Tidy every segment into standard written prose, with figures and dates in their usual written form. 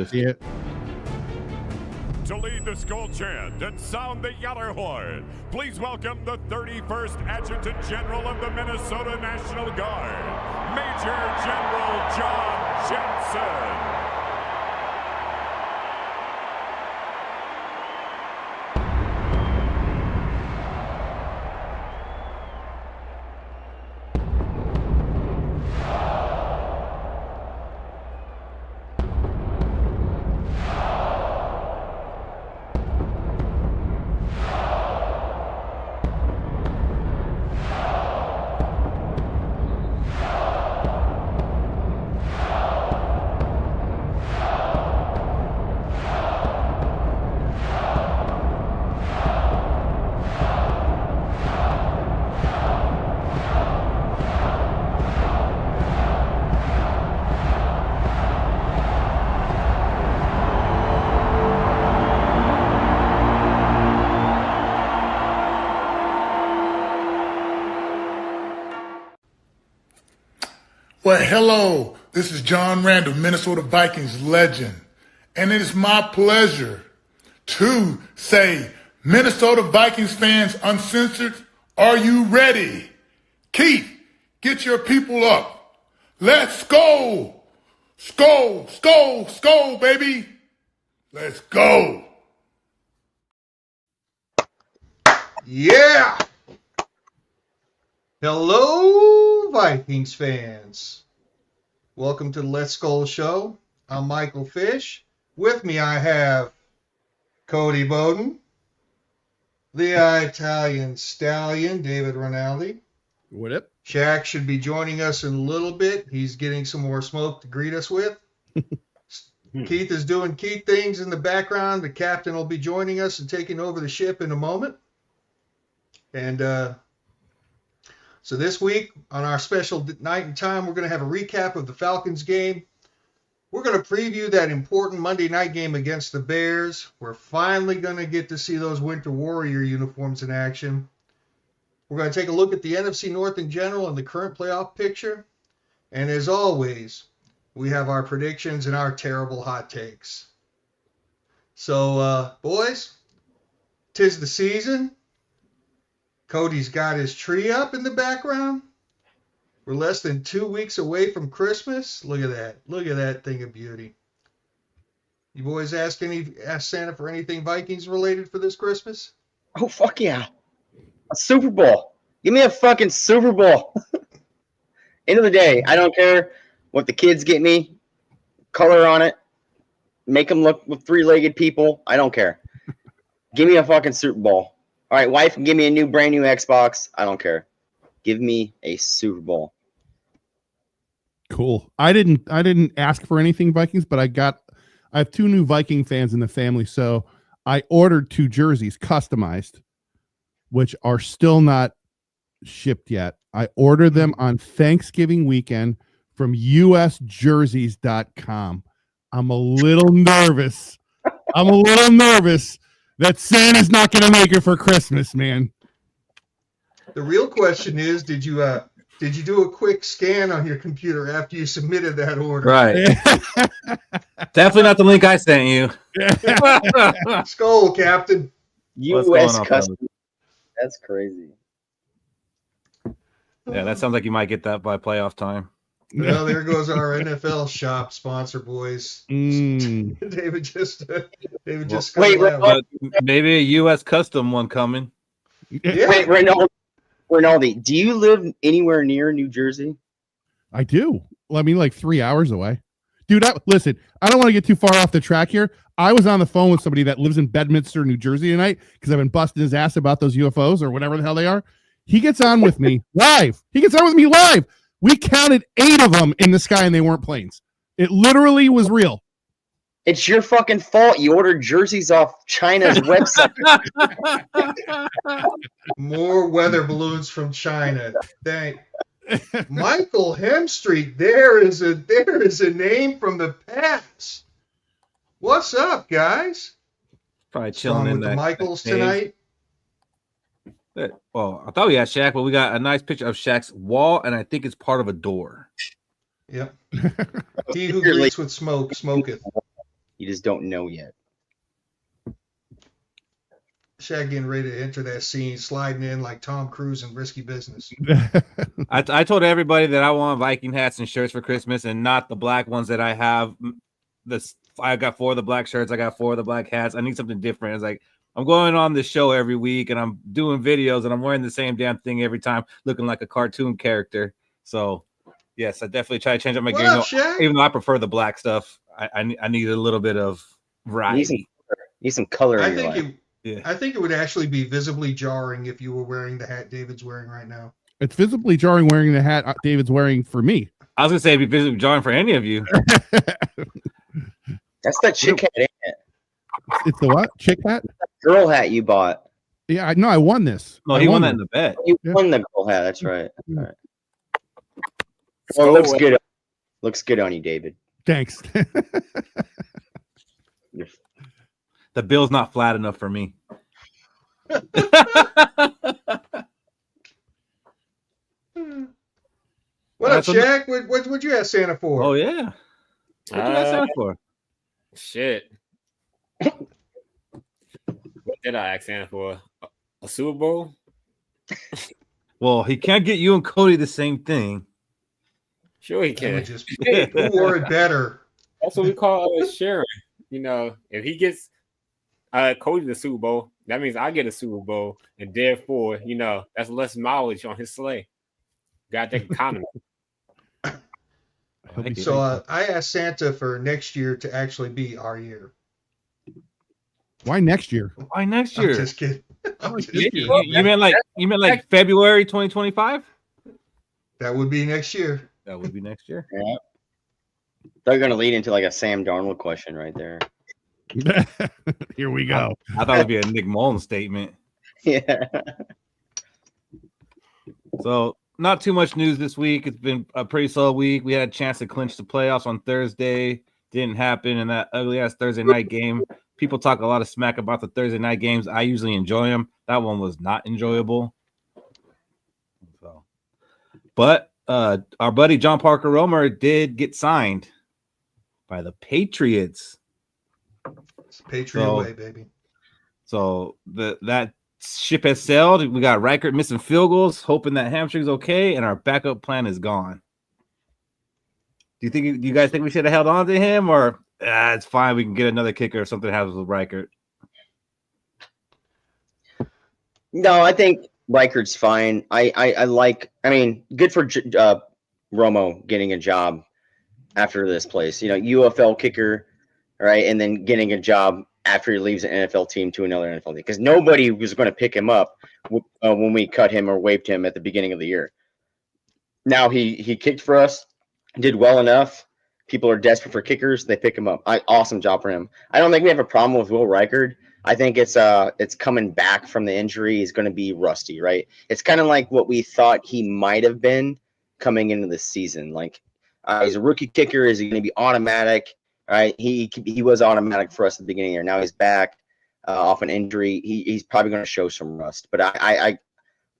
I see it. To lead the Skol chant and sound the Yaller horn, please welcome the 31st Adjutant General of the Minnesota National Guard, Major General John Jensen. Well, hello, this is John Randall, Minnesota Vikings legend, and it is my pleasure to say, Minnesota Vikings fans uncensored, are you ready? Keith, get your people up. Let's go. Skol, skol, skol, baby. Let's go. Yeah. Hello, Vikings fans. Welcome to the Let's Skol show. I'm Michael Fish. With me, I have Cody Bowden, the Italian Stallion, David Rinaldi. What up? Shaq should be joining us in a little bit. He's getting some more smoke to greet us with. Keith is doing Keith things in the background. The captain will be joining us and taking over the ship in a moment. And so this week, on our special night and time, we're going to have a recap of the Falcons game. We're going to preview that important Monday night game against the Bears. We're finally going to get to see those Winter Warrior uniforms in action. We're going to take a look at the NFC North in general and the current playoff picture. And as always, we have our predictions and our terrible hot takes. So, boys, 'tis the season. Cody's got his tree up in the background. We're less than 2 weeks away from Christmas. Look at that. Look at that thing of beauty. You boys ask Santa for anything Vikings related for this Christmas? Oh, fuck yeah. A Super Bowl. Give me a fucking Super Bowl. End of the day, I don't care what the kids get me. Color on it. Make them look with three-legged people. I don't care. Give me a fucking Super Bowl. All right, wife, give me a brand new Xbox. I don't care. Give me a Super Bowl. Cool. I didn't ask for anything Vikings, but I have two new Viking fans in the family, so I ordered 2 jerseys customized, which are still not shipped yet. I ordered them on Thanksgiving weekend from usjerseys.com. I'm a little nervous. That Santa's not going to make it for Christmas, man. The real question is, did you do a quick scan on your computer after you submitted that order? Right. Definitely not the link I sent you. Skol, Captain. U.S. Customs. That's crazy. Yeah, that sounds like you might get that by playoff time. Well, there goes our NFL shop sponsor, boys. David just wait, maybe a U.S. custom one coming. Yeah. Wait, Rinaldi, do you live anywhere near New Jersey? I do. Well, I mean, like 3 hours away. Dude, listen, I don't want to get too far off the track here. I was on the phone with somebody that lives in Bedminster, New Jersey tonight because I've been busting his ass about those UFOs or whatever the hell they are. He gets on with me live. We counted 8 of them in the sky and they weren't planes. It literally was real. It's your fucking fault. You ordered jerseys off China's website. More weather balloons from China. Michael Hemstreet, there is a name from the past. What's up, guys? Probably chilling in with that the Michaels stage tonight. Well, I thought we had Shaq, but we got a nice picture of Shaq's wall, and I think it's part of a door. Yep. He who greets with smoke, smoketh. You just don't know yet. Shaq getting ready to enter that scene, sliding in like Tom Cruise in Risky Business. I told everybody that I want Viking hats and shirts for Christmas, and not the black ones that I have. I got 4 of the black shirts. I got 4 of the black hats. I need something different. It's like I'm going on this show every week, and I'm doing videos, and I'm wearing the same damn thing every time, looking like a cartoon character. So, yes, I definitely try to change up my game. Even though I prefer the black stuff, I need a little bit of variety. Need some color. I think it would actually be visibly jarring if you were wearing the hat David's wearing right now. It's visibly jarring wearing the hat David's wearing for me. I was gonna say it'd be visibly jarring for any of you. That's that chick hat, ain't it? It's the what? Chick hat? Girl hat you bought. Yeah, I won this. No, he won that in the bet. You won the girl hat. That's right. Yeah. All right. Well, it looks good. Looks good on you, David. Thanks. The bill's not flat enough for me. What up, Shaq? What'd you ask Santa for? Oh yeah. What'd you ask Santa for? Shit. What did I ask Santa for? A Super Bowl? Well, he can't get you and Cody the same thing. Sure he can. Who wore it better? That's what we call sharing. You know, if he gets Cody the Super Bowl, that means I get a Super Bowl, and therefore, you know, that's less mileage on his sleigh. Got that economy. So I asked Santa for next year to actually be our year. Why next year? Why next year? I'm just kidding. You meant like February 2025? That would be next year. That would be next year. Yeah. They're gonna lead into like a Sam Darnold question right there. Here we go. I thought it'd be a Nick Mullen statement. Yeah. So not too much news this week. It's been a pretty slow week. We had a chance to clinch the playoffs on Thursday. Didn't happen in that ugly ass Thursday night game. People talk a lot of smack about the Thursday night games. I usually enjoy them. That one was not enjoyable. So, but our buddy John Parker Romer did get signed by the Patriots. It's Patriot way, baby. So that ship has sailed. We got Reichert missing field goals, hoping that hamstring's okay, and our backup plan is gone. Do you guys think we should have held on to him, or it's fine? We can get another kicker if something happens with Reichert. No, I think Reichert's fine. I mean, good for Romo getting a job after this place. You know, UFL kicker, right, and then getting a job after he leaves an NFL team to another NFL team, because nobody was going to pick him up when we cut him or waived him at the beginning of the year. Now he kicked for us, did well enough. People are desperate for kickers. They pick him up. Awesome job for him. I don't think we have a problem with Will Reichert. I think it's coming back from the injury. He's going to be rusty, right? It's kind of like what we thought he might have been coming into the season. Like he's a rookie kicker. Is he going to be automatic? Right? He was automatic for us at the beginning of the year. Now he's back off an injury. He's probably going to show some rust. But I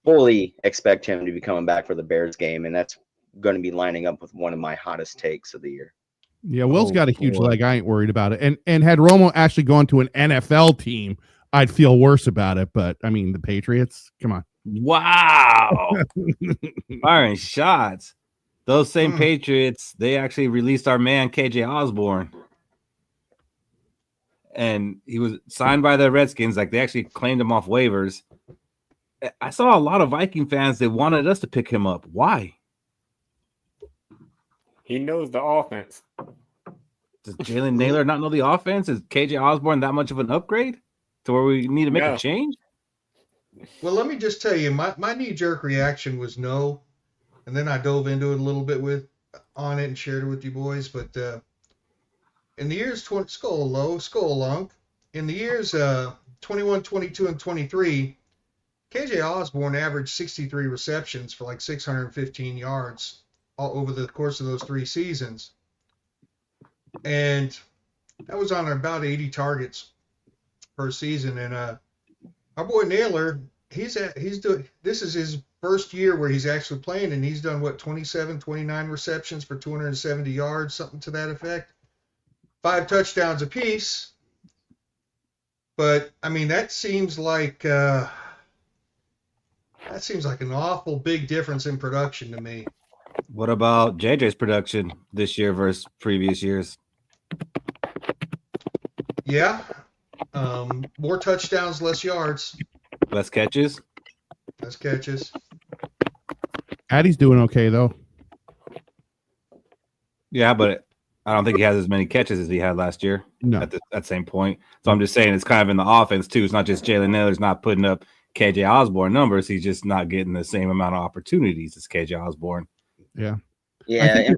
fully expect him to be coming back for the Bears game, and that's going to be lining up with one of my hottest takes of the year. Yeah, Will's got a huge leg. I ain't worried about it. And had Romo actually gone to an NFL team, I'd feel worse about it. But I mean, the Patriots, come on. Wow. Firing shots. Those same Patriots, they actually released our man KJ Osborne. And he was signed by the Redskins. Like, they actually claimed him off waivers. I saw a lot of Viking fans that wanted us to pick him up. Why? He knows the offense. Does Jalen Naylor not know the offense? Is KJ Osborne that much of an upgrade to where we need to make a change? Well, let me just tell you, my knee-jerk reaction was no. And then I dove into it a little bit on it and shared it with you boys. But in the years in the years 21, 22, and 23, KJ Osborne averaged 63 receptions for like 615 yards all over the course of those 3 seasons. And that was on about 80 targets per season. And our boy Naylor, this is his first year where he's actually playing, and he's done 27, 29 receptions for 270 yards, something to that effect. 5 touchdowns apiece. But I mean, that seems like an awful big difference in production to me. What about JJ's production this year versus previous years? Yeah. More touchdowns, less yards, Less catches? less catches. Addie's doing okay though. Yeah, but I don't think he has as many catches as he had last year No. at the same point. So I'm just saying it's kind of in the offense too. It's not just Jalen Naylor's not putting up KJ Osborne numbers. He's just not getting the same amount of opportunities as KJ Osborne. Yeah. Yeah,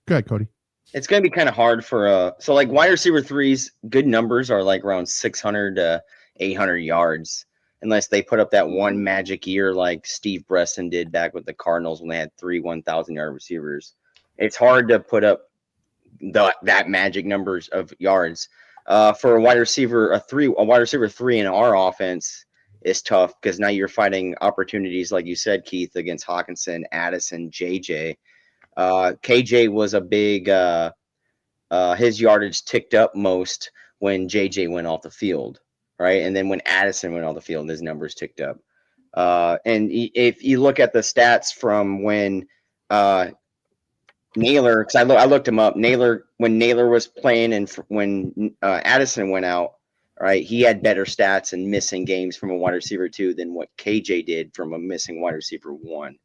Go ahead, Cody. it's going to be kind of hard for so like wide receiver threes, good numbers are like around 600 to 800 yards, unless they put up that one magic year like Steve Breston did back with the Cardinals when they had 3 1,000-yard receivers. It's hard to put up that magic numbers of yards. For a wide receiver three in our offense is tough because now you're fighting opportunities, like you said, Keith, against Hawkinson, Addison, JJ. KJ was a big his yardage ticked up most when JJ went off the field, right? And then when Addison went off the field, his numbers ticked up. And if you look at the stats from when Naylor, because I looked him up, when Naylor was playing and when Addison went out, right, he had better stats in missing games from a wide receiver 2 than what KJ did from a missing wide receiver 1.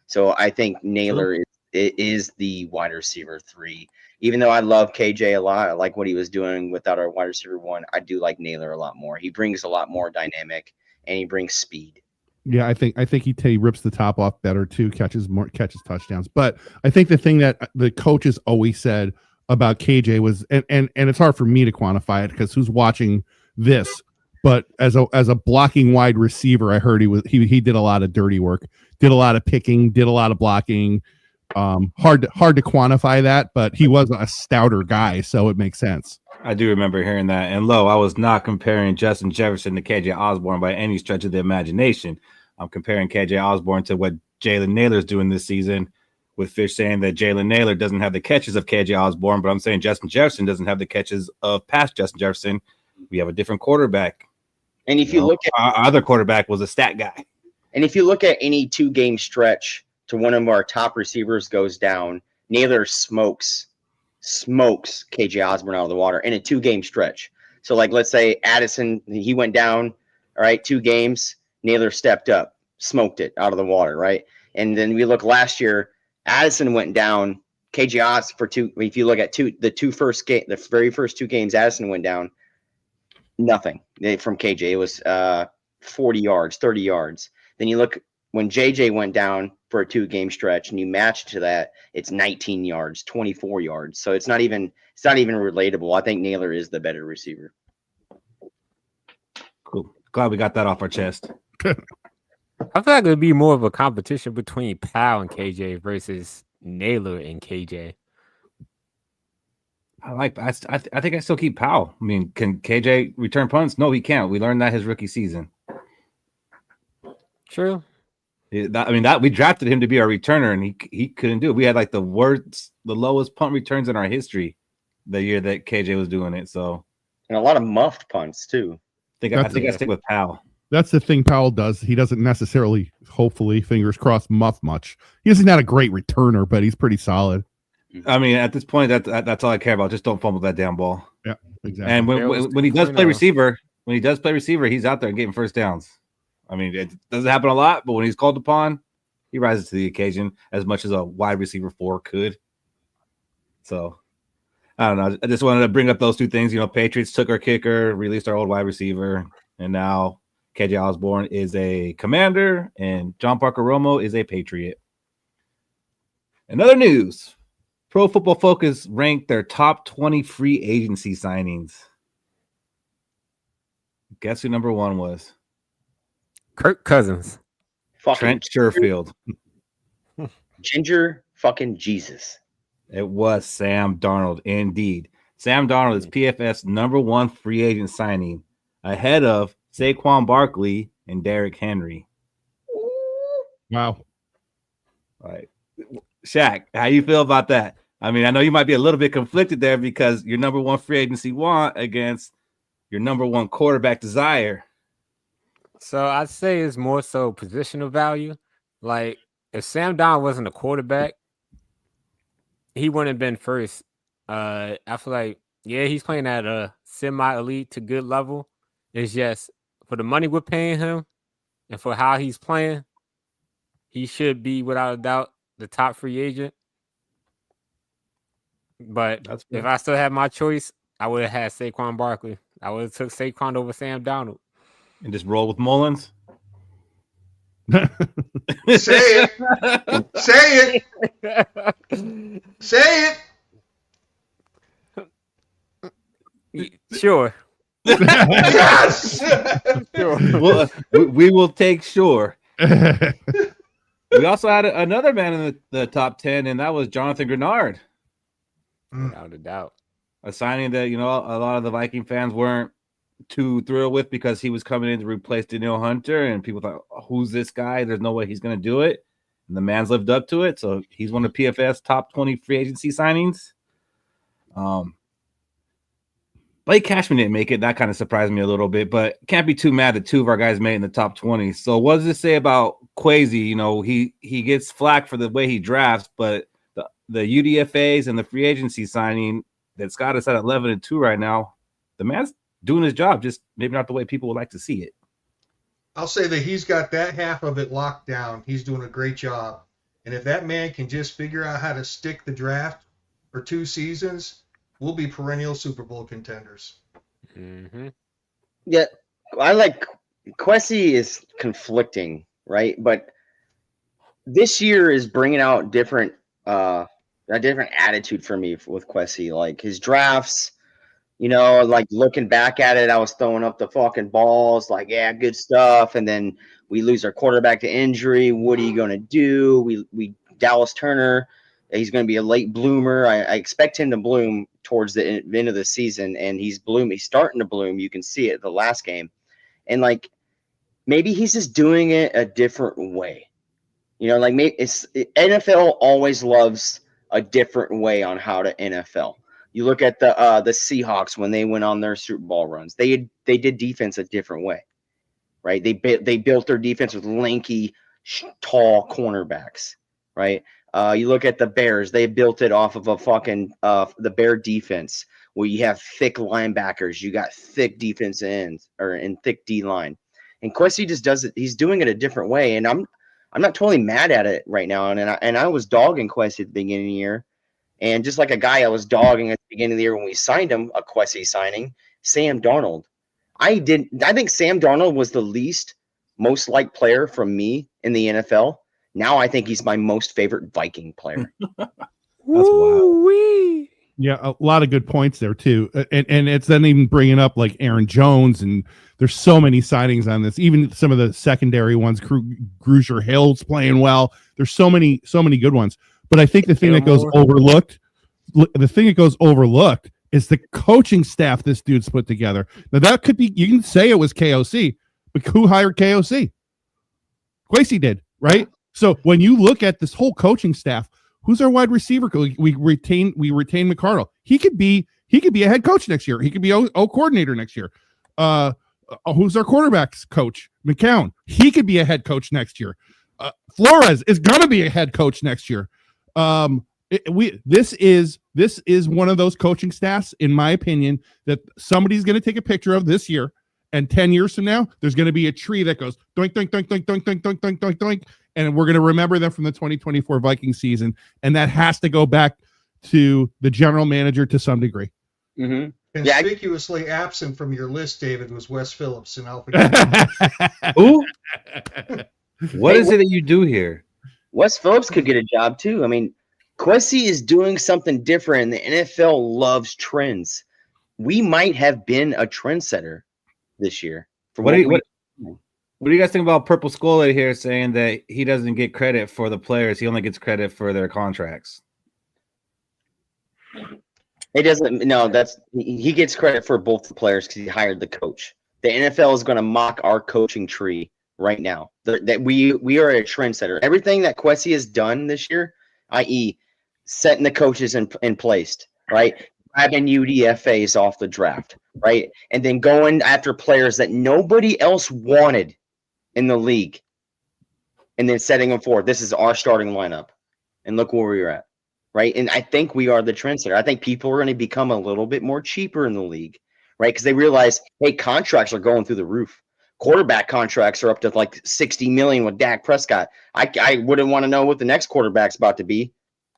So I think Naylor is the wide receiver 3. Even though I love KJ a lot, I like what he was doing without our wide receiver 1. I do like Naylor a lot more. He brings a lot more dynamic and he brings speed. Yeah, I think he rips the top off better too, catches touchdowns. But I think the thing that the coaches always said about KJ was, and it's hard for me to quantify it because who's watching this, but as a blocking wide receiver, I heard he did a lot of dirty work, did a lot of picking, did a lot of blocking. Hard to quantify that, but he was a stouter guy, so it makes sense. I do remember hearing that. And I was not comparing Justin Jefferson to KJ Osborne by any stretch of the imagination. I'm comparing KJ Osborne to what Jalen Naylor's doing this season, with Fish saying that Jalen Naylor doesn't have the catches of KJ Osborne, but I'm saying Justin Jefferson doesn't have the catches of past Justin Jefferson. We have a different quarterback. And if you look at our other quarterback was a stat guy. And if you look at any 2-game stretch to one of our top receivers goes down, Naylor smokes KJ Osborne out of the water in a 2-game stretch. So like, let's say Addison, he went down, all right, 2 games, Naylor stepped up, smoked it out of the water, right? And then we look last year, Addison went down, KJ Oz for 2. If you look at the very first 2 games, Addison went down, nothing from KJ. It was 40 yards, 30 yards. Then you look when JJ went down for a 2-game stretch and you match to that, it's 19 yards, 24 yards. So it's not even relatable. I think Naylor is the better receiver. Cool. Glad we got that off our chest. I feel like it would be more of a competition between Powell and KJ versus Naylor and KJ. I think I still keep Powell. I mean, can KJ return punts? No, he can't. We learned that his rookie season. True. We drafted him to be our returner, and he couldn't do it. We had like the lowest punt returns in our history the year that KJ was doing it. So, and a lot of muffed punts too. I think I stick with Powell. That's the thing Powell does. He doesn't necessarily, hopefully, fingers crossed, muff much. He isn't not a great returner, but he's pretty solid. I mean, at this point, that's all I care about. Just don't fumble that damn ball. Yeah, exactly. And when he does play receiver, he's out there getting first downs. I mean, it doesn't happen a lot, but when he's called upon, he rises to the occasion as much as a wide receiver 4 could. So, I don't know. I just wanted to bring up those 2 things. You know, Patriots took our kicker, released our old wide receiver, and now KJ Osborne is a Commander, and John Parker Romo is a Patriot. In other news, Pro Football Focus ranked their top 20 free agency signings. Guess who number 1 was? Kirk Cousins. Trent Sherfield. Ginger fucking Jesus. It was Sam Darnold, indeed. Sam Darnold is PFF's number 1 free agent signing, ahead of Saquon Barkley and Derrick Henry. Wow. All right. Shaq, how you feel about that? I mean, I know you might be a little bit conflicted there because your number one free agency want against your number one quarterback desire. So I'd say it's more so positional value. Like if Sam Darnold wasn't a quarterback, he wouldn't have been first. I feel like he's playing at a semi-elite to good level. It's just for the money we're paying him and for how he's playing, he should be without a doubt the top free agent. But if I still had my choice, I would have had Saquon Barkley. I would have took Saquon over Sam Darnold. And just roll with Mullins? Say it. Say it. Say it. Sure. Yes. Sure. Well, we will take sure. We also had another man in the top 10, and that was Jonathan Grenard. Without a doubt. A signing that, a lot of the Viking fans weren't too thrilled with because he was coming in to replace Daniil Hunter, and people thought, who's this guy? There's no way he's going to do it. And the man's lived up to it, so he's one of PFF's top 20 free agency signings. Blake Cashman didn't make it. That kind of surprised me a little bit, but can't be too mad that two of our guys made it in the top 20. So what does this say about Kwesi? He gets flack for the way he drafts, but the UDFAs and the free agency signing that's got us at 11-2 right now, the man's doing his job, just maybe not the way people would like to see it. I'll say that he's got that half of it locked down. He's doing a great job. And if that man can just figure out how to stick the draft for 2 seasons, we'll be perennial Super Bowl contenders. Mm-hmm. Yeah, I like Kwesi is conflicting, right? But this year is bringing out a different attitude for me with Kwesi. Like his drafts, like looking back at it, I was throwing up the fucking balls, like, yeah, good stuff. And then we lose our quarterback to injury. What are you going to do? We Dallas Turner, he's going to be a late bloomer. I expect him to bloom towards the end of the season, and he's starting to bloom. You can see it the last game. And like, maybe he's just doing it a different way. Like maybe NFL always loves a different way on how to NFL. You look at the Seahawks when they went on their Super Bowl runs. They did defense a different way, right? They built their defense with lanky, tall cornerbacks, right? You look at the Bears. They built it off of a fucking the Bear defense where you have thick linebackers. You got thick defense ends and thick D line. And Kwesi just does it. He's doing it a different way, and I'm not totally mad at it right now. And I was dogging Kwesi at the beginning of the year. And just like a guy I was dogging at the beginning of the year when we signed him, a Kwesi signing, Sam Darnold. I think Sam Darnold was the most liked player from me in the NFL. Now I think he's my most favorite Viking player. That's wild. Yeah, a lot of good points there too, and it's then even bringing up like Aaron Jones, and there's so many signings on this. Even some of the secondary ones, Grugier Hill's playing well. There's so many good ones. But I think the thing that goes overlooked is the coaching staff this dude's put together. Now that could be, you can say it was KOC, but who hired KOC? Kwesi did, right? So when you look at this whole coaching staff, who's our wide receiver? We retain McCardle. He could be a head coach next year. He could be O coordinator next year. Who's our quarterbacks coach? McCown. He could be a head coach next year. Flores is going to be a head coach next year. This is one of those coaching staffs, in my opinion, that somebody's going to take a picture of this year, and 10 years from now, there's going to be a tree that goes doink, doink, doink, doink, doink, doink, doink, doink, doink, doink, and we're going to remember them from the 2024 Viking season, and that has to go back to the general manager to some degree. Mm-hmm. Conspicuously absent from your list, David, was Wes Phillips in Alpha. Who? What is it that you do here? Wes Phillips could get a job too. I mean, Kwesi is doing something different. The NFL loves trends. We might have been a trendsetter this year. What do you guys think about Purple Skol here saying that he doesn't get credit for the players? He only gets credit for their contracts. It doesn't. No, he gets credit for both the players because he hired the coach. The NFL is going to mock our coaching tree right now. That we are a trendsetter. Everything that Kwesi has done this year, i.e., setting the coaches in place, right? Grabbing UDFAs off the draft, right? And then going after players that nobody else wanted in the league. And then setting them forward. This is our starting lineup. And look where we're at, right? And I think we are the trendsetter. I think people are going to become a little bit more cheaper in the league, right? Because they realize, hey, contracts are going through the roof. Quarterback contracts are up to like $60 million with Dak Prescott. I wouldn't want to know what the next quarterback's about to be,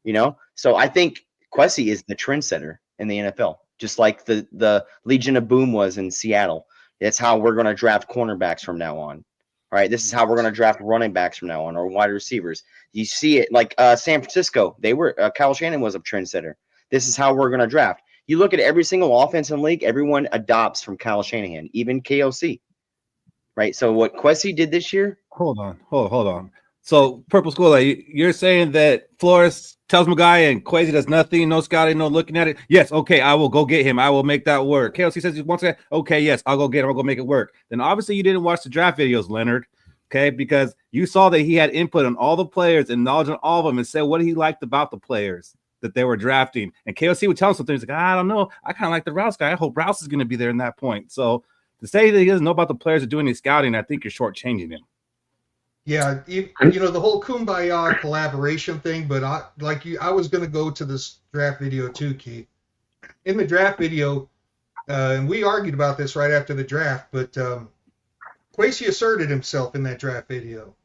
you know? So I think Kwesi is the trendsetter in the NFL, just like the Legion of Boom was in Seattle. That's how we're going to draft cornerbacks from now on. All right, this is how we're going to draft running backs from now on, or wide receivers. You see it like San Francisco. They were Kyle Shanahan was a trendsetter. This is how we're going to draft. You look at every single offense in the league, everyone adopts from Kyle Shanahan, even KOC. Right. So what Kwesi did this year? Hold on. So Purple Skull, you're saying that Flores tells Magai and Kwesi does nothing, no scouting, no looking at it. Yes, okay, I will go get him. I will make that work. KLC says he wants to. Okay, yes, I'll go get him. I'll go make it work. Then obviously you didn't watch the draft videos, Leonard. Okay, because you saw that he had input on all the players and knowledge on all of them, and said what he liked about the players that they were drafting. And KLC would tell him something. He's like, I don't know. I kind of like the Rouse guy. I hope Rouse is going to be there in that point. So to say that he doesn't know about the players or doing any scouting, I think you're shortchanging him. Yeah, you know, the whole Kumbaya collaboration thing, but I was going to go to this draft video too, Keith. In the draft video, and we argued about this right after the draft, but Kwesi asserted himself in that draft video.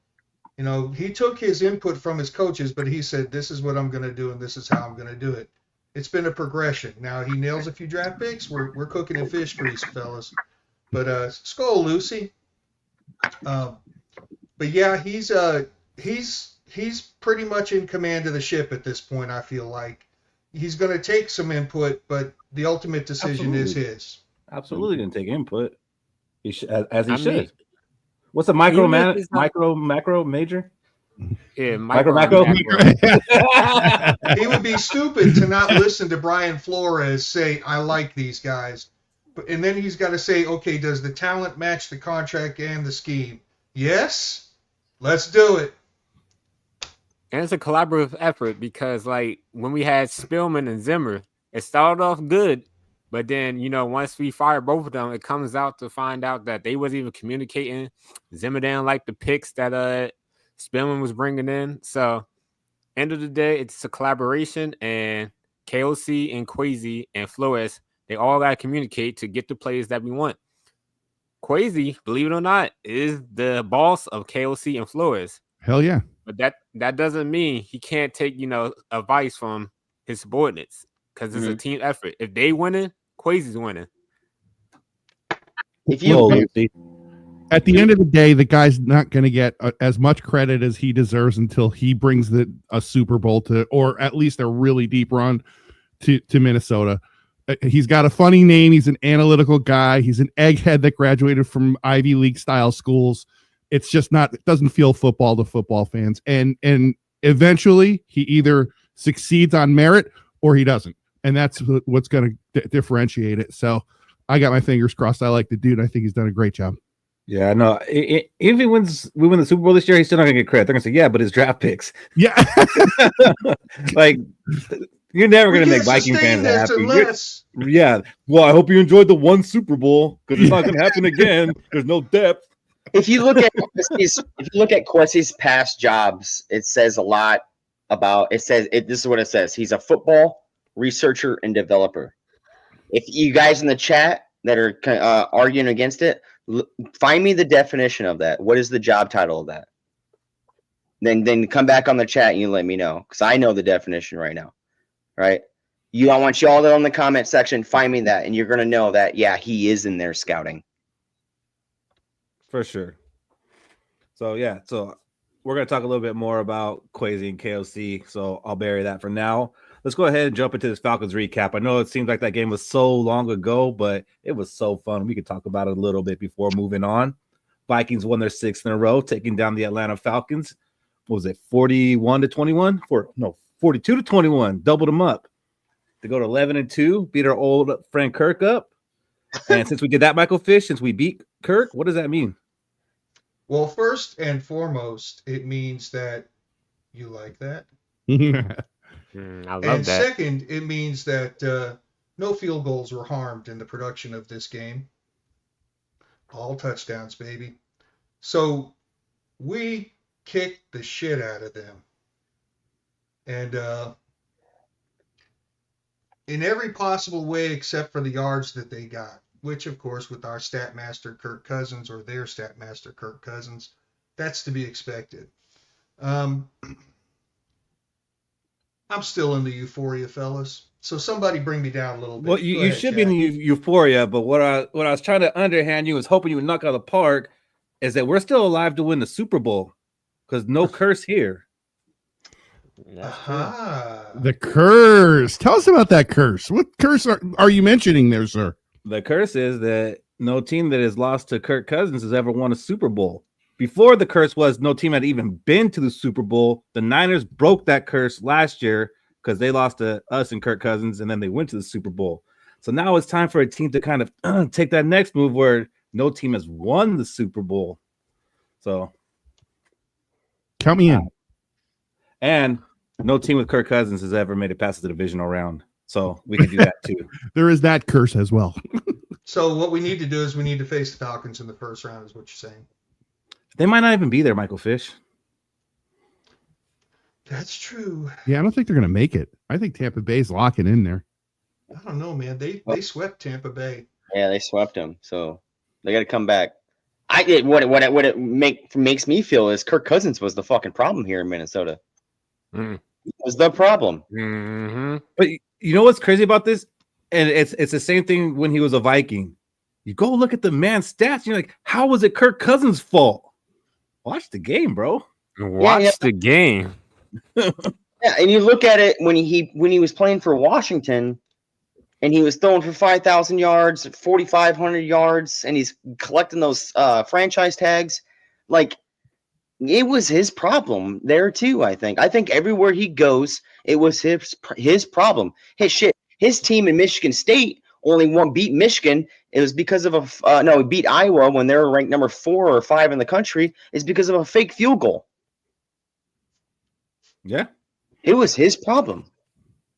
You know, he took his input from his coaches, but he said, this is what I'm going to do, and this is how I'm going to do it. It's been a progression. Now, he nails a few draft picks. We're cooking in fish grease, fellas. But Skol, Lucy. But yeah, he's pretty much in command of the ship at this point. I feel like he's going to take some input, but the ultimate decision is his. Absolutely going to take input. He should. What's a macro major? Yeah, macro. He would be stupid to not listen to Brian Flores say, I like these guys. And then he's got to say, okay, does the talent match the contract and the scheme? Yes, let's do it. And it's a collaborative effort because, like, when we had Spillman and Zimmer, it started off good, but then, you know, once we fire both of them, it comes out to find out that they wasn't even communicating. Zimmer didn't like the picks that Spillman was bringing in. So, end of the day, it's a collaboration, and KOC and Kwesi and Flores, they all got to communicate to get the players that we want. Kwesi, believe it or not, is the boss of KOC and Flores. Hell yeah. But that doesn't mean he can't take, you know, advice from his subordinates because it's a team effort. If they winning, Kwesi's winning. If you At the end of the day, the guy's not going to get as much credit as he deserves until he brings a Super Bowl to, or at least a really deep run to Minnesota. He's got a funny name. He's an analytical guy. He's an egghead that graduated from Ivy League style schools. It's just not, it doesn't feel football to football fans. And eventually he either succeeds on merit or he doesn't. And that's what's going to differentiate it. So I got my fingers crossed. I like the dude. I think he's done a great job. Yeah, no. If we win the Super Bowl this year, he's still not going to get credit. They're going to say, yeah, but his draft picks. Yeah. Like, you're never going to make Viking fans happy. Yeah. Well, I hope you enjoyed the one Super Bowl because it's not going to happen again. There's no depth. If you look at Kwesi's past jobs, it says a lot about. This is what it says. He's a football researcher and developer. If you guys in the chat that are arguing against it, find me the definition of that. What is the job title of that? Then come back on the chat and you let me know because I know the definition right now. Right? I want you all to in the comment section find me that, and you're gonna know that he is in there scouting. For sure. So we're gonna talk a little bit more about Kwesi and KOC. So I'll bury that for now. Let's go ahead and jump into this Falcons recap. I know it seems like that game was so long ago, but it was so fun. We could talk about it a little bit before moving on. Vikings won their 6th in a row, taking down the Atlanta Falcons. What was it, 41-21? 42-21. Doubled them up. To go to 11-2, beat our old friend Kirk up. And since we did that, Michael Fish, since we beat Kirk, what does that mean? Well, first and foremost, it means that you like that. I love And that. second, it means that no field goals were harmed in the production of this game. All touchdowns, baby. So we kicked the shit out of them. And in every possible way except for the yards that they got, which, of course, with our stat master Kirk Cousins or their stat master Kirk Cousins, that's to be expected. I'm still in the euphoria, fellas. So somebody bring me down a little bit. Well, Go you ahead, should be in Jack. the euphoria, but what I was trying to underhand you was hoping you would knock out of the park is that we're still alive to win the Super Bowl because no curse here. Aha. The curse. Tell us about that curse. What curse are you mentioning there, sir? The curse is that no team that has lost to Kirk Cousins has ever won a Super Bowl. Before the curse was no team had even been to the Super Bowl. The Niners broke that curse last year because they lost to us and Kirk Cousins, and then they went to the Super Bowl. So now it's time for a team to kind of take that next move where no team has won the Super Bowl. So Count me in. and no team with Kirk Cousins has ever made it past the divisional round. So we can do that too. There is that curse as well. So what we need to do is we need to face the Falcons in the first round, is what you're saying. They might not even be there, Michael Fish. That's true. Yeah, I don't think they're going to make it. I think Tampa Bay's locking in there. I don't know, man. They swept Tampa Bay. Yeah, they swept them, so they got to come back. What it makes me feel is Kirk Cousins was the fucking problem here in Minnesota. Mm. He was the problem. Mm-hmm. But you know what's crazy about this? And it's the same thing when he was a Viking. You go look at the man's stats, and you're like, how was it Kirk Cousins' fault? Watch the game, bro. Watch the game. Yeah, and you look at it when he was playing for Washington, and he was throwing for 5,000 yards, 4,500 yards, and he's collecting those franchise tags. Like, it was his problem there too. I think everywhere he goes, it was his problem. His team in Michigan State only beat Michigan. It was because of he beat Iowa when they were ranked number 4 or 5 in the country. Is because of a fake field goal. Yeah. It was his problem.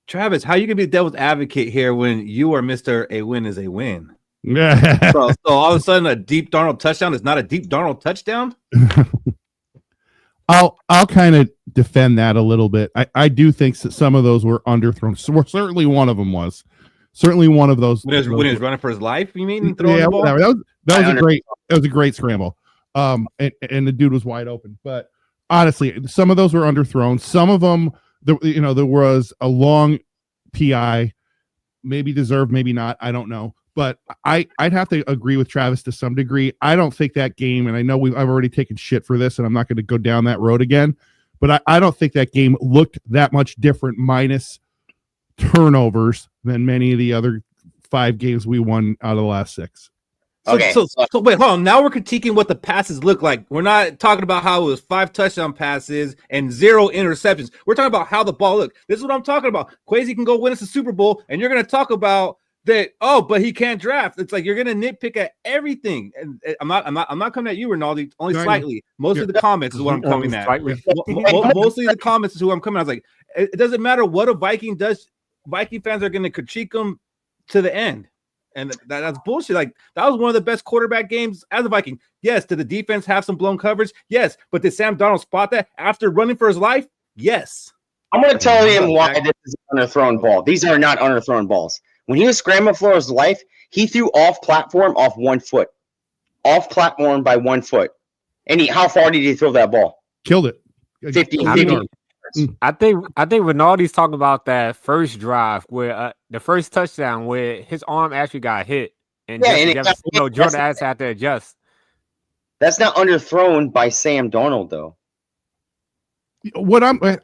Travis, how you gonna be the devil's advocate here when you are Mr. A win is a win? Yeah. So all of a sudden a deep Darnold touchdown is not a deep Darnold touchdown? I'll kind of defend that a little bit. I do think that some of those were underthrown. So certainly one of them was. Certainly one of those. When he was running for his life, you mean? Throwing the ball? Whatever. That was a great scramble. And the dude was wide open. But honestly, some of those were underthrown. Some of them, there was a long PI, maybe deserved, maybe not. I don't know. But I'd have to agree with Travis to some degree. I don't think that game, and I know I've already taken shit for this, and I'm not going to go down that road again. But I don't think that game looked that much different, minus turnovers, than many of the other 5 games we won out of the last 6. Okay. So wait, hold on. Now we're critiquing what the passes look like. We're not talking about how it was 5 touchdown passes and 0 interceptions. We're talking about how the ball looked. This is what I'm talking about. Kwesi can go win us a Super Bowl, and you're going to talk about that. Oh, but he can't draft. It's like you're going to nitpick at everything. And I'm not coming at you, Rinaldi. Only slightly. Mostly the comments is what I'm coming at. Mostly the comments is who I'm coming at. I was like, it doesn't matter what a Viking does. Viking fans are going to critique him to the end. And that's bullshit. Like, that was one of the best quarterback games as a Viking. Yes, did the defense have some blown coverage? Yes. But did Sam Darnold spot that after running for his life? Yes. I'm going to tell him why this is an underthrown ball. These are not underthrown balls. When he was scrambling for his life, he threw off platform off 1 foot. Off platform by 1 foot. And how far did he throw that ball? Killed it. 50. I think Rinaldi's talking about that first drive where the first touchdown where his arm actually got hit, and Jordan Addison had to adjust. That's not underthrown by Sam Darnold, though.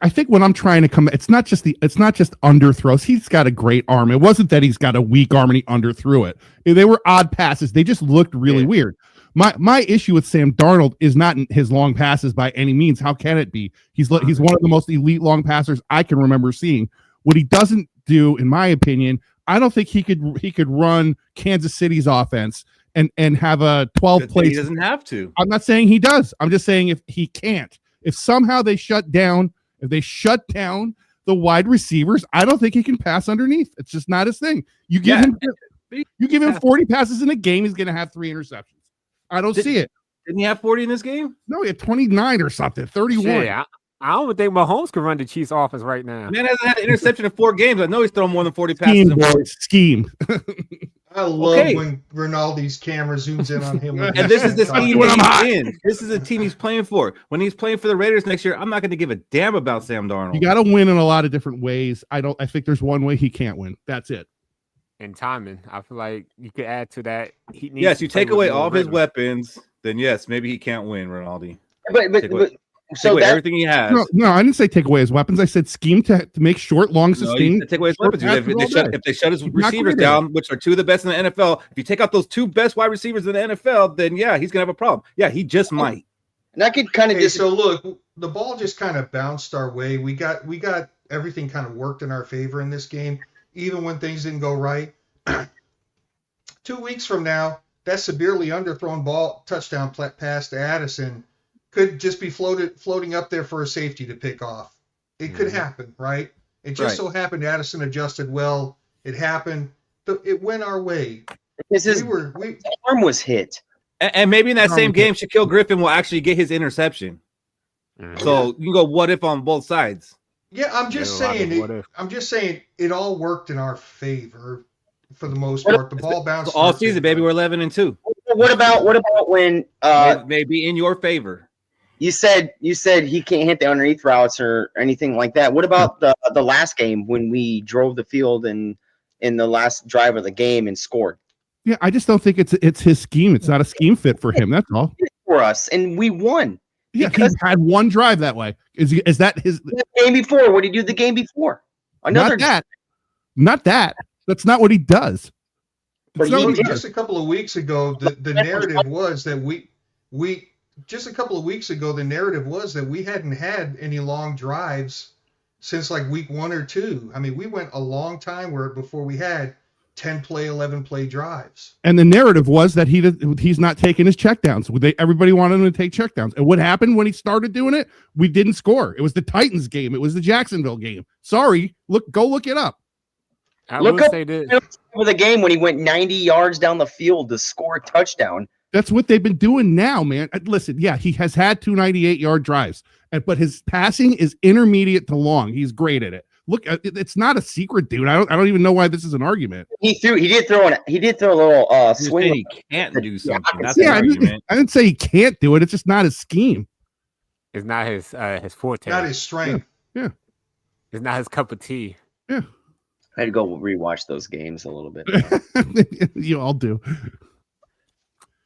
I think what I'm trying to come, it's not just underthrows. He's got a great arm. It wasn't that he's got a weak arm and he underthrew it. They were odd passes. They just looked really weird. My issue with Sam Darnold is not in his long passes by any means. How can it be? He's one of the most elite long passers I can remember seeing. What he doesn't do, in my opinion, I don't think he could run Kansas City's offense and have a 12 place. He doesn't have to. I'm not saying he does. I'm just saying if he can't, if somehow they shut down the wide receivers, I don't think he can pass underneath. It's just not his thing. You give him 40 passes in a game, he's going to have 3 interceptions. I don't see it. Didn't he have 40 in this game? No, he had 29 or something, 31. Shit, I don't think Mahomes can run the Chiefs offense right now. Man hasn't had an interception in 4 games. I know he's thrown more than 40 passes. Scheme. I love when Rinaldi's camera zooms in on him. And this is the team he's in. This is the team he's playing for. When he's playing for the Raiders next year, I'm not going to give a damn about Sam Darnold. You got to win in a lot of different ways. I think there's one way he can't win. That's it. And timing. I feel like you could add to that. Yes, you take away all of his weapons, then yes, maybe he can't win, Rinaldi. But so that, everything he has. No, I didn't say take away his weapons. I said scheme to make short, long, sustained. Take away his weapons. If they shut his receivers down, which are 2 of the best in the NFL, if you take out those 2 best wide receivers in the NFL, then yeah, he's gonna have a problem. Yeah, he just might. And I could kind of So look, the ball just kind of bounced our way. We got everything kind of worked in our favor in this game, even when things didn't go right. 2 weeks from now, that severely underthrown touchdown pass to Addison could just be floating up there for a safety to pick off. It could happen, right? It just so happened Addison adjusted well. It happened. It went our way. His arm was hit. And maybe in that same game, Shaquille Griffin will actually get his interception. So you can go what if on both sides. Yeah, I'm just saying it all worked in our favor for the most part. The ball bounced all season, baby. We're 11-2. What about when maybe in your favor? You said he can't hit the underneath routes or anything like that. What about the last game when we drove the field in the last drive of the game and scored? Yeah, I just don't think it's his scheme. It's not a scheme fit for him. That's all. For us, and we won. Yeah, he had one drive that way. Is that his game before? What did he do the game before? Not that. That's not what he does. Just a couple of weeks ago, the narrative was that we hadn't had any long drives since like week 1 or 2. I mean, we went a long time before we had 10-play, 11-play drives. And the narrative was that he's not taking his checkdowns. Everybody wanted him to take checkdowns. And what happened when he started doing it? We didn't score. It was the Titans game. It was the Jacksonville game. Sorry, go look it up. Look up for the game when he went 90 yards down the field to score a touchdown. That's what they've been doing now, man. Listen, yeah, he has had 2 98-yard drives, but his passing is intermediate to long. He's great at it. Look, it's not a secret, dude. I don't even know why this is an argument. He did throw a little swing. He can't do something. That's I didn't say he can't do it. It's just not his scheme. It's not his forte. Not his strength. Yeah. It's not his cup of tea. Yeah. I had to go rewatch those games a little bit. You all do.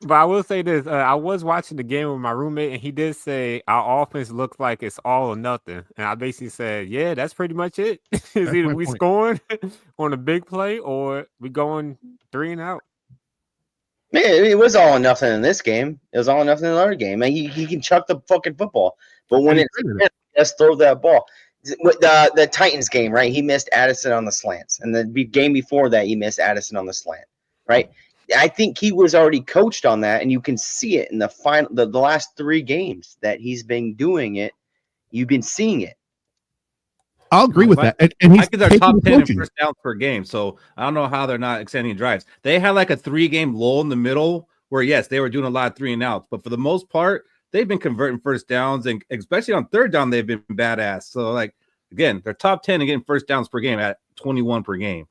But I will say this. I was watching the game with my roommate, and he did say our offense looks like it's all or nothing. And I basically said, yeah, that's pretty much it. It's either we scoring on a big play or we going 3 and out. Man, it was all or nothing in this game. It was all or nothing in the other game. Man, he can chuck the fucking football. But when let's throw that ball. The Titans game, right? He missed Addison on the slants. And the game before that, he missed Addison on the slant, right? I think he was already coached on that, and you can see it in the last 3 games that he's been doing it. You've been seeing it. I'll agree with that. And he's our top 10 in first downs per game, so I don't know how they're not extending drives. They had like a 3-game lull in the middle where, yes, they were doing a lot of 3 and outs, but for the most part, they've been converting first downs, and especially on third down, they've been badass. So, like, again, they're top 10 and getting first downs per game at 21 per game.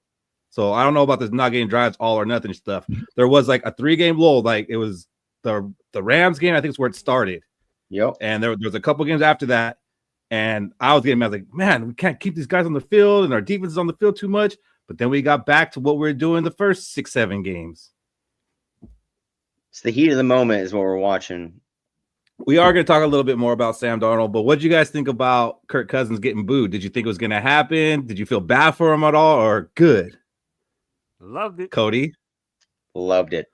So I don't know about this not getting drives all or nothing stuff. There was like a 3-game lull. Like it was the Rams game. I think it's where it started. Yep. And there was a couple games after that. And I was getting mad. I was like, man, we can't keep these guys on the field and our defense is on the field too much. But then we got back to what we were doing the first 6-7 games. It's the heat of the moment is what we're watching. We are going to talk a little bit more about Sam Darnold, but what did you guys think about Kirk Cousins getting booed? Did you think it was going to happen? Did you feel bad for him at all or good? Loved it. Cody? Loved it.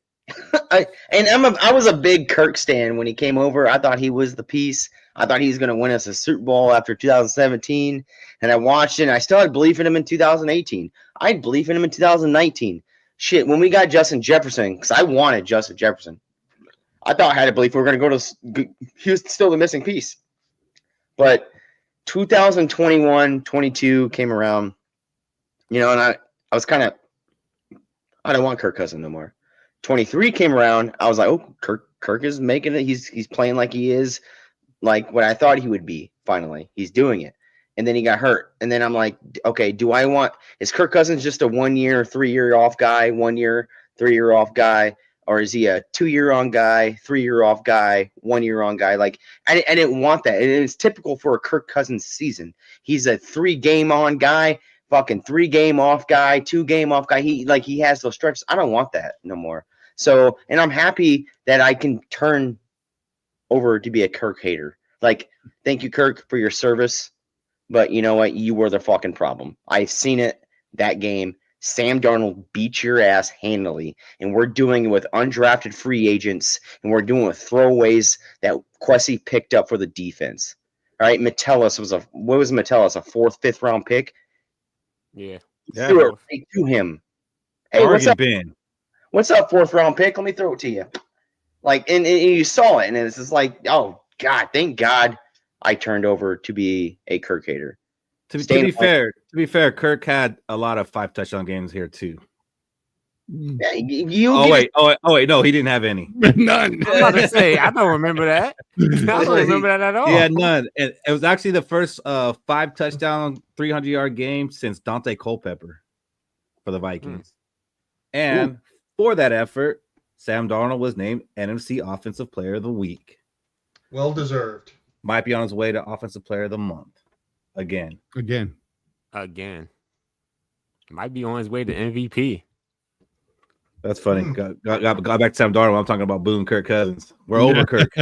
I was a big Kirk stan when he came over. I thought he was the piece. I thought he was going to win us a Super Bowl after 2017. And I watched it, and I still had belief in him in 2018. I had belief in him in 2019. Shit, when we got Justin Jefferson, because I wanted Justin Jefferson, I thought I had to believe we were going to go to Houston, still the missing piece. But 2021-22 came around, and I was kind of, I don't want Kirk Cousins no more. 23 came around, I was like, oh, Kirk is making it. He's playing like he is, like what I thought he would be. Finally, he's doing it. And then he got hurt. And then I'm like, okay, is Kirk Cousins just a 1 year, 3 year off guy, 1 year, 3 year off guy? Or is he a 2 year on guy, 3 year off guy, 1 year on guy? Like, I didn't want that. And it's typical for a Kirk Cousins season. He's a 3 game on guy, fucking 3 game off guy, 2 game off guy. He has those stretches. I don't want that no more. So, and I'm happy that I can turn over to be a Kirk hater. Like, thank you, Kirk, for your service. But you know what? You were the fucking problem. I've seen it that game. Sam Darnold beat your ass handily, and we're doing it with undrafted free agents, and we're doing it with throwaways that Kwesi picked up for the defense. All right, Metellus was a 4th, 5th round pick. Yeah. Threw it right to him. Hey, what's up? What's up, 4th round pick? Let me throw it to you. Like, and you saw it, and it's just like, oh God, thank God I turned over to be a Kirk hater. To be fair, Kirk had a lot of 5 touchdown games here too. Yeah, wait, no, he didn't have any. None. I'm about to say, I don't remember that. I don't remember that at all. Yeah, none. It was actually the first 5 touchdown, 300-yard game since Dante Culpepper for the Vikings. And for that effort, Sam Darnold was named NFC Offensive Player of the Week. Well deserved. Might be on his way to Offensive Player of the Month. Again. Might be on his way to MVP. That's funny. Got back to Sam Darnold. I'm talking about Boone Kirk Cousins. We're over Kirk.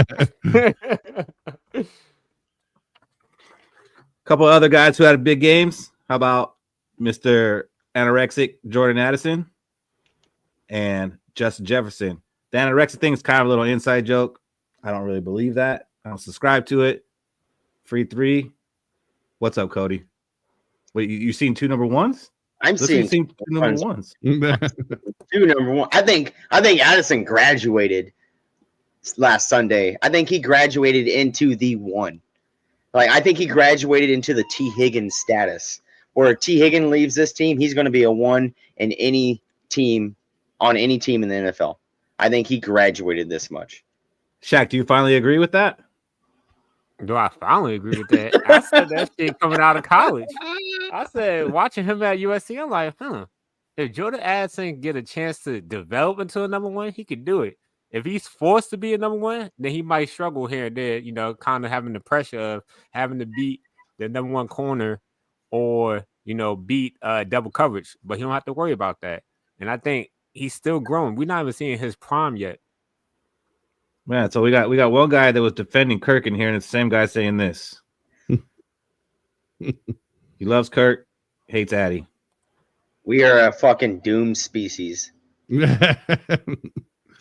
Couple of other guys who had big games. How about Mr. Anorexic Jordan Addison and Justin Jefferson? The anorexic thing is kind of a little inside joke. I don't really believe that. I don't subscribe to it. Free 3. What's up, Cody? Wait, you seen 2 number ones? I'm seeing 2 number ones. 2 number 1. I think Addison graduated last Sunday. I think he graduated into the 1. Like, I think he graduated into the T. Higgins status. Where if T. Higgins leaves this team, he's going to be a 1 in any team, on any team in the NFL. I think he graduated this much. Shaq, do you finally agree with that? Do I finally agree with that? I said that shit coming out of college. I said, watching him at USC, I'm like, if Jordan Addison get a chance to develop into a number 1, he could do it. If he's forced to be a number 1, then he might struggle here and there, kind of having the pressure of having to beat the number 1 corner or, beat double coverage. But he don't have to worry about that. And I think he's still growing. We're not even seeing his prime yet. Man, so we got one guy that was defending Kirk in here, and it's the same guy saying this. He loves Kirk, hates Addy. We are a fucking doomed species.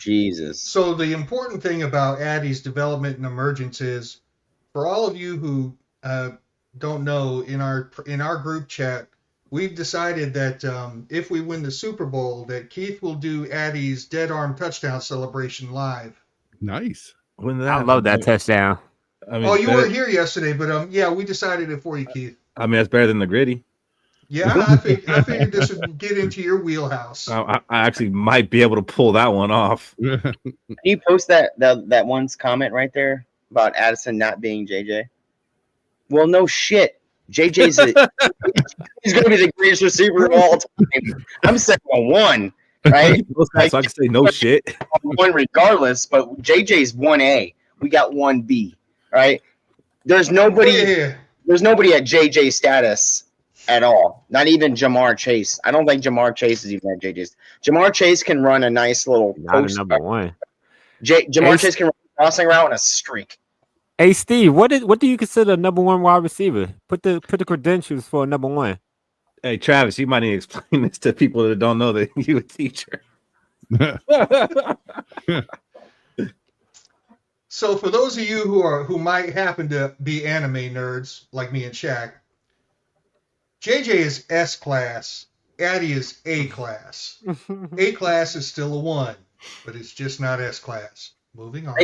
Jesus. So the important thing about Addy's development and emergence is, for all of you who don't know, in our group chat, we've decided that if we win the Super Bowl, that Keith will do Addy's dead arm touchdown celebration live. Nice. I love that touchdown. I mean, you weren't here yesterday, but yeah, we decided it for you, Keith. I mean, that's better than the gritty. Yeah, I figured this would get into your wheelhouse. I actually might be able to pull that one off. Can you post that one's comment right there about Addison not being JJ? Well, no shit. JJ's he's going to be the greatest receiver of all time. I'm second on 1, right? So I can say no shit. 1 regardless, but JJ's 1A. We got 1B, right? There's nobody at JJ status at all. Not even Jamar Chase. I don't think Jamar Chase is even at JJ's. Jamar Chase can run a nice little post. Number 1. Jamar Chase can run a crossing route and a streak. Hey Steve, what do you consider a number 1 wide receiver? Put the credentials for a number 1. Hey Travis, you might need to explain this to people that don't know that you're a teacher. So for those of you who might happen to be anime nerds like me and Shaq, JJ is S class, Addy is A class. A class is still a 1, but it's just not S class. Moving on.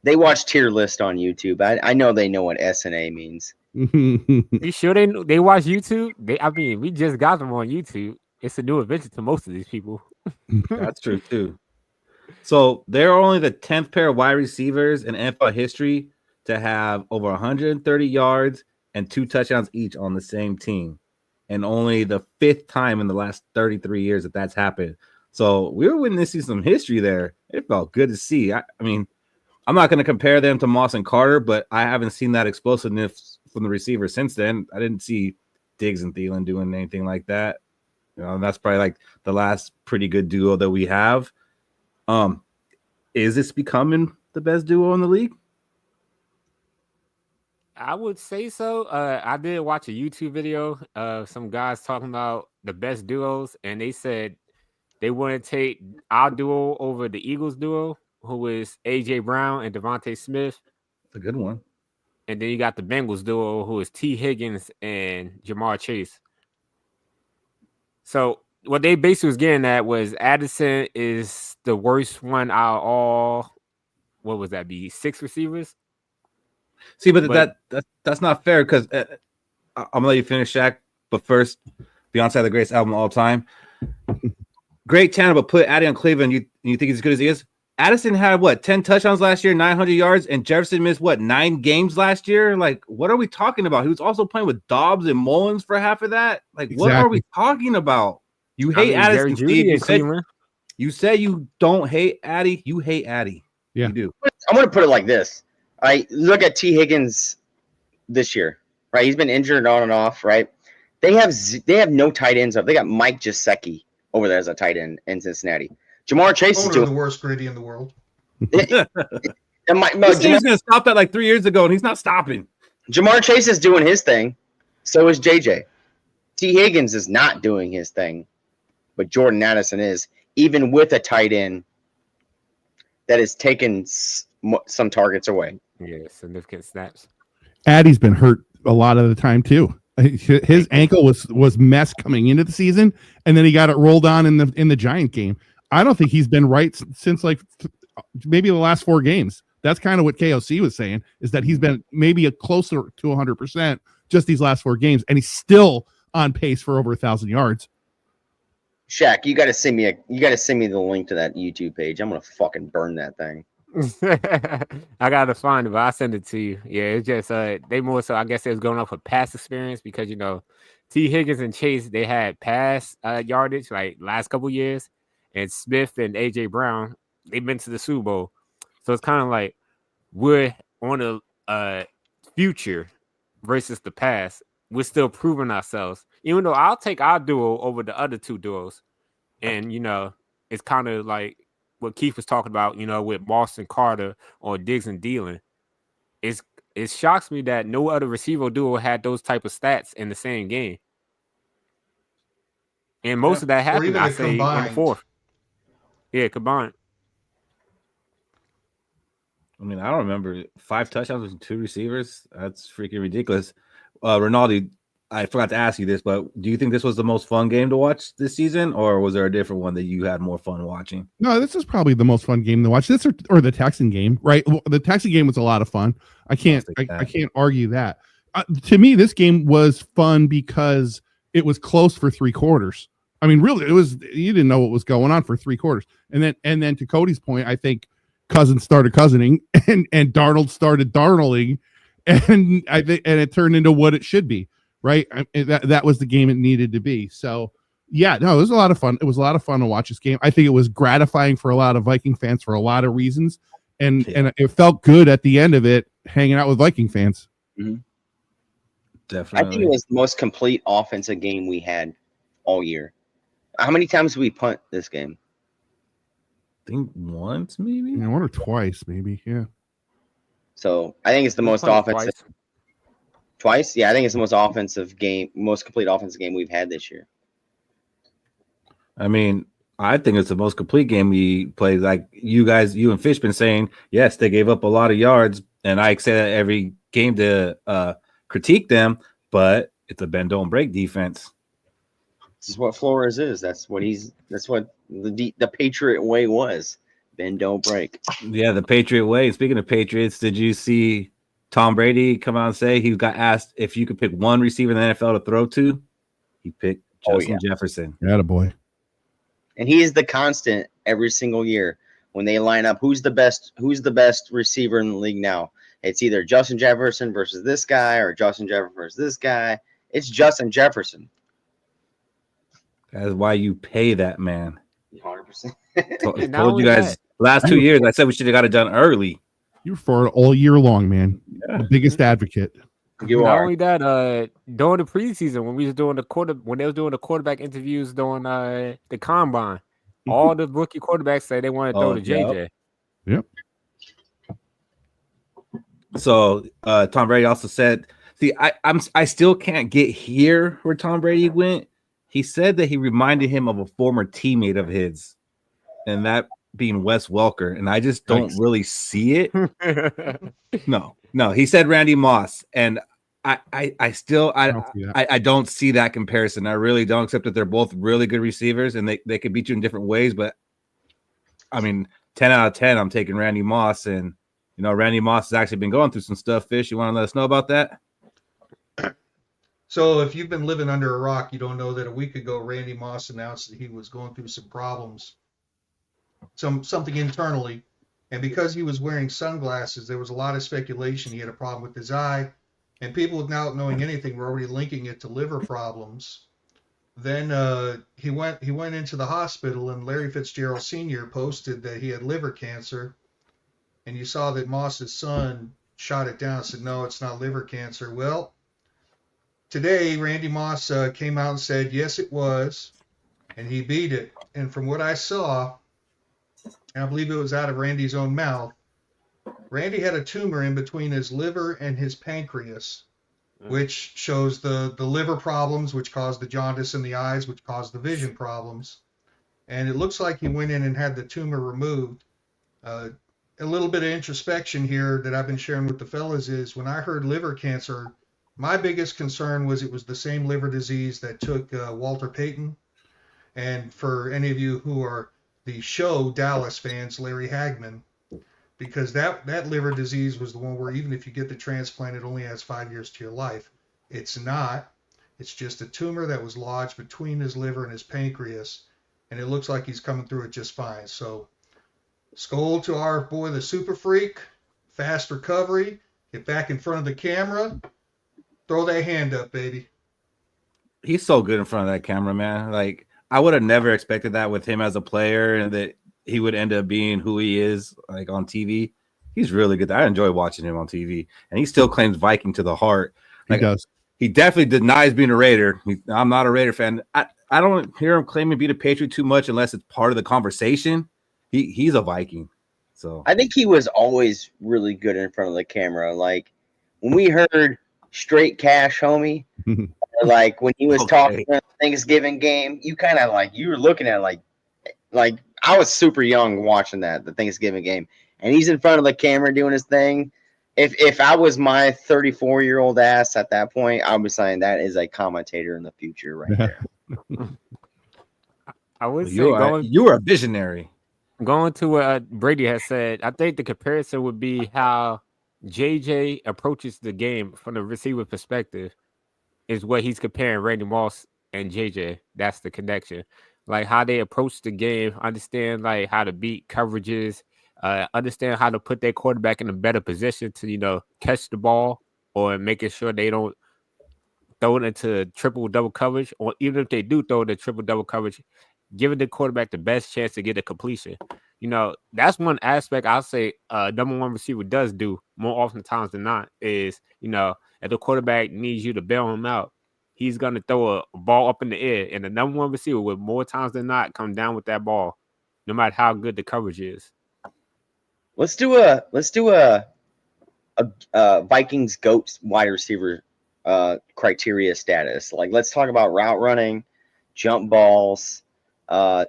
They watch tier list on YouTube. I know they know what S and A means. You sure they watch YouTube? We just got them on YouTube. It's a new adventure to most of these people. That's true too. So they're only the 10th pair of wide receivers in NFL history to have over 130 yards and 2 touchdowns each on the same team, and only the 5th time in the last 33 years that that's happened. So we were witnessing some history there. It felt good to see. I mean, I'm not going to compare them to Moss and Carter, but I haven't seen that explosiveness from the receivers since then. I didn't see Diggs and Thielen doing anything like that. That's probably like the last pretty good duo that we have. Is this becoming the best duo in the league? I would say so. I did watch a YouTube video of some guys talking about the best duos, and they said they want to take our duo over the Eagles duo, who is AJ Brown and Devontae Smith. It's a good one. And then you got the Bengals duo, who is T. Higgins and Jamar Chase. So what they basically was getting at was Addison is the worst one out of all. What was that? Be 6 receivers? See, but that's not fair because I'm gonna let you finish, Shaq. But first, Beyonce, the greatest album of all time. Great channel, but put Addy on Cleveland. You think he's as good as he is? Addison had 10 touchdowns last year, 900 yards, and Jefferson missed 9 games last year. Like, what are we talking about? He was also playing with Dobbs and Mullins for half of that. Like, What are we talking about? You hate Addison, Steve. You say you don't hate Addy. You hate Addy. Yeah, you do. I'm going to put it like this. I look at T. Higgins this year, right? He's been injured on and off, right? They have no tight ends up. They got Mike Gesicki over there as a tight end in Cincinnati. Jamar Chase is doing the worst gritty in the world. He's going to stop that like 3 years ago, and he's not stopping. Jamar Chase is doing his thing. So is JJ. T. Higgins is not doing his thing, but Jordan Addison is, even with a tight end that is taking some targets away. Yeah, significant snaps. Addy's been hurt a lot of the time too. His ankle was mess coming into the season, and then he got it rolled on in the Giant game. I don't think he's been right since maybe the last 4 games. That's kind of what KOC was saying, is that he's been maybe closer to 100% just these last 4 games, and he's still on pace for over 1,000 yards. Shaq, you got to send me the link to that YouTube page. I'm gonna fucking burn that thing. I gotta find it, but I'll send it to you. Yeah, it's just they more so, I guess, it was going off of pass experience because T. Higgins and Chase, they had pass yardage like last couple years, and Smith and AJ Brown, they've been to the Super Bowl, so it's kind of like we're on a future versus the past. We're still proving ourselves, even though I'll take our duo over the other 2 duos, and it's kind of like what Keith was talking about, with Moss and Carter or Diggs and Thielen. It shocks me that no other receiver duo had those type of stats in the same game. And most of that happened, I say, combined. in the 4th. Yeah, combined. I mean, I don't remember 5 touchdowns with 2 receivers. That's freaking ridiculous. Ronaldo, I forgot to ask you this, but do you think this was the most fun game to watch this season, or was there a different one that you had more fun watching? No, this is probably the most fun game to watch. This or the Texan game, right? The Texan game was a lot of fun. I can't argue that. To me, this game was fun because it was close for 3 quarters. I mean, really, you didn't know what was going on for 3 quarters, and then to Cody's point, I think Cousins started cousining, and Darnold started darnolding, and it turned into what it should be. Right. That was the game it needed to be. So, yeah, no, it was a lot of fun. It was a lot of fun to watch this game. I think it was gratifying for a lot of Viking fans for a lot of reasons. And it felt good at the end of it, hanging out with Viking fans. Mm-hmm. Definitely. I think it was the most complete offensive game we had all year. How many times did we punt this game? I think once, maybe? Yeah, 1 or twice, maybe. Yeah. So I think it's the most offensive. Twice? Yeah, I think it's the most complete offensive game we've had this year. I mean, I think it's the most complete game we played. Like you and Fish been saying, yes, they gave up a lot of yards, and I say that every game to critique them, but it's a bend don't break defense. This is what Flores is. That's what the Patriot way was. Bend don't break. Yeah, the Patriot way. Speaking of Patriots, did you see Tom Brady come out and say he got asked if you could pick one receiver in the NFL to throw to. He picked Justin Jefferson. Attaboy. And he is the constant every single year when they line up. Who's the best receiver in the league now? It's either Justin Jefferson versus this guy or Justin Jefferson versus this guy. It's Justin Jefferson. That's why you pay that man. 100%. Told you guys last 2 years. I said we should have got it done early. You're for it all year long, man. Yeah. The biggest advocate. Not only that, during the preseason when we was doing when they was doing the quarterback interviews during the combine, all the rookie quarterbacks say they want to throw to JJ. Yep. So Tom Brady also said, "See, I still can't get here where Tom Brady went." He said that he reminded him of a former teammate of his, and that being Wes Welker, and I just don't really see it. No, he said Randy Moss, and I don't see that comparison. I really don't, except that they're both really good receivers, and they could beat you in different ways. But I mean, 10 out of 10, I'm taking Randy Moss, and Randy Moss has actually been going through some stuff. Fish, you want to let us know about that? So if you've been living under a rock, you don't know that a week ago Randy Moss announced that he was going through some problems, something internally, and because he was wearing sunglasses, there was a lot of speculation he had a problem with his eye, and people without knowing anything were already linking it to liver problems. Then he went into the hospital, and Larry Fitzgerald Sr. posted that he had liver cancer, and you saw that Moss's son shot it down and said, no, it's not liver cancer. Well, today Randy Moss came out and said, yes, it was, and he beat it. And from what I saw, and I believe it was out of Randy's own mouth, Randy had a tumor in between his liver and his pancreas, which shows the liver problems, which caused the jaundice in the eyes, which caused the vision problems. And it looks like he went in and had the tumor removed. A little bit of introspection here that I've been sharing with the fellas is when I heard liver cancer, my biggest concern was it was the same liver disease that took Walter Payton. And for any of you who are the show Dallas fans, Larry Hagman, because that liver disease was the one where even if you get the transplant, it only has 5 years to your life. It's not. It's just a tumor that was lodged between his liver and his pancreas, and it looks like he's coming through it just fine. So Skol to our boy, the super freak, fast recovery, get back in front of the camera, throw that hand up, baby. He's so good in front of that camera, man. Like, I would have never expected that with him as a player, and that he would end up being who he is, like on TV. He's really good. I enjoy watching him on TV, and he still claims Viking to the heart. Like, he does. He definitely denies being a Raider. I'm not a Raider fan. I don't hear him claiming to be a Patriot too much unless it's part of the conversation. He's a Viking. So I think he was always really good in front of the camera. Like when we heard straight cash, homie, like when he was talking at the Thanksgiving game, you kind of like, you were looking at like I was super young watching the Thanksgiving game, and he's in front of the camera doing his thing. If I was my 34-year-old ass at that point, I would be saying that is a commentator in the future right there. I would say you are a visionary. Going to what Brady has said, I think the comparison would be how JJ approaches the game from the receiver perspective is what he's comparing Randy Moss and JJ. That's the connection. Like how they approach the game, understand like how to beat coverages, understand how to put their quarterback in a better position to, catch the ball or making sure they don't throw it into triple double coverage, or even if they do throw it into triple double coverage, giving the quarterback the best chance to get a completion. That's one aspect I'll say number one receiver does do more often times than not is, if the quarterback needs you to bail him out, he's going to throw a ball up in the air, and the number one receiver will more times than not come down with that ball, no matter how good the coverage is. Let's do a Vikings GOAT wide receiver criteria status. Like, let's talk about route running, jump balls,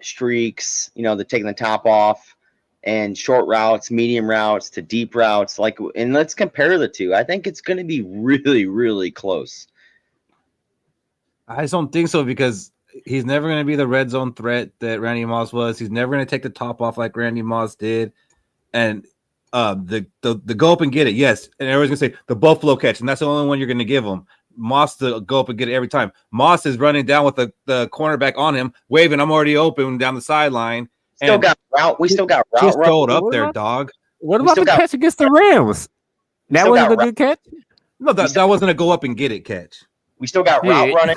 streaks, they're taking the top off, and short routes, medium routes to deep routes. And let's compare the two. I think it's going to be really, really close. I just don't think so, because he's never going to be the red zone threat that Randy Moss was. He's never going to take the top off like Randy Moss did. And the go up and get it, yes, and everyone's gonna say the Buffalo catch, and that's the only one you're gonna give him. Moss to go up and get it every time. Moss is running down with the cornerback on him, waving, "I'm already open" down the sideline. Still got route. We still got route. Just throw it running. up there, dog. What We about still the got- catch against the Rams? That still wasn't got a good catch. No, that wasn't a go up and get it catch. We still got Yeah. route running,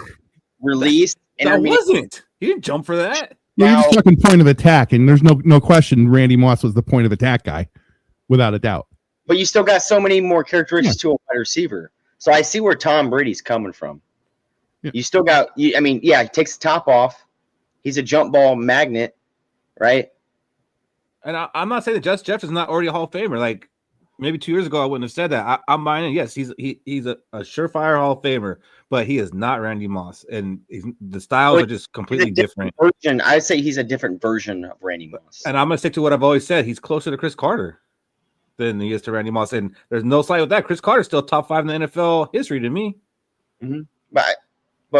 release, That intermediate. wasn't. He didn't jump for that. Yeah, you're just Now- talking point of attack, and there's no question Randy Moss was the point of attack guy, without a doubt. But you still got so many more characteristics to a wide receiver. So I see where Tom Brady's coming from. Yeah. You still got. I mean, yeah, he takes the top off. He's a jump ball magnet, right? And I'm not saying that Justin Jefferson's not already a Hall of Famer. Like maybe 2 years ago, I wouldn't have said that. I'm buying it. Yes, he's a surefire Hall of Famer, but he is not Randy Moss, and the styles But are just completely He's a different. version. I say he's a different version of Randy Moss. And I'm gonna stick to what I've always said. He's closer to Chris Carter than he is to Randy Moss, and there's no slight with that. Chris Carter's still top 5 in the NFL history to me. But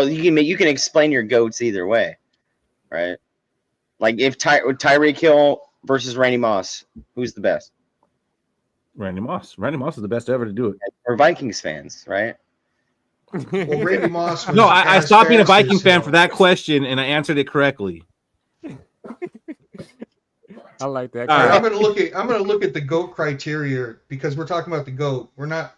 you can explain your goats either way, right? Like if Tyreek Hill versus Randy Moss, who's the best? Randy Moss. Randy Moss is the best ever to do it. Or Vikings fans, right? Well, Randy Moss. Was No, I as stopped being a fast Viking as fan Hill. for that question, and I answered it correctly. I like that. All right. I'm gonna look at the GOAT criteria because we're talking about the GOAT. We're not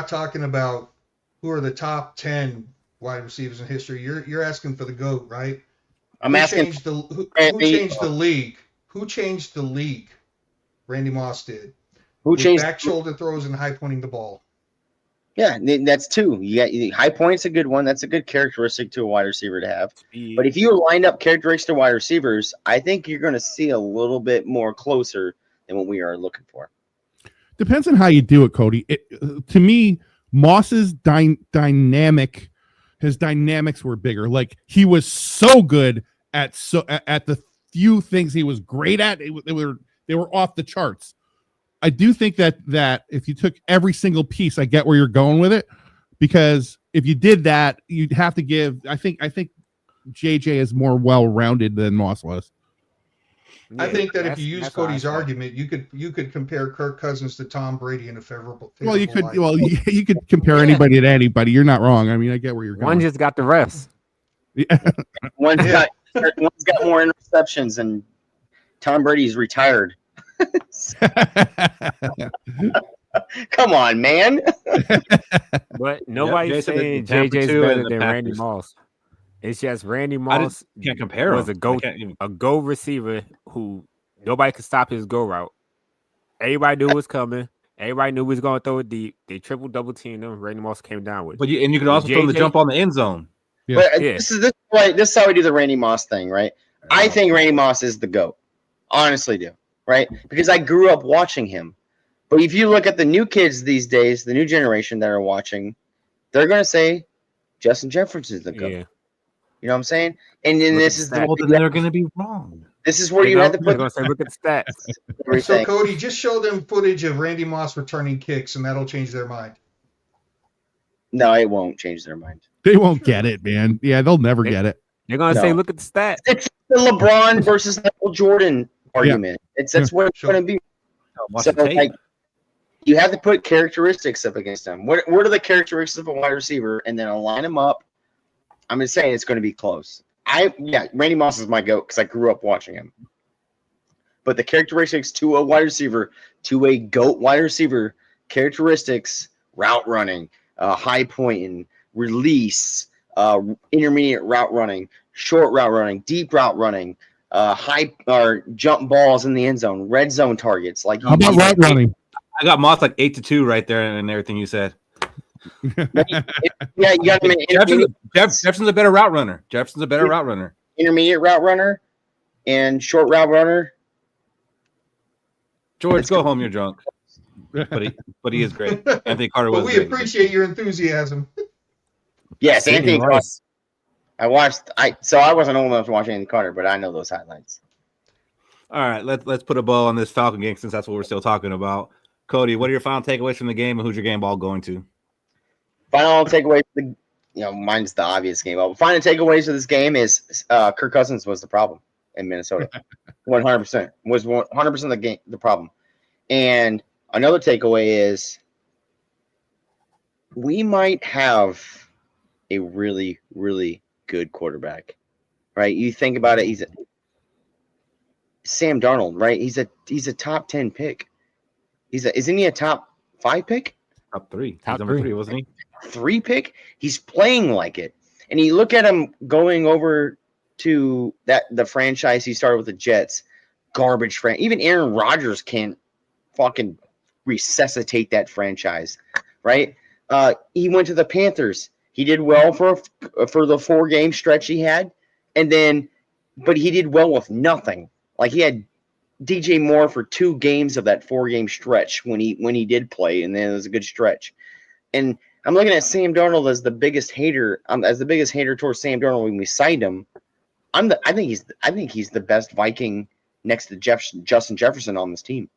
talking about who are the top 10 wide receivers in history. You're asking for the GOAT, right? I'm asking. Who Randy- changed the league? Who changed the league? Randy Moss did. Who With changed? back shoulder throws and high pointing the ball. Yeah, that's two. You got high point's a good one. That's a good characteristic to a wide receiver to have. But if you line up characteristics to wide receivers, I think you're going to see a little bit more closer than what we are looking for. Depends on how you do it, Cody. To me, Moss's dynamic, his dynamics were bigger. Like he was so good at the few things he was great at. They were off the charts. I do think that if you took every single piece, I get where you're going with it, because if you did that, you'd have to give. I think JJ is more well-rounded than Moss was. I think that if That's- you use that's what I Cody's thought. argument, you could compare Kirk Cousins to Tom Brady in a favorable. Well, you could. light. Well, you could compare anybody to anybody. You're not wrong. I mean, I get where you're going. One just got the refs. One's got more interceptions, and Tom Brady's retired. Come on, man. But nobody's Jason, saying the Tampa JJ's two better and the than Randy Packers. Moss. It's just Randy I Moss can't compare was them. a go I can't even- a go receiver who nobody could stop his go route. Everybody knew it was coming. Everybody knew he was going to throw it deep. They triple double teamed him. Randy Moss came down with it. But you could also throw them the JJ jump on the end zone. Yeah. But Yeah. this is how we do the Randy Moss thing, right? I think Randy Moss is the GOAT. Honestly do, right? Because I grew up watching him. But if you look at the new kids these days, the new generation that are watching, they're going to say Justin Jefferson is the GOAT. Yeah. You know what I'm saying? And then Look this at is that. the, Well, then they're going to be wrong. this is where They're you have to gonna put say, look at the stats. So everything. Cody, just show them footage of Randy Moss returning kicks, and that'll change their mind. No, it won't change their mind. They won't get it, man. Yeah, they'll never get it. They're going to No. say, look at the stats. It's the LeBron versus Michael Jordan argument. That's what it's Sure. going to be. Watch So, the tape. like, you have to put characteristics up against them. What are the characteristics of a wide receiver, and then align them up? I'm just saying it's going to be close. Randy Moss is my GOAT because I grew up watching him. But the characteristics to a wide receiver, to a GOAT wide receiver, characteristics: route running, high pointing, release, intermediate route running, short route running, deep route running, high or jump balls in the end zone, red zone targets. Like How about route running? I got Moss like 8-2 right there and everything you said. Yeah, you got him in Jefferson's a better route runner. Jefferson's a better route runner. intermediate route runner and short route runner. George, go home. You're drunk. But he is great. Anthony Carter But was we great. appreciate your enthusiasm. Yes, Anthony Anthony Carter. Rice. I wasn't old enough to watch Anthony Carter, but I know those highlights. All right, let's put a bow on this Falcon game since that's what we're still talking about. Cody, what are your final takeaways from the game, and who's your game ball going to? Final takeaway, mine's the obvious game. But final takeaways of this game is Kirk Cousins was the problem in Minnesota. 100% was 100% the problem, and another takeaway is we might have a really, really good quarterback, right? You think about it, he's Sam Darnold, right? He's a top 10 pick. Isn't he a top 5 pick? Top 3. Top He's number 3, three. wasn't he? 3 pick? He's playing like it. And you look at him going over to the franchise he started with the Jets, garbage franchise. Even Aaron Rodgers can't fucking resuscitate that franchise, right? He went to the Panthers. He did well for the 4-game stretch he had, but he did well with nothing. Like he had DJ Moore for 2 games of that 4-game stretch when he did play, and then it was a good stretch. And I'm looking at Sam Darnold as the biggest hater. Towards Sam Darnold when we signed him. I think he's the best Viking next to Justin Jefferson on this team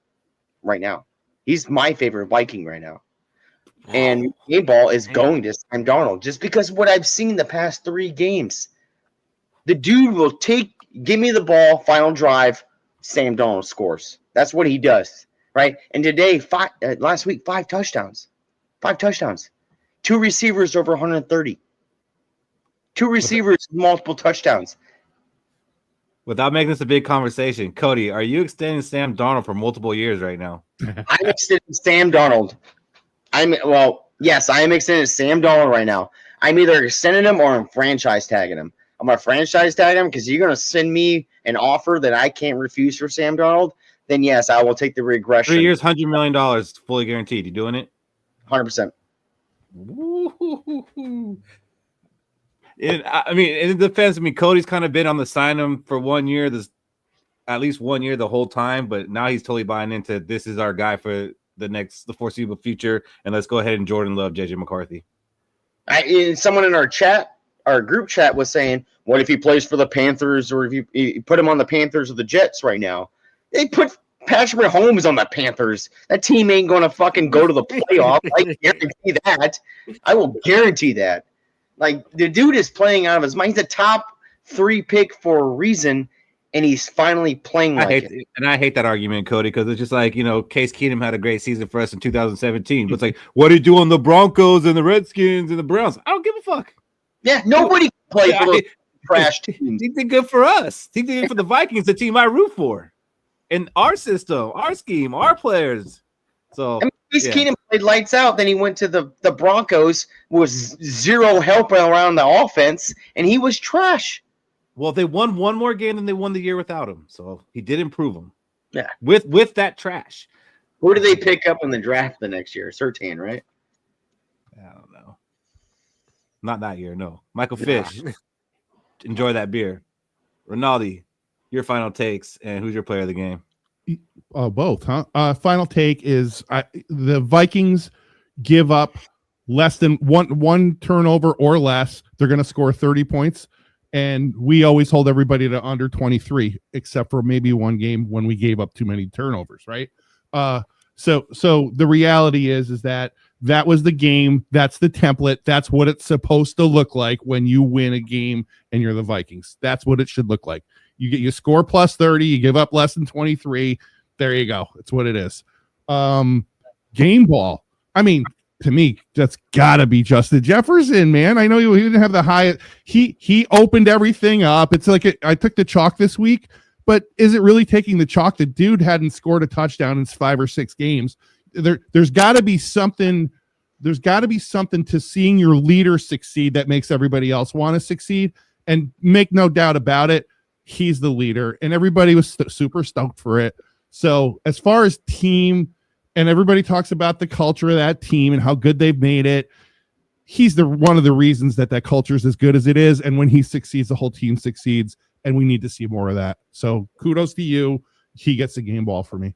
right now. He's my favorite Viking right now. Wow. And game ball is going to Sam Darnold just because what I've seen the past 3 games. The dude will give me the ball, final drive, Sam Darnold scores. That's what he does, right? And today, last week, 5 touchdowns. 5 touchdowns. 2 receivers over 130. 2 receivers, multiple touchdowns. Without making this a big conversation, Cody, are you extending Sam Darnold for multiple years right now? I'm extending Sam Darnold. Yes, I am extending Sam Darnold right now. I'm either extending him or I'm franchise tagging him. I'm going to franchise tag him because you're going to send me an offer that I can't refuse for Sam Darnold. Then, yes, I will take the regression. 3 years, $100 million, fully guaranteed. You doing it? 100%. Woo-hoo-hoo-hoo. It depends. Cody's kind of been on the sign him for 1 year, at least 1 year the whole time, but now he's totally buying into this is our guy for the foreseeable future, and let's go ahead and Jordan Love JJ McCarthy. Someone in our group chat was saying, what if he plays for the Panthers, or if you put him on the Panthers or the Jets right now? They put Patrick Mahomes on the Panthers. That team ain't going to fucking go to the playoff. I guarantee that. I will guarantee that. Like, the dude is playing out of his mind. He's a top 3 pick for a reason, and he's finally playing like it. And I hate that argument, Cody, because it's just like, Case Keenum had a great season for us in 2017. But it's like, what do you do on the Broncos and the Redskins and the Browns? I don't give a fuck. Yeah, nobody can play for those trash teams. He did good for us. He did good for the Vikings, the team I root for. In our system, our scheme, our players. So Case Keenum played lights out. Then he went to the Broncos, was zero help around the offense, and he was trash. Well, they won one more game than they won the year without him. So he did improve them. Yeah. With that trash. Who do they pick up in the draft the next year? Surtain, right? I don't know. Not that year, no. Michael Fish. Enjoy that beer. Rinaldi, your final takes, and who's your player of the game? Both, huh? Final take is the Vikings give up less than one turnover or less. They're going to score 30 points, and we always hold everybody to under 23, except for maybe one game when we gave up too many turnovers, right? So the reality is that was the game. That's the template. That's what it's supposed to look like when you win a game and you're the Vikings. That's what it should look like. You score plus 30, you give up less than 23. There you go. It's what it is. Game ball. I mean, to me, that's gotta be Justin Jefferson, man. I know he didn't have the highest. He opened everything up. It's like I took the chalk this week, but is it really taking the chalk? The dude hadn't scored a touchdown in 5 or 6 games. There's gotta be something. There's gotta be something to seeing your leader succeed that makes everybody else want to succeed. And make no doubt about it, he's the leader, and everybody was super stoked for it. So as far as team, and everybody talks about the culture of that team and how good they've made it, he's one of the reasons that culture is as good as it is. And when he succeeds, the whole team succeeds, and we need to see more of that. So kudos to you. He gets the game ball for me.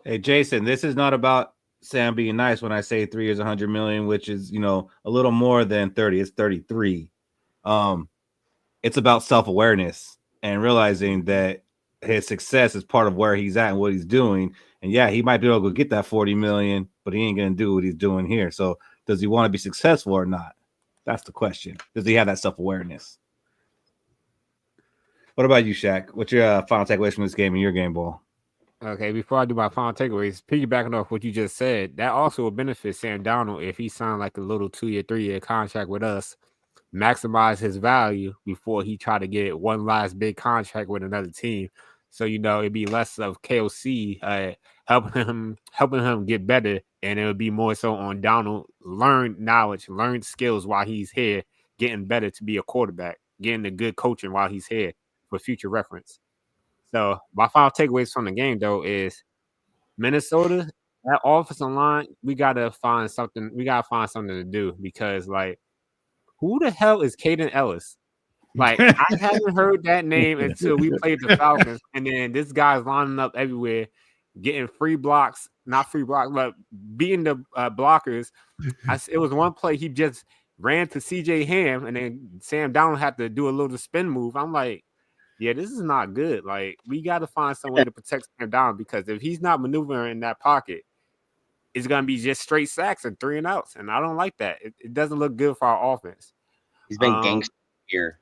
Hey, Jason, this is not about Sam being nice when I say 3 years, 100 million, which is, a little more than 30. It's 33. It's about self-awareness and realizing that his success is part of where he's at and what he's doing. And yeah, he might be able to go get that 40 million, but he ain't going to do what he's doing here. So does he want to be successful or not? That's the question. Does he have that self-awareness? What about you, Shaq? What's your final takeaways from this game and your game ball? Okay, before I do my final takeaways, piggybacking off what you just said, that also will benefit Sam Darnold if he signed like a little 2-year, 3-year contract with us, maximize his value before he try to get one last big contract with another team. So it'd be less of KOC helping him get better, and it would be more so on Donald learn knowledge, learn skills while he's here, getting better to be a quarterback, getting the good coaching while he's here for future reference. So my final takeaways from the game though is Minnesota, that offensive line, we gotta find something. We gotta find something to do because who the hell is Caden Ellis? I haven't heard that name until we played the Falcons, and then this guy's lining up everywhere, getting free blocks, not free blocks, but beating the blockers. It was one play he just ran to CJ Ham, and then Sam Darnold had to do a little spin move. I'm like, yeah, this is not good. We got to find some way to protect Sam Darnold because if he's not maneuvering in that pocket, it's going to be just straight sacks and 3 and outs, and I don't like that. It doesn't look good for our offense. He's been gangster here.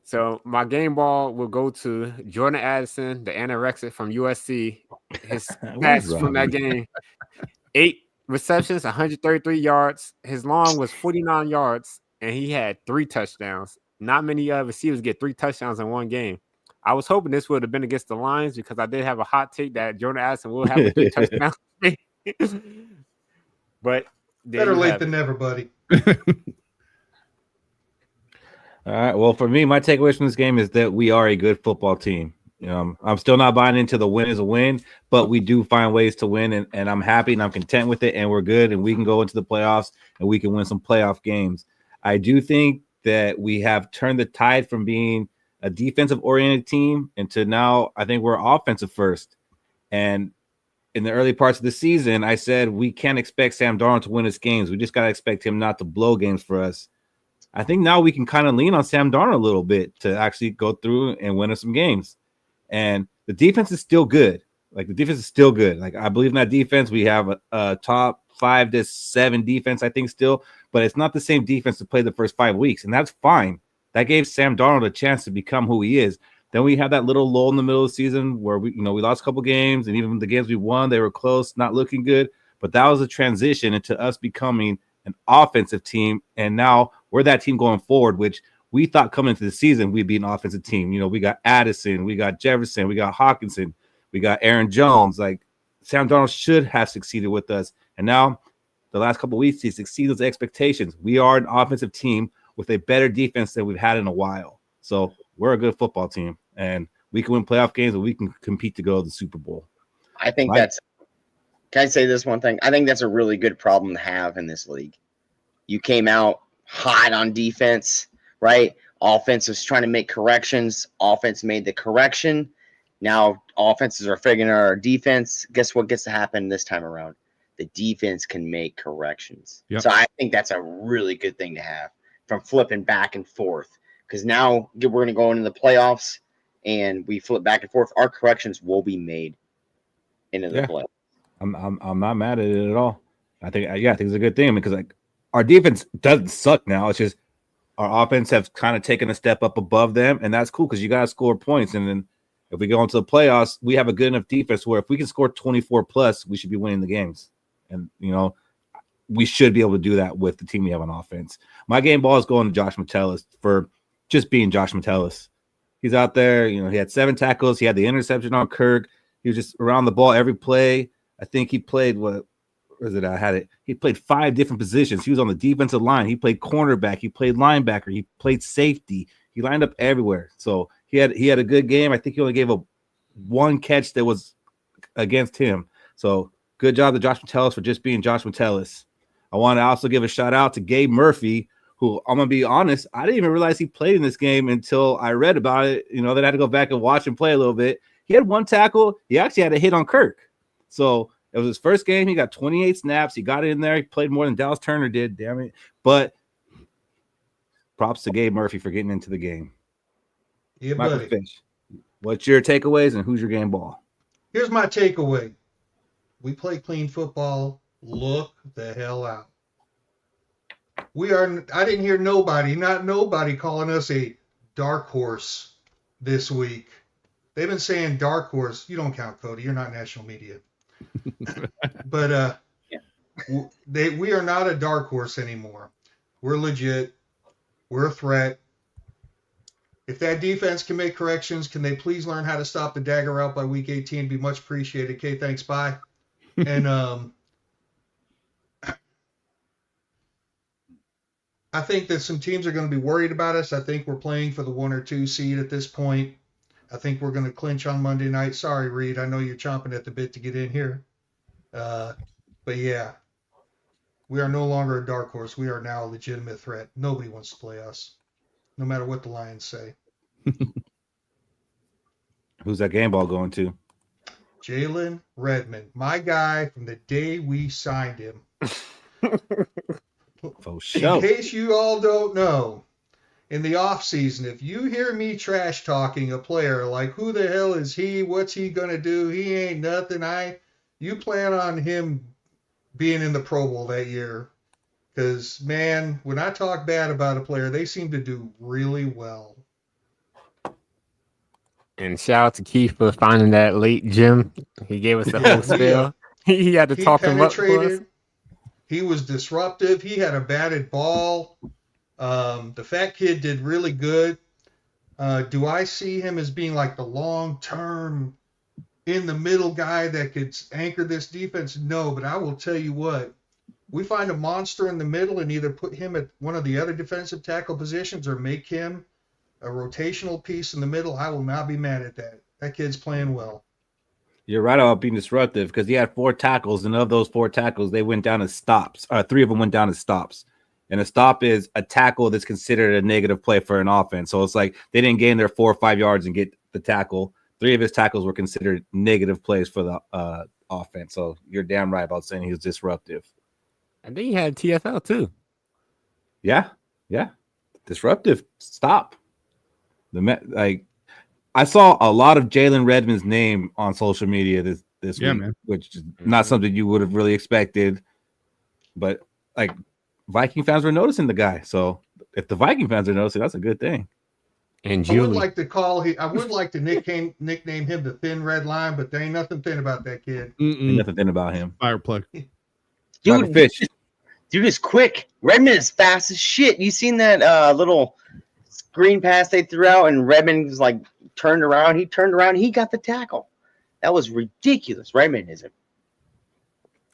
So my game ball will go to Jordan Addison, the anorexic from USC. His stats from that game: 8 receptions, 133 yards. His long was 49 yards, and he had 3 touchdowns. Not many receivers get 3 touchdowns in one game. I was hoping this would have been against the Lions because I did have a hot take that Jordan Addison will have a 3 touchdown. But better late than never, buddy. All right. Well, for me, my takeaways from this game is that we are a good football team. I'm still not buying into the win is a win, but we do find ways to win, and I'm happy and I'm content with it, and we're good, and we can go into the playoffs and we can win some playoff games. I do think that we have turned the tide from being a defensive-oriented team into now I think we're offensive first. And in the early parts of the season, I said we can't expect Sam Darnold to win us games. We just got to expect him not to blow games for us. I think now we can kind of lean on Sam Darnold a little bit to actually go through and win us some games. And the defense is still good. I believe in that defense. We have a top 5 to 7 defense, I think, still. But it's not the same defense to play the first 5 weeks. And that's fine. That gave Sam Darnold a chance to become who he is. Then we had that little lull in the middle of the season where we lost a couple games. And even the games we won, they were close, not looking good. But that was a transition into us becoming an offensive team, and now we're that team going forward, which we thought coming into the season we'd be an offensive team. We got Addison, we got Jefferson, we got Hawkinson, we got Aaron Jones. Sam Darnold should have succeeded with us, and now the last couple of weeks he's exceeded those expectations. We are an offensive team with a better defense than we've had in a while. So we're a good football team, and we can win playoff games, and we can compete to go to the Super Bowl. I think Can I say this one thing? I think that's a really good problem to have in this league. You came out hot on defense, right? Offense was trying to make corrections. Offense made the correction. Now offenses are figuring out our defense. Guess what gets to happen this time around? The defense can make corrections. Yep. So I think that's a really good thing to have from flipping back and forth. Because now we're going to go into the playoffs and we flip back and forth. Our corrections will be made into the playoffs. I'm not mad at it at all. I think it's a good thing because our defense doesn't suck now. It's just our offense have kind of taken a step up above them, and that's cool because you got to score points. And then if we go into the playoffs, we have a good enough defense where if we can score 24 plus, we should be winning the games. And we should be able to do that with the team we have on offense. My game ball is going to Josh Metellus for just being Josh Metellus. He's out there. He had 7 tackles. He had the interception on Kirk. He was just around the ball every play. I think he played He played 5 different positions. He was on the defensive line. He played cornerback. He played linebacker. He played safety. He lined up everywhere. So he had a good game. I think he only gave up 1 catch that was against him. So good job to Josh Metellus for just being Josh Metellus. I want to also give a shout out to Gabe Murphy, who I'm gonna be honest, I didn't even realize he played in this game until I read about it. Then I had to go back and watch him play a little bit. He had 1 tackle. He actually had a hit on Kirk. So it was his first game. He got 28 snaps. He got in there. He played more than Dallas Turner did. Damn it. But props to Gabe Murphy for getting into the game. Yeah, Michael buddy. Finch, what's your takeaways and who's your game ball? Here's my takeaway. We play clean football. Look the hell out. I didn't hear nobody calling us a dark horse this week. They've been saying dark horse. You don't count, Cody. You're not national media. But we are not a dark horse anymore. We're legit. We're a threat. If that defense can make corrections, can they please learn how to stop the dagger route by week 18? Be much appreciated. Okay, thanks. Bye. And I think that some teams are going to be worried about us. I think we're playing for the 1 or 2 seed at this point. I think we're going to clinch on Monday night. Sorry, Reed. I know you're chomping at the bit to get in here. But yeah, we are no longer a dark horse. We are now a legitimate threat. Nobody wants to play us, no matter what the Lions say. Who's that game ball going to? Jalen Redmond, my guy from the day we signed him. For sure. In case you all don't know, in the offseason, if you hear me trash talking a player like who the hell is he? What's he gonna do? He ain't nothing. You plan on him being in the Pro Bowl that year. Because, man, when I talk bad about a player, they seem to do really well. And shout out to Keith for finding that late gym. He gave us the whole spiel. He had to talk him up for us. He was disruptive. He had a batted ball. The fat kid did really good. Do I see him as being like the long-term in the middle guy that could anchor this defense? No, but I will tell you what. We find a monster in the middle and either put him at one of the other defensive tackle positions or make him a rotational piece in the middle. I will not be mad at that. That kid's playing well. You're right about being disruptive because he had 4 tackles, and of those 4 tackles, they went down as stops. 3 of them went down as stops. And a stop is a tackle that's considered a negative play for an offense. So it's like they didn't gain their 4 or 5 yards and get the tackle. 3 of his tackles were considered negative plays for the offense. So you're damn right about saying he was disruptive. And then he had TFL too. Yeah. Disruptive. Stop. I saw a lot of Jalen Redmond's name on social media this week, man. Which is not something you would have really expected. But like Viking fans were noticing the guy. So if the Viking fans are noticing, that's a good thing. And Julie. I would like to nickname him the Thin Red Line, but there ain't nothing thin about that kid. Ain't nothing thin about him. Fire plug. Dude is quick. Redmond is fast as shit. You seen that little screen pass they threw out and Redmond was like turned around. He turned around. He got the tackle. That was ridiculous. Redmond is a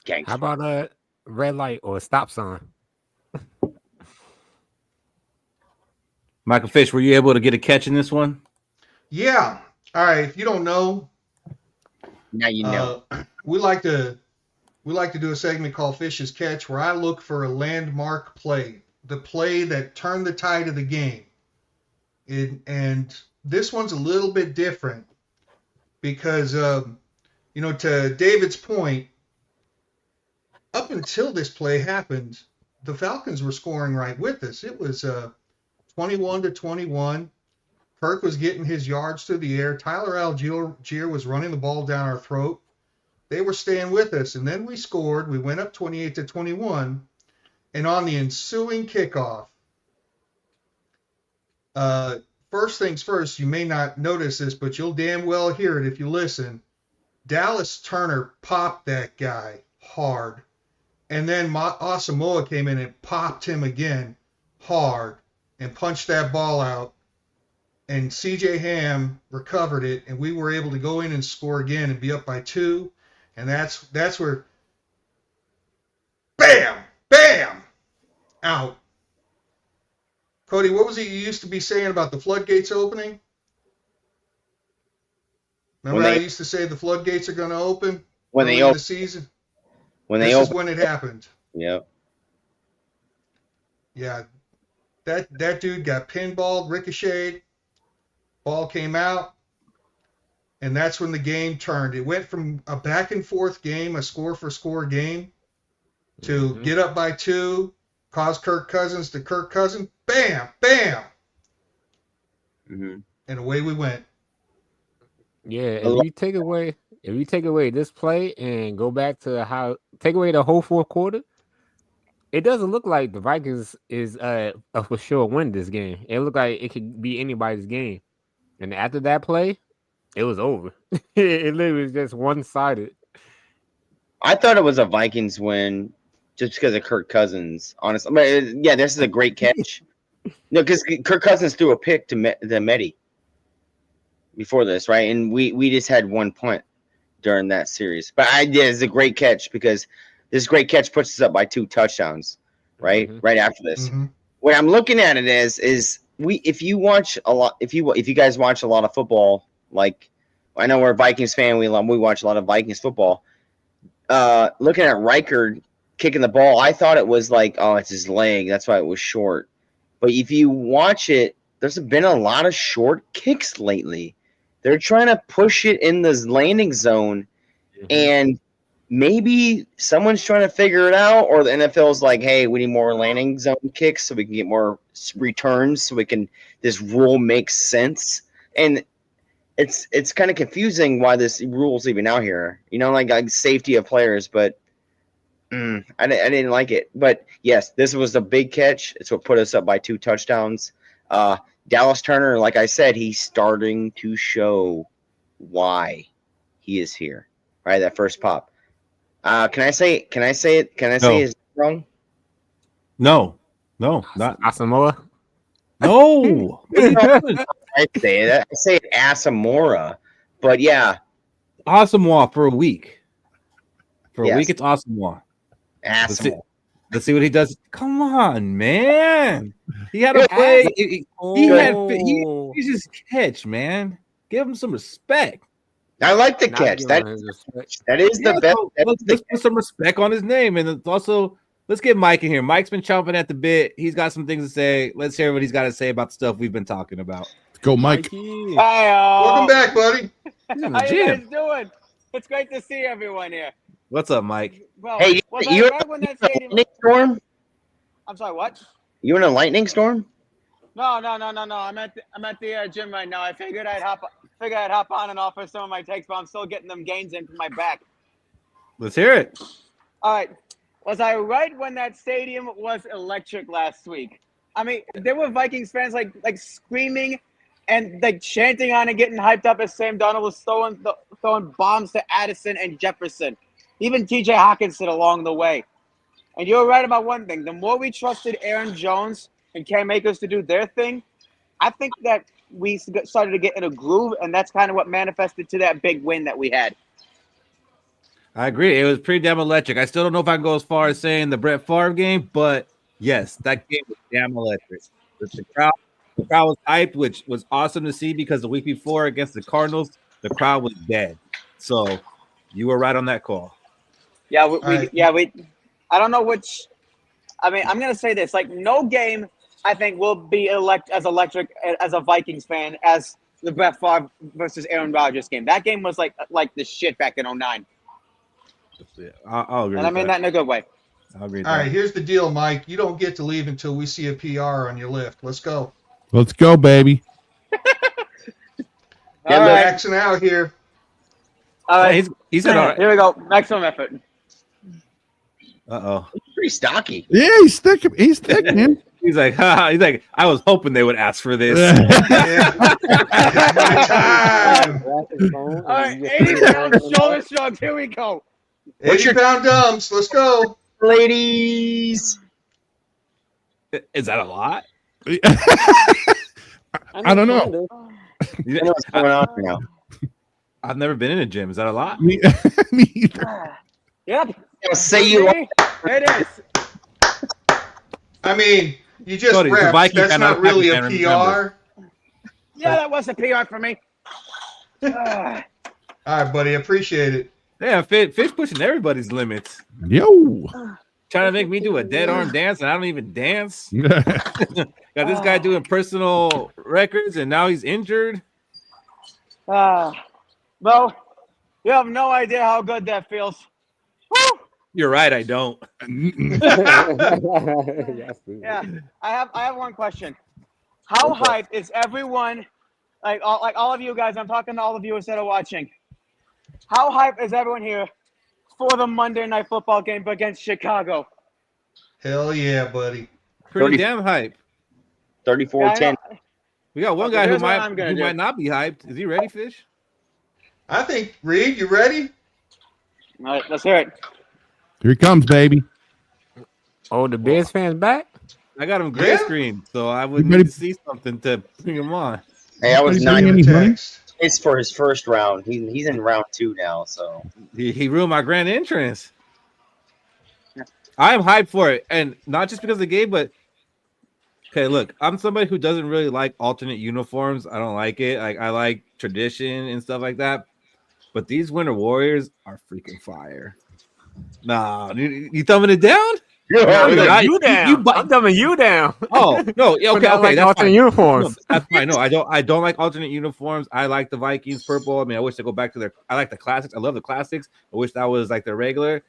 gangster. How about a red light or a stop sign? Michael Fish, were you able to get a catch in this one? Yeah. All right. If you don't know, now you know. We like to do a segment called Fish's Catch, where I look for a landmark play, the play that turned the tide of the game. And this one's a little bit different because, to David's point, up until this play happened, the Falcons were scoring right with us. It was 21-21. Kirk was getting his yards through the air. Tyler Algier was running the ball down our throat. They were staying with us, and then we scored. We went up 28-21, and on the ensuing kickoff, first things first, you may not notice this, but you'll damn well hear it if you listen. Dallas Turner popped that guy hard, and then Asamoah came in and popped him again hard and punched that ball out, and C.J. Ham recovered it, and we were able to go in and score again and be up by 2. And that's where, bam, out. Cody, what was it you used to be saying about the floodgates opening? Remember I used to say the floodgates are going to open when they open the season? This is when it happened. Yep. Yeah. That dude got pinballed, ricocheted, ball came out. And that's when the game turned. It went from a back and forth game, a score for score game, to get up by 2, cause Kirk Cousins to Kirk Cousins, bam, bam. And away we went. Yeah, if you take away this play and go back to take away the whole fourth quarter, it doesn't look like the Vikings is a for sure win this game. It looked like it could be anybody's game. And after that play, It was over. It literally was just one-sided. I thought it was a Vikings win just because of Kirk Cousins. Honestly, but yeah, this is a great catch. No, because Kirk Cousins threw a pick to the Medi before this, right? And we just had 1 point during that series. But it's a great catch because this great catch puts us up by 2 touchdowns, right? Mhm. Right after this. Mhm. What I'm looking at it as is if you watch a lot, if you guys watch a lot of football, like I know we're a Vikings fan, we watch a lot of Vikings football. Looking at Riker kicking the ball, I thought it was like, oh, it's his leg, that's why it was short. But if you watch it, there's been a lot of short kicks lately. They're trying to push it in the landing zone, and maybe someone's trying to figure it out, or the NFL's like, hey, we need more landing zone kicks so we can get more returns, so this rule makes sense. And it's kind of confusing why this rule's even out here. Like safety of players, but I didn't like it. But yes, this was a big catch. It's what put us up by 2 touchdowns. Dallas Turner, like I said, he's starting to show why he is here. Right, that first pop. Can I say it? Can I say it's wrong? No, not Asamoah. no. I say that. I say it Asamoah, but yeah, Asamoah for a week. For a Yes. week, it's Asamoah. Asamoah. Let's see what he does. Come on, man. He had a play. He's just catch, man. Give him some respect. I like the Not catch. giving That him his respect. is the Yeah, best. so that is the let's put some respect on his name, and it's also let's get Mike in here. Mike's been chomping at the bit. He's got some things to say. Let's hear what he's got to say about the stuff we've been talking about. Go, Mike. Mikey. Hi, Welcome back, buddy. He's in How the you guys gym. doing? It's great to see everyone here. What's up, Mike? Well, Hey, was you're I right when that stadium? lightning storm? I'm sorry, what? You in a lightning storm? No. I'm at the gym right now. I figured I'd hop on and offer some of my takes, but I'm still getting them gains in from my back. Let's hear it. All right. Was I right when that stadium was electric last week? I mean, there were Vikings fans like screaming and like chanting on and getting hyped up as Sam Darnold was throwing bombs to Addison and Jefferson. Even TJ Hawkinson along the way. And you're right about one thing. The more we trusted Aaron Jones and Cam Akers to do their thing, I think that we started to get in a groove, and that's kind of what manifested to that big win that we had. I agree. It was pretty damn electric. I still don't know if I can go as far as saying the Brett Favre game, but yes, that game was damn electric. The crowd was hyped, which was awesome to see because the week before against the Cardinals, the crowd was dead. So you were right on that call. Yeah, right. I don't know which. I mean, I'm gonna say this: like, no game I think will be as electric as a Vikings fan as the Brett Favre versus Aaron Rodgers game. That game was like the shit back in 2009. Yeah, I'll agree. And I mean that in a good way. I'll agree. All right, here's the deal, Mike. You don't get to leave until we see a PR on your lift. Let's go. Let's go, baby. All right, Maxing out here. all right. He's at all right. Here we go. Maximum effort. Uh-oh. He's pretty stocky. Yeah, he's thick. He's thick, man. He's like, I was hoping they would ask for this. Yeah. My time. All right, 80 pound shoulder shrugs. Here we go. 80-pound dumps. Let's go. Ladies. Is that a lot? I don't know. I know what's going on now. I've never been in a gym. Is that a lot? Me either. Yep. I'll say you See? It is. I mean, you just Cody, the repped. Viking That's fan, not I'm really a happy PR. fan, remember. Yeah, that was a PR for me. All right, buddy. Appreciate it. Yeah, Fish pushing everybody's limits. Yo. Trying to make me do a dead arm dance, and I don't even dance. Got this guy doing personal records, and now he's injured. Well, you have no idea how good that feels. Woo! You're right, I don't. Yeah, I have one question. How hyped is everyone? Like all of you guys, I'm talking to all of you instead of watching. How hyped is everyone here for the Monday Night Football game against Chicago? Hell yeah, buddy. Pretty damn hype. 34-10. We got one Okay, guy who here's what might I'm gonna do. not be hyped. Is he ready, Fish? I think, Reed, you ready? All right, let's hear it. Here he comes, baby. Oh, the Bears fans back? I got him gray Yeah. screen, so I would ready- need to see something to bring him on. Hey, I was Anybody 9 any money? Text. minutes for his first round. He's in round 2 now, so He ruined my grand entrance. I am hyped for it, and not just because of the game, but okay, look, I'm somebody who doesn't really like alternate uniforms. I don't like it. I like tradition and stuff like that. But these Winter Warriors are freaking fire. Nah, you thumbing it down? I'm Yeah, dumbing you down. I'm dumbing you down. Oh no, yeah, okay, I like that's alternate fine. uniforms. No, that's fine. No, I don't like alternate uniforms. I like the Vikings purple. I mean, I wish they go back to their. I like the classics. I love the classics. I wish that was like their regular.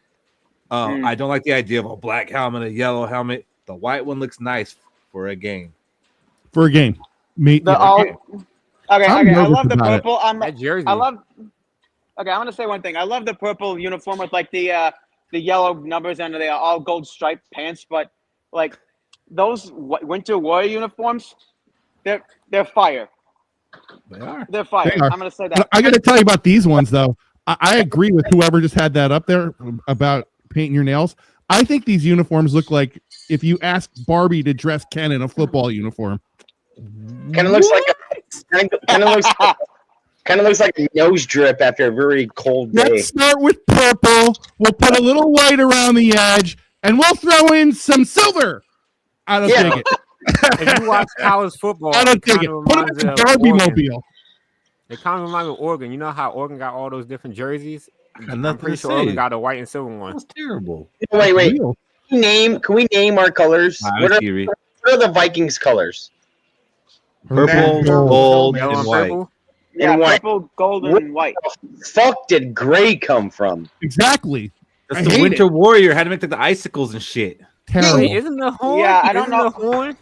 I don't like the idea of a black helmet, a yellow helmet. The white one looks nice for a game. For a game. Me. The yeah. all. Okay, I'm I nervous love the about it. purple. That jersey. I love. Okay, I'm gonna say one thing. I love the purple uniform with like the yellow numbers and the all gold striped pants. But like those Winter Warrior uniforms, they're fire. They are. They're fire. They are. I'm gonna say that. I got to tell you about these ones, though. I agree with whoever just had that up there about painting your nails. I think these uniforms look like if you asked Barbie to dress Ken in a football uniform. kind of looks like a nose drip after a very cold day. Let's start with purple. We'll put a little white around the edge, and we'll throw in some silver. I don't Yeah. dig it. If you watch college football, I don't dig it. kinda Put it reminds in me the of Barbie Oregon. mobile. It kind of reminds me of Oregon. You know how Oregon got all those different jerseys? Got I'm nothing pretty to sure Oregon say. got a white and silver one. That's terrible. Wait. Real. Can we name our colors? What are the Vikings colors? Purple, Purple, gold, Yellow and and white. purple. Yeah, And white. purple, gold, and white. Fuck did gray come from? Exactly. I That's the hate Winter it. Warrior. Had to make like the icicles and shit. Terrible. Wait, isn't the horn? Yeah, I don't isn't know. the horn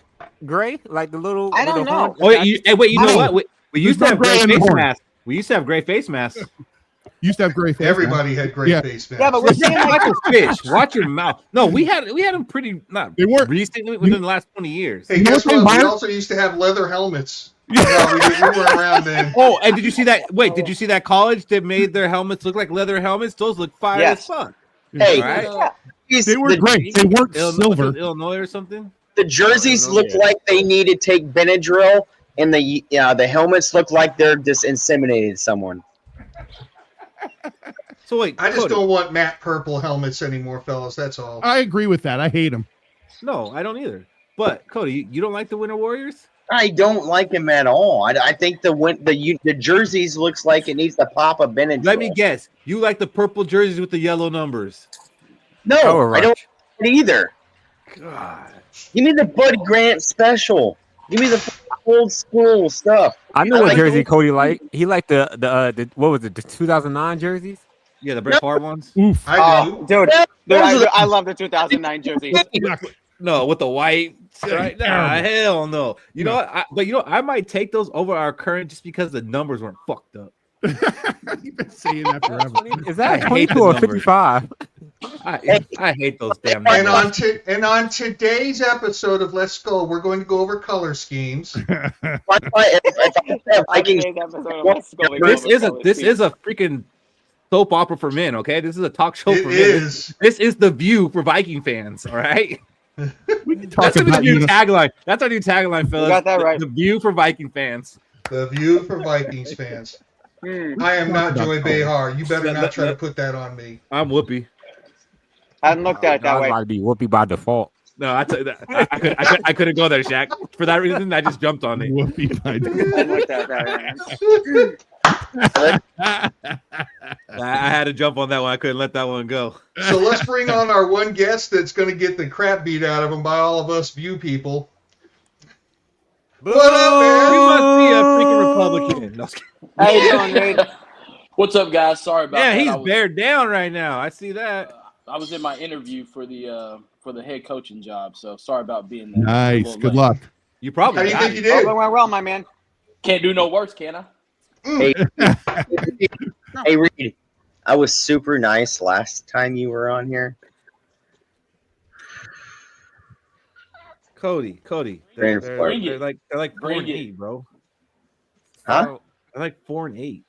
gray? Like the little. I don't with the know. horn Oh, wait, you know No. what? We used to There's have no gray gray in the face horn. masks. We used to have gray face masks. Used to have gray face. Everybody had great Yeah. face masks. Yeah, but we're seeing like Michael Fish, watch your mouth. No, we had them pretty not They weren't- recently within the last 20 years. Hey, You know guess what they what? We might- also used to have leather helmets. No, we weren't around then. Oh, and did you see that? Wait, did you see that college that made their helmets look like leather helmets? Those look fire Yes. as fuck. Hey, All right. They were great. They weren't silver. Illinois or something. The jerseys Oh, look yeah. like they need to take Benadryl, and the helmets look like they're just inseminated someone. So wait, I just Cody. don't want matte purple helmets anymore, fellas. That's all. I agree with that. I hate them. No, I don't either. But Cody, you don't like the Winter Warriors? I don't like him at all. I think the jerseys looks like it needs to pop a Benadryl. Let me guess. You like the purple jerseys with the yellow numbers? No, Power I don't Rush. like it either. God. Give me the Bud Grant special. Give me the old school stuff. I know I what like jersey those- Cody liked. He liked the what was it? The 2009 jerseys. Yeah, the Brett Favre ones. Oof. I do. dude, Those are the- I love the 2009 jerseys. No, with the white. Right? Nah, hell no. You know what? I might take those over our current just because the numbers weren't fucked up. You've been saying that forever. Is that I hate 22 the or numbers. 55? I hate those damn And numbers. on today's episode of Let's Go, we're going to go over color schemes. If Vikings, This is a freaking soap opera for men, okay? This is a talk show It for men. is. This is the View for Viking fans, all right? We can talk That's gonna be the about new uni- tagline. That's our new tagline, fellas. got that right. The View for Viking fans. The View for Vikings fans. I am not Joy Behar. You better not try to put that on me. I'm Whoopi. I hadn't looked at it I that was way. about to be Whoopi by default. No, I couldn't go there, Shaq. For that reason, I just jumped on it. Whoopie pie. I hadn't looked at it that way. I had to jump on that one. I couldn't let that one go. So let's bring on our one guest that's going to get the crap beat out of him by all of us View people. What up, man? You must be a freaking Republican. No, How you doing, Reed? What's up, guys? Sorry about yeah, that. he's bared down right now. I see that. I was in my interview for the head coaching job, so sorry about being there. A Nice. little Good late. luck. You How probably do you got think it. you Oh, did? it went well, my man. Can't do no worse, can I? hey Reed, I was super nice last time you were on here. Cody. Bring it. They're like 4 Bring and it. 8, bro. Huh? They're like 4 and 8.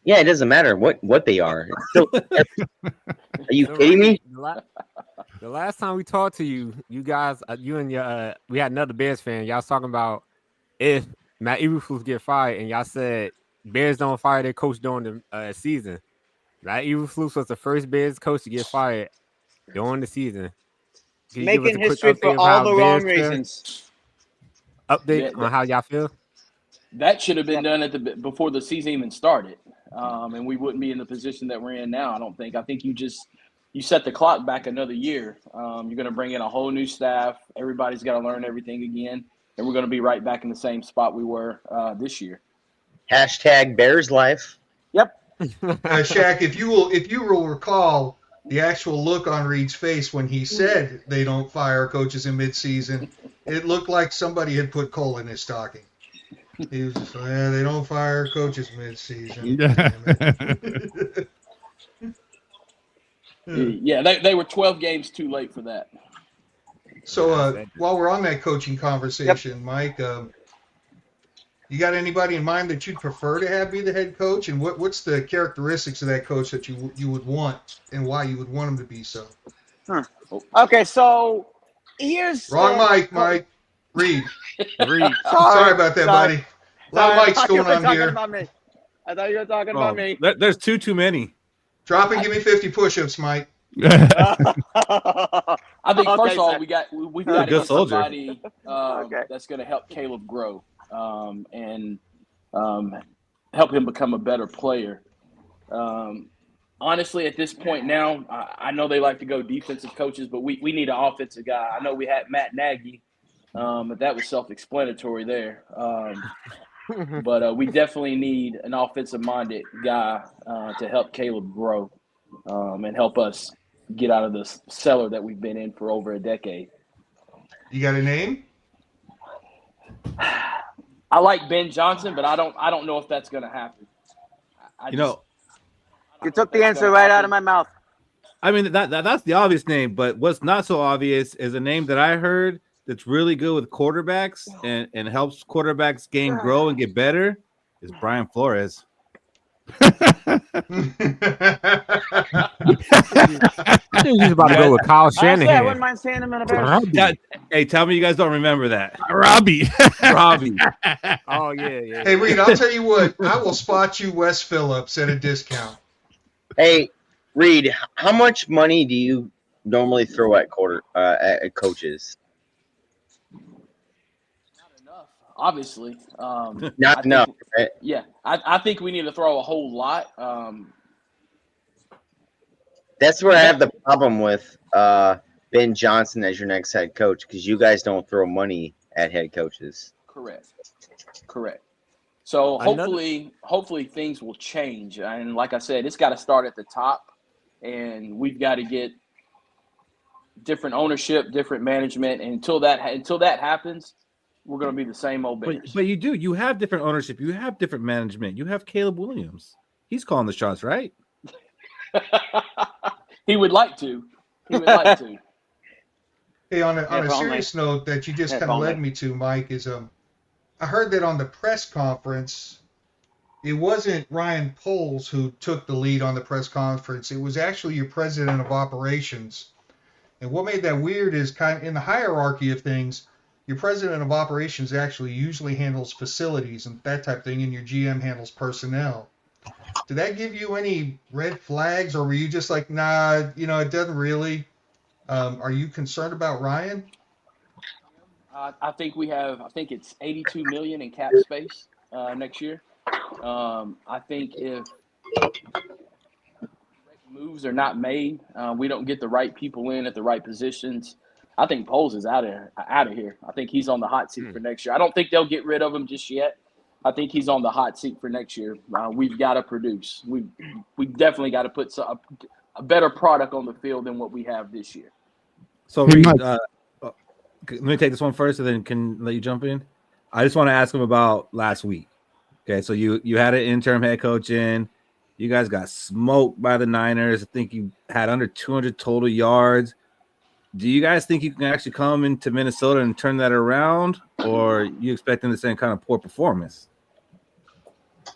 Yeah, it doesn't matter what they are. It's still, are you kidding me? The last time we talked to you, you guys, you and your, we had another Bears fan. Y'all was talking about if Matt Eberflus get fired, and y'all said Bears don't fire their coach during the season. Matt Eberflus was the first Bears coach to get fired during the season. Can you give us Making a quick history for update of all how the wrong Bears feel? reasons. Update on how y'all feel? That should have been done before the season even started, and we wouldn't be in the position that we're in now. I don't think. I think you set the clock back another year. You're going to bring in a whole new staff. Everybody's got to learn everything again, and we're going to be right back in the same spot we were this year. Hashtag Bears life. Yep. Shaq, if you will recall the actual look on Reed's face when he said they don't fire coaches in midseason, it looked like somebody had put coal in his stocking. He was just like, they don't fire coaches midseason. Yeah, they were 12 games too late for that. So while we're on that coaching conversation, Mike, you got anybody in mind that you'd prefer to have be the head coach, and what's the characteristics of that coach that you would want, and why you would want him to be so? Okay, so here's wrong Mike. Reed. Sorry about that, buddy. A lot of mics going on here. About me. I thought you were talking about me. There's too many. Drop and give me 50 push-ups, Mike. I think first of all, we've got to get somebody that's going to help Caleb grow and help him become a better player. Honestly, at this point now, I know they like to go defensive coaches, but we need an offensive guy. I know we had Matt Nagy, but that was self-explanatory there. But we definitely need an offensive-minded guy to help Caleb grow and help us get out of the cellar that we've been in for over a decade. You got a name? I like Ben Johnson, but I don't know if that's going to happen. You took the answer right out of my mouth. I mean, that's the obvious name, but what's not so obvious is a name that I heard that's really good with quarterbacks and helps quarterbacks game grow and get better is Brian Flores. I think he's about to go with Kyle Shanahan. I wouldn't mind seeing him in a Bears. Hey, tell me you guys don't remember that. Robbie. Oh, yeah. Hey, Reed, I'll tell you what. I will spot you Wes Phillips at a discount. Hey, Reed, how much money do you normally throw at coaches? Obviously. Not enough, right? Yeah. I think we need to throw a whole lot. That's where I have the problem with Ben Johnson as your next head coach, because you guys don't throw money at head coaches. Correct. So hopefully things will change. And like I said, it's got to start at the top, and we've got to get different ownership, different management. And until that happens, we're going to be the same old Bears. But you have different ownership. You have different management. You have Caleb Williams. He's calling the shots, right? He would like to. Hey, on a serious note that you just kind of led me to, Mike, is I heard that on the press conference, it wasn't Ryan Poles who took the lead on the press conference. It was actually your president of operations. And what made that weird is kind of in the hierarchy of things, your president of operations actually usually handles facilities and that type of thing, and your GM handles personnel. Did that give you any red flags, or were you just like, nah, it doesn't really? Are you concerned about Ryan? I think it's $82 million in cap space next year. I think if moves are not made, we don't get the right people in at the right positions, I think Poles is out of here. I think he's on the hot seat for next year. I don't think they'll get rid of him just yet. I think he's on the hot seat for next year. We've got to produce. We definitely got to put a better product on the field than what we have this year. So, Reed, let me take this one first, and then can let you jump in. I just want to ask him about last week. Okay, so you had an interim head coach in. You guys got smoked by the Niners. I think you had under 200 total yards. Do you guys think you can actually come into Minnesota and turn that around, or you expecting the same kind of poor performance?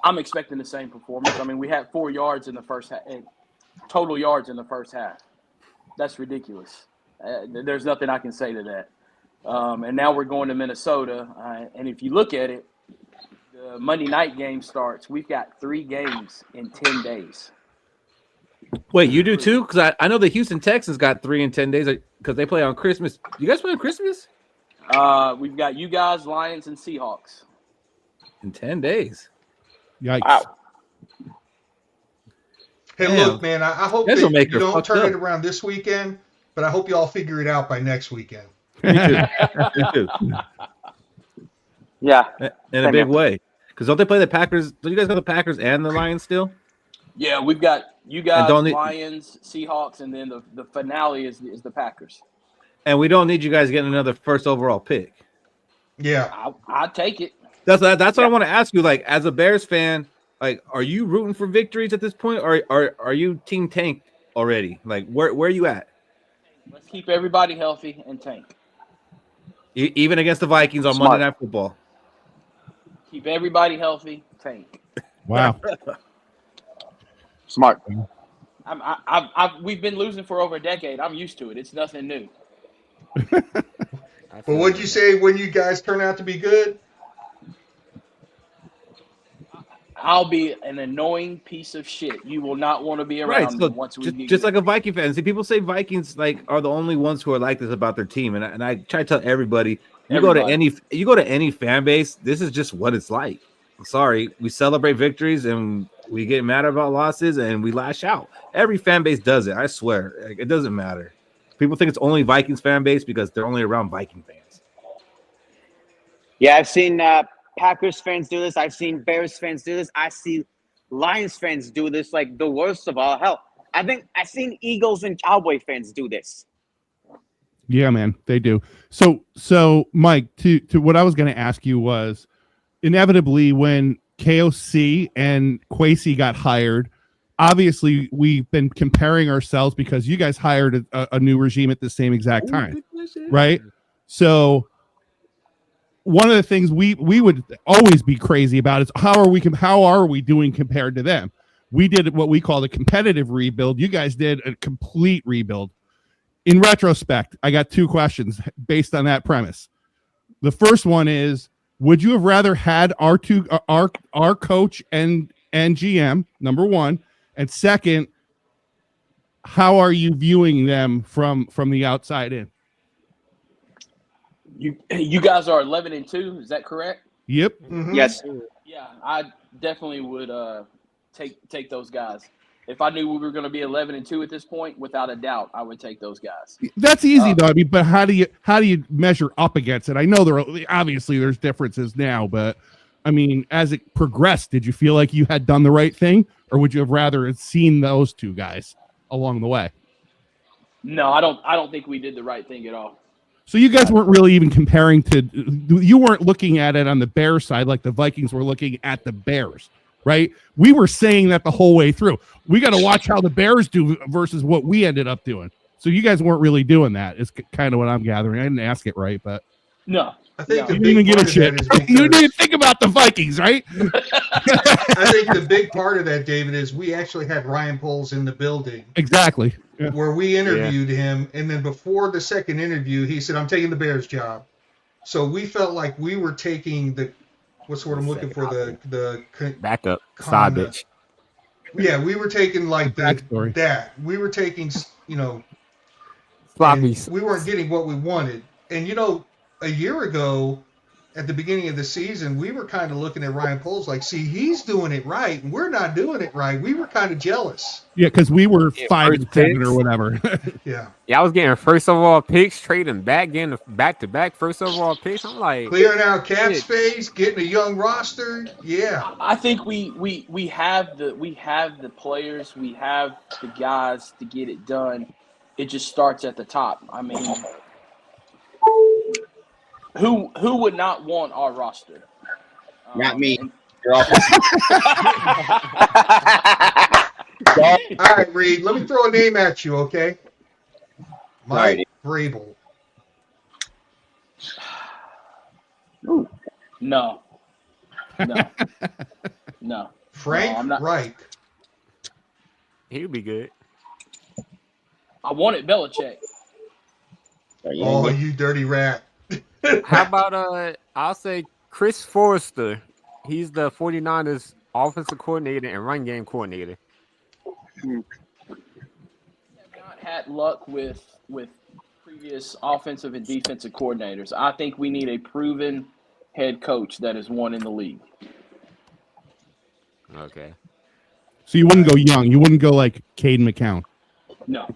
I'm expecting the same performance. I mean, we had 4 yards in the first half, total yards in the first half. That's ridiculous. There's nothing I can say to that. And now we're going to Minnesota. And if you look at it, the Monday night game starts. We've got 3 games in 10 days. Wait, you do too? Because I know the Houston Texans got 3 in 10 days because they play on Christmas. You guys play on Christmas? We've got you guys, Lions, and Seahawks. In 10 days. Yikes. Wow. Hey, Damn. look, man, I hope that Schedule you maker don't fucked turn up. it around this weekend, but I hope you all figure it out by next weekend. Me too. Me too. Yeah. In a big way. Because don't they play the Packers? Don't you guys know the Packers and the Lions still? Yeah, we've got you guys, don't need- Lions, Seahawks, and then the finale is the Packers. And we don't need you guys getting another first overall pick. Yeah. I'll take it. That's what I want to ask you. Like, as a Bears fan, like, are you rooting for victories at this point, or are you team tank already? Like, where are you at? Let's keep everybody healthy and tank. Even against the Vikings on Smart. Monday Night Football. Keep everybody healthy, tank. Wow. Smart. We've been losing for over a decade. I'm used to it. It's nothing new. But what'd you say when you guys turn out to be good? I'll be an annoying piece of shit. You will not want to be Right. around So me once we get just good. like a Viking fan. See, people say Vikings like are the only ones who are like this about their team, and I try to tell everybody. You go to any fan base, this is just what it's like. I'm sorry, we celebrate victories and we get mad about losses and we lash out. Every fan base does it. I swear, like, it doesn't matter. People think it's only Vikings fan base because they're only around Viking fans. Yeah, I've seen Packers fans do this. I've seen Bears fans do this. I see Lions fans do this. Like the worst of all. Hell, I think I've seen Eagles and Cowboy fans do this. Yeah, man, they do. So Mike, to what I was going to ask you was, inevitably when KOC and Kwesi got hired, obviously we've been comparing ourselves because you guys hired a new regime at the same exact time, right? So one of the things we would always be crazy about is how are we doing compared to them? We did what we call the competitive rebuild. You guys did a complete rebuild. In retrospect, I got 2 questions based on that premise. The first one is, would you have rather had our coach and GM, number one, and second, how are you viewing them from the outside in? You guys are 11-2. Is that correct? Yep. Mm-hmm. Yes. Yeah, I definitely would take those guys. If I knew we were going to be 11-2 at this point, without a doubt, I would take those guys. That's easy though. I mean, but how do you measure up against it? I know there's differences now, but I mean, as it progressed, did you feel like you had done the right thing, or would you have rather seen those 2 guys along the way? No, I don't think we did the right thing at all. So you guys weren't really even comparing to. You weren't looking at it on the Bears side like the Vikings were looking at the Bears, right? We were saying that the whole way through. We got to watch how the Bears do versus what we ended up doing. So you guys weren't really doing that. Is kind of what I'm gathering. I didn't ask it right, but No. I think No. the you didn't even big give a part of shit. that is You because didn't think about the Vikings, right? I think the big part of that, David, is we actually had Ryan Poles in the building Exactly. Yeah. where we interviewed him, and then before the second interview, he said, "I'm taking the Bears job." So we felt like we were taking what's what I'm looking for, the backup side Kinda. bitch. Yeah, we were taking like Backstory. that. We were taking, Sloppy. and we weren't getting what we wanted. And a year ago, at the beginning of the season, we were kind of looking at Ryan Poles like, see, he's doing it right, and we're not doing it right. We were kind of jealous. Yeah, because we were 5-7 picks. or whatever. Yeah. Yeah, I was getting first overall picks, trading back, getting back-to-back first overall picks. I'm like, Clearing out cap shit. space, getting a young roster. Yeah. I think we have the players, we have the guys to get it done. It just starts at the top. I mean, who would not want our roster? Not me. and- You're off. All right, Reed, let me throw a name at you, okay? Mike Vrabel. No. No. Frank No, I'm not. Reich. He would be good. I wanted Belichick. Oh, you dirty rat. How about I'll say Chris Forrester. He's the 49ers offensive coordinator and run game coordinator. Have not had luck with previous offensive and defensive coordinators. I think we need a proven head coach that has won in the league. Okay. So you wouldn't go young. You wouldn't go like Cade McCown. No.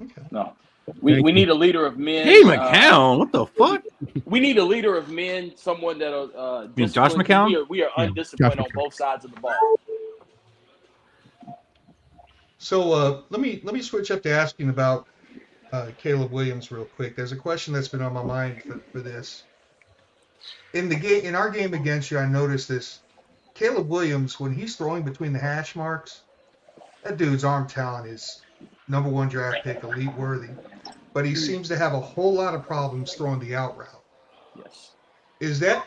Okay. No. We need a leader of men. Hey, McCown, what the fuck? We need a leader of men, someone that'll You mean Josh discipline. McCown? We are undisciplined Josh on both sides of the ball. So let me switch up to asking about Caleb Williams real quick. There's a question that's been on my mind for this. In our game against you, I noticed this. Caleb Williams, when he's throwing between the hash marks, that dude's arm talent is #1 draft pick, elite worthy. But he seems to have a whole lot of problems throwing the out route. Yes. Is that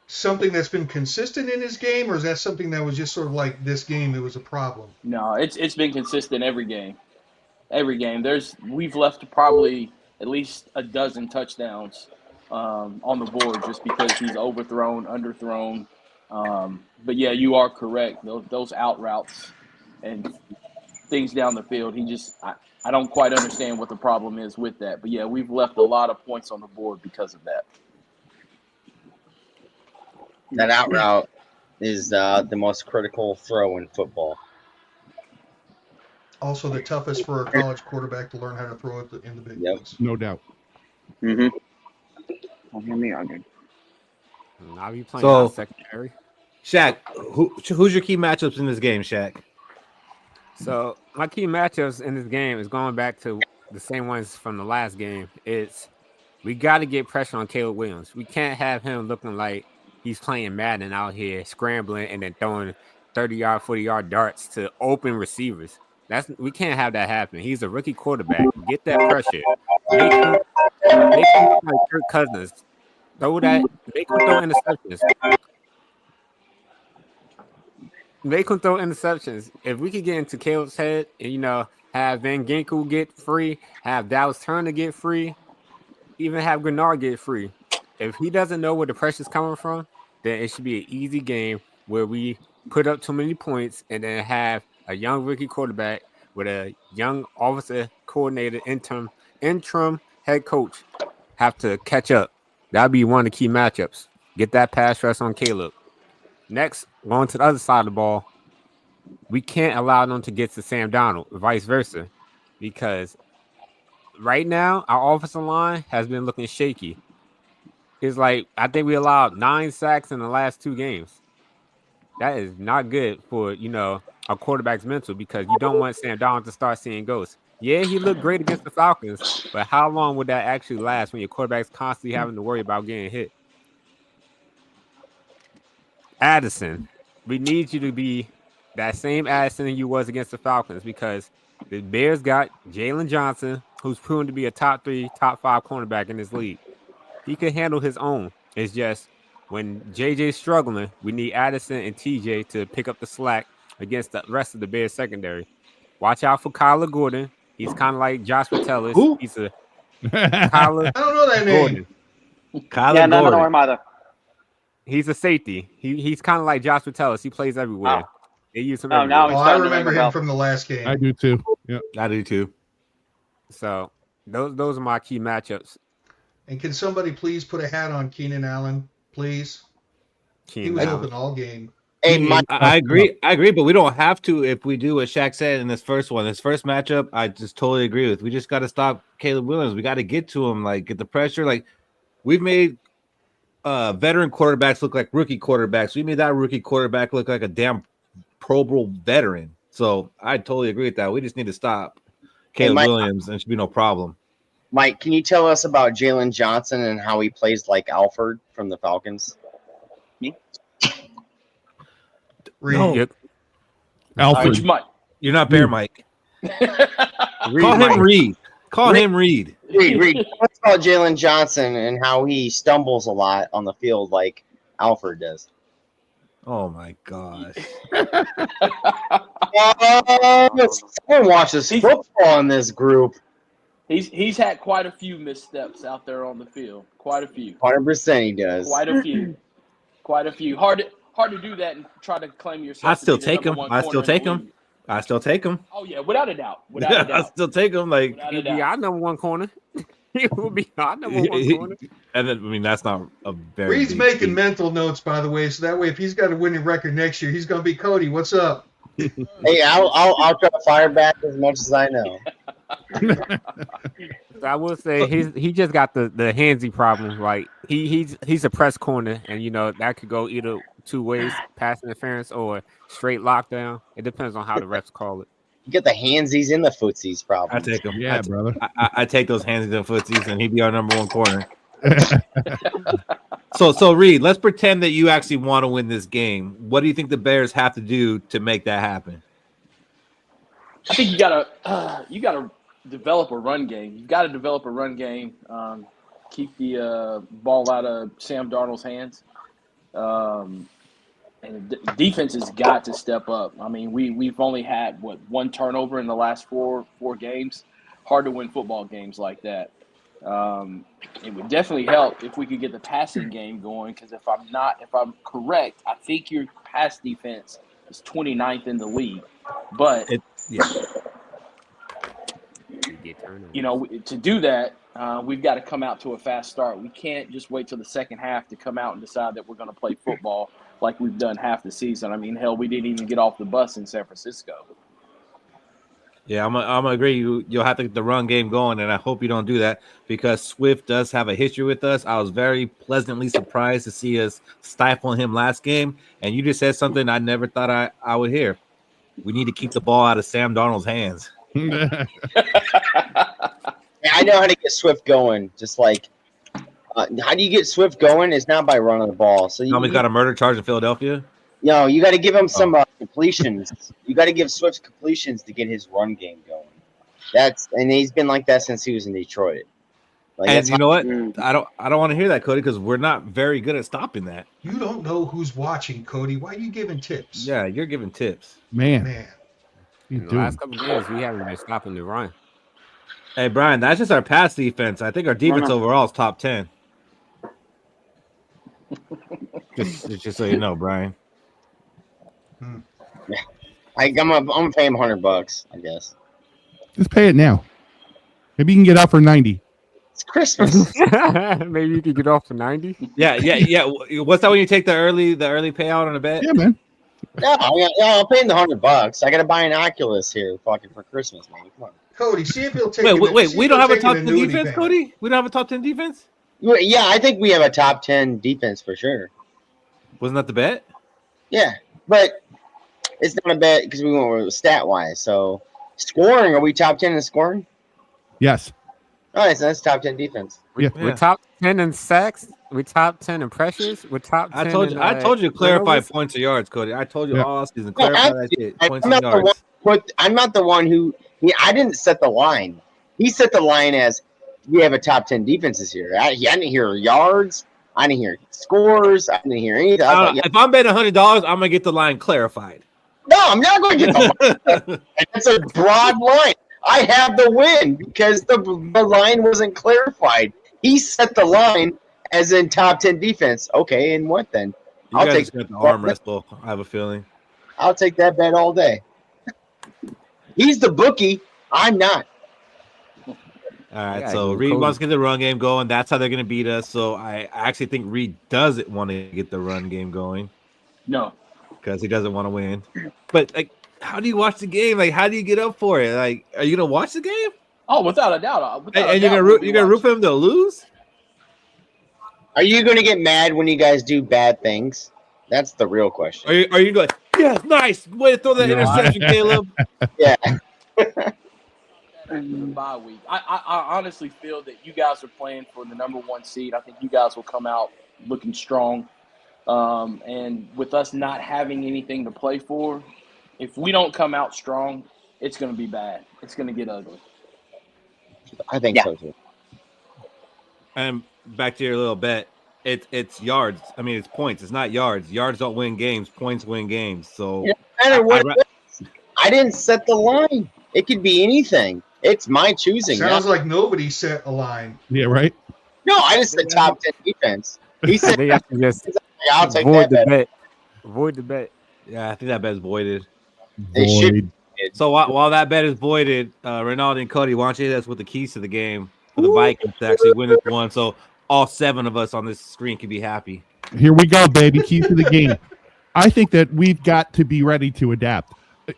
something that's been consistent in his game, or is that something that was just sort of like this game, it was a problem? No, it's been consistent every game. Every game. We've left probably at least a dozen touchdowns on the board just because he's overthrown, underthrown. But yeah, you are correct. Those out routes and things down the field, I don't quite understand what the problem is with that. But yeah, we've left a lot of points on the board because of that. That out route is the most critical throw in football. Also the toughest for a college quarterback to learn how to throw it in the big leagues. No doubt. Mm-hmm. Don't hear me arguing. I'll be playing So- secondary. Shaq, who's your key matchups in this game, Shaq? So my key matchups in this game is going back to the same ones from the last game. We got to get pressure on Caleb Williams. We can't have him looking like he's playing Madden out here, scrambling and then throwing 30-yard, 40-yard darts to open receivers. We can't have that happen. He's a rookie quarterback. Get that pressure. Make him look like Kirk Cousins. Make him throw interceptions. Make him throw interceptions. If we could get into Caleb's head and, have Van Ginkel get free, have Dallas Turner get free, even have Grenard get free. If he doesn't know where the pressure's coming from, then it should be an easy game where we put up too many points and then have a young rookie quarterback with a young offensive coordinator, interim head coach have to catch up. That'd be one of the key matchups. Get that pass rush on Caleb. Next, going to the other side of the ball, we can't allow them to get to Sam Darnold, vice versa, because right now our offensive line has been looking shaky. It's like I think we allowed 9 sacks in the last 2 games. That is not good for a quarterback's mental because you don't want Sam Darnold to start seeing ghosts. Yeah, he looked great against the Falcons, but how long would that actually last when your quarterback's constantly having to worry about getting hit? Addison, we need you to be that same Addison you was against the Falcons because the Bears got Jalen Johnson, who's proven to be a top 3, top 5 cornerback in this league. He can handle his own. It's just when JJ's struggling, we need Addison and TJ to pick up the slack against the rest of the Bears secondary. Watch out for Kyler Gordon. He's kind of like Josh Patelis. Who? He's a Kyler I don't know that Gordon. name. Kyler Yeah, no, Gordon. don't worry about it. He's a safety. He's kind of like Josh Patelis. He plays everywhere. They use him Oh, now everywhere. Oh, I starting to remember ring a him bell. from the last game. I do too. Yeah. I do too. So those are my key matchups. And can somebody please put a hat on Keenan Allen, please? He was open all game. Hey, Mike. I agree, but we don't have to if we do what Shaq said in this first one. This first matchup, I just totally agree with. We just got to stop Caleb Williams. We got to get to him, get the pressure. We've made veteran quarterbacks look like rookie quarterbacks. We made that rookie quarterback look like a damn Pro Bowl veteran. So I totally agree with that. We just need to stop Caleb Williams, and it should be no problem. Mike, can you tell us about Jalen Johnson and how he plays like Alfred from the Falcons? Reed. No. Yep. Alfred. Which might. You're not Bear Mike. Call Mike. him Reed. Call him Reed. Reed, tell us about Jalen Johnson and how he stumbles a lot on the field like Alfred does. Oh my gosh. Someone watches football in this group. He's had quite a few missteps out there on the field. Quite a few. 100% he does. Quite a few. Quite a few. Hard to do that and try to claim yourself. I still to be the take him. number one I corner still in the take him. league. I still take him. Oh yeah, without a doubt. Without a I doubt. still take him. Like Without a He'd be doubt. our number one corner. He will be our number one corner. and then, I mean, that's not a very. Reed's big making feat. mental notes, by the way, so that way if he's got a winning record next year, he's going to be Cody. What's up? Hey, I'll try to fire back as much as I know. I will say he just got the handsy problem. Like he's a press corner, and that could go either two ways: pass interference or straight lockdown. It depends on how the refs call it. You get the handsies and the footsies problem. I take him. Yeah, brother. I take those hands and footsies, and he'd be our number one corner. So Reed, let's pretend that you actually want to win this game. What do you think the Bears have to do to make that happen? I think you gotta develop a run game. You've got to develop a run game. Keep the ball out of Sam Darnold's hands. And the defense has got to step up. I mean, we've only had one turnover in the last four games. Hard to win football games like that. It would definitely help if we could get the passing game going. Because if I'm correct, I think your pass defense is 29th in the league. But to do that, we've got to come out to a fast start. We can't just wait till the second half to come out and decide that we're going to play football like we've done half the season. I mean, hell, we didn't even get off the bus in San Francisco. Yeah, I'm gonna agree. You'll have to get the run game going, and I hope you don't do that because Swift does have a history with us. I was very pleasantly surprised to see us stifling him last game, and you just said something I never thought I would hear. We need to keep the ball out of Sam Darnold's hands. Yeah, I know how to get Swift going. Just like, how do you get Swift going? It's not by running the ball. So He's got a murder charge in Philadelphia. You got to give him some completions. You got to give Swift completions to get his run game going. And he's been like that since he was in Detroit. Like, and you know what? I don't want to hear that, Cody, because we're not very good at stopping that. You don't know who's watching, Cody. Why are you giving tips? Yeah, you're giving tips, man. In the last couple of games, we haven't been stopping the run. Hey, Brian, that's just our pass defense. I think our defense overall is top 10. just so you know, Brian. I'm gonna pay him $100, I guess. Just pay it now. Maybe you can get out for 90. It's Christmas. Maybe you could get off for 90. Yeah. What's that when you take the early payout on a bet? Yeah, man. No, I'll pay him the $100. I gotta buy an Oculus here, fucking for Christmas, man. Come on, Cody. See if he'll take. Wait. We don't have a top 10 defense, Cody. We don't have a top 10 defense. Yeah, I think we have a top 10 defense for sure. Wasn't that the bet? Yeah, but it's not a bet because we went stat wise. So scoring, are we top 10 in scoring? Yes. All right, so that's top 10 defense. We're top 10 in sacks. We're top 10 in pressures. We're top 10. I told you to clarify points or yards, Cody. I told you all season clarify that shit. Points and yards. I'm not the one who. I didn't set the line. He set the line as we have a top 10 defense this year. I didn't hear yards. I didn't hear scores. I didn't hear anything. If I'm betting $100, I'm gonna get the line clarified. No, I'm not going to get the line. That's a broad line. I have the win because the line wasn't clarified. He set the line as in top 10 defense. Okay, and what then? I'll take the arm wrestle. I have a feeling. I'll take that bet all day. He's the bookie. I'm not. All right, so Reed wants to get the run game going. That's how they're going to beat us. So I actually think Reed doesn't want to get the run game going. No. Because he doesn't want to win. But, like, how do you watch the game? Like, how do you get up for it? Like, are you going to watch the game? Oh, without a doubt. And you're going to root for him to lose? Are you going to get mad when you guys do bad things? That's the real question. Are you like, yeah, nice. Way to throw that interception, Caleb. Yeah. Bye week. I honestly feel that you guys are playing for the number one seed. I think you guys will come out looking strong. And with us not having anything to play for, if we don't come out strong, it's going to be bad. It's going to get ugly. I think so too. And back to your little bet. it's yards. I mean, it's points. It's not yards. Yards don't win games. Points win games. So It doesn't matter what it is. I didn't set the line. It could be anything. It's my choosing. Sounds like nobody set a line. Yeah, right. No, I just said top 10 defense. He said, They have to just I'll take void that the bet. bet. Void the bet. yeah, I think that bet is voided. They should. Void. So while that bet is voided, Ronaldo and Cody, why don't you hit us with the keys to the game for the Vikings to actually win this one? So all 7 of us on this screen can be happy. Here we go, baby. Keys to the game. I think that we've got to be ready to adapt.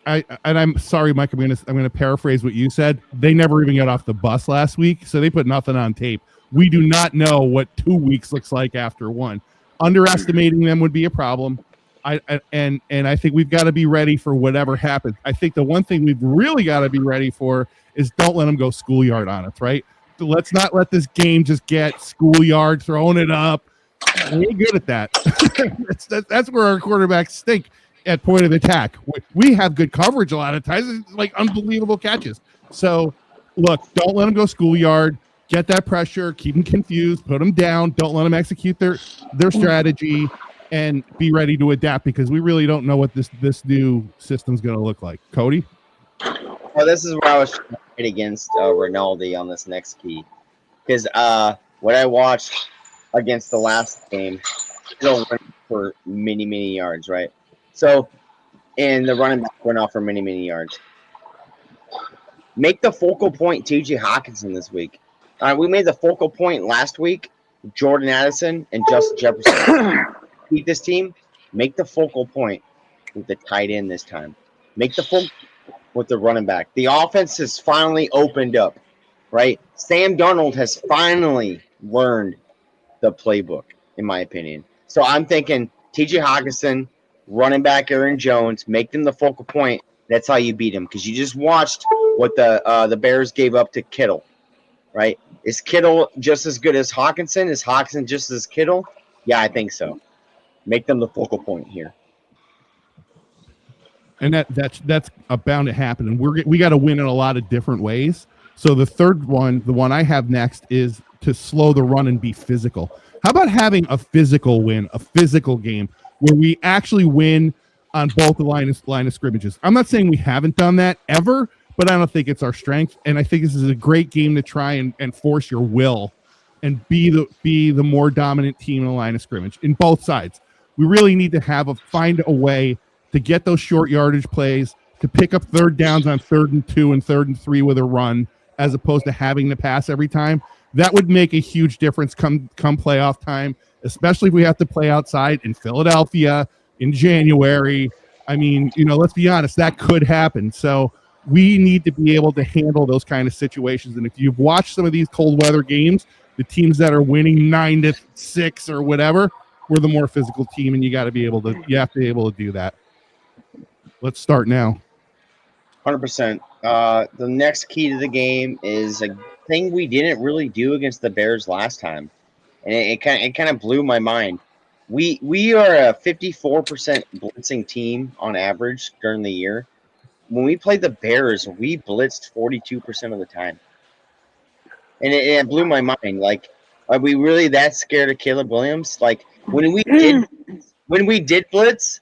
I'm sorry, Mike. I'm gonna paraphrase what you said. They never even got off the bus last week, so they put nothing on tape. We do not know what 2 weeks looks like after one. Underestimating them would be a problem. I think we've got to be ready for whatever happens. I think the one thing we've really got to be ready for is don't let them go schoolyard on us, right? So let's not let this game just get schoolyard throwing it up. We ain't good at that. That's where our quarterbacks stink at point of attack. We have good coverage a lot of times. It's like unbelievable catches. So, look, don't let them go schoolyard. Get that pressure. Keep them confused. Put them down. Don't let them execute their strategy, and be ready to adapt because we really don't know what this new system's going to look like. Cody? Well, this is where I was trying to fight against Ronaldo on this next key. Because what I watched against the last game, still went for many, many yards, right? So, and the running back went off for many, many yards. Make the focal point T.J. Hawkinson this week. We made the focal point last week, Jordan Addison and Justin Jefferson. Beat this team, make the focal point with the tight end this time. Make the focal with the running back. The offense has finally opened up, right? Sam Darnold has finally learned the playbook, in my opinion. So I'm thinking T.J. Hawkinson, running back Aaron Jones, make them the focal point. That's how you beat them because you just watched what the Bears gave up to Kittle, right? Is Kittle just as good as Hawkinson? Is Hawkinson just as Kittle? Yeah, I think so. Make them the focal point here. And that's bound to happen. And we got to win in a lot of different ways. So the third one, the one I have next, is to slow the run and be physical. How about having a physical win, a physical game where we actually win on both the line of scrimmages? I'm not saying we haven't done that ever, but I don't think it's our strength. And I think this is a great game to try and force your will and be the more dominant team in the line of scrimmage in both sides. We really need to find a way to get those short yardage plays, to pick up third downs on 3rd and 2 and 3rd and 3 with a run, as opposed to having to pass every time. That would make a huge difference come playoff time, especially if we have to play outside in Philadelphia in January. I mean, let's be honest, that could happen. So we need to be able to handle those kind of situations. And if you've watched some of these cold weather games, the teams that are winning 9-6 or whatever, we're the more physical team, and you have to be able to do that. Let's start now. 100%. The next key to the game is a thing we didn't really do against the Bears last time, and it kind of blew my mind. We are a 54% blitzing team on average during the year. When we played the Bears, we blitzed 42% of the time, and it blew my mind. Like, are we really that scared of Caleb Williams? Like, when we did blitz,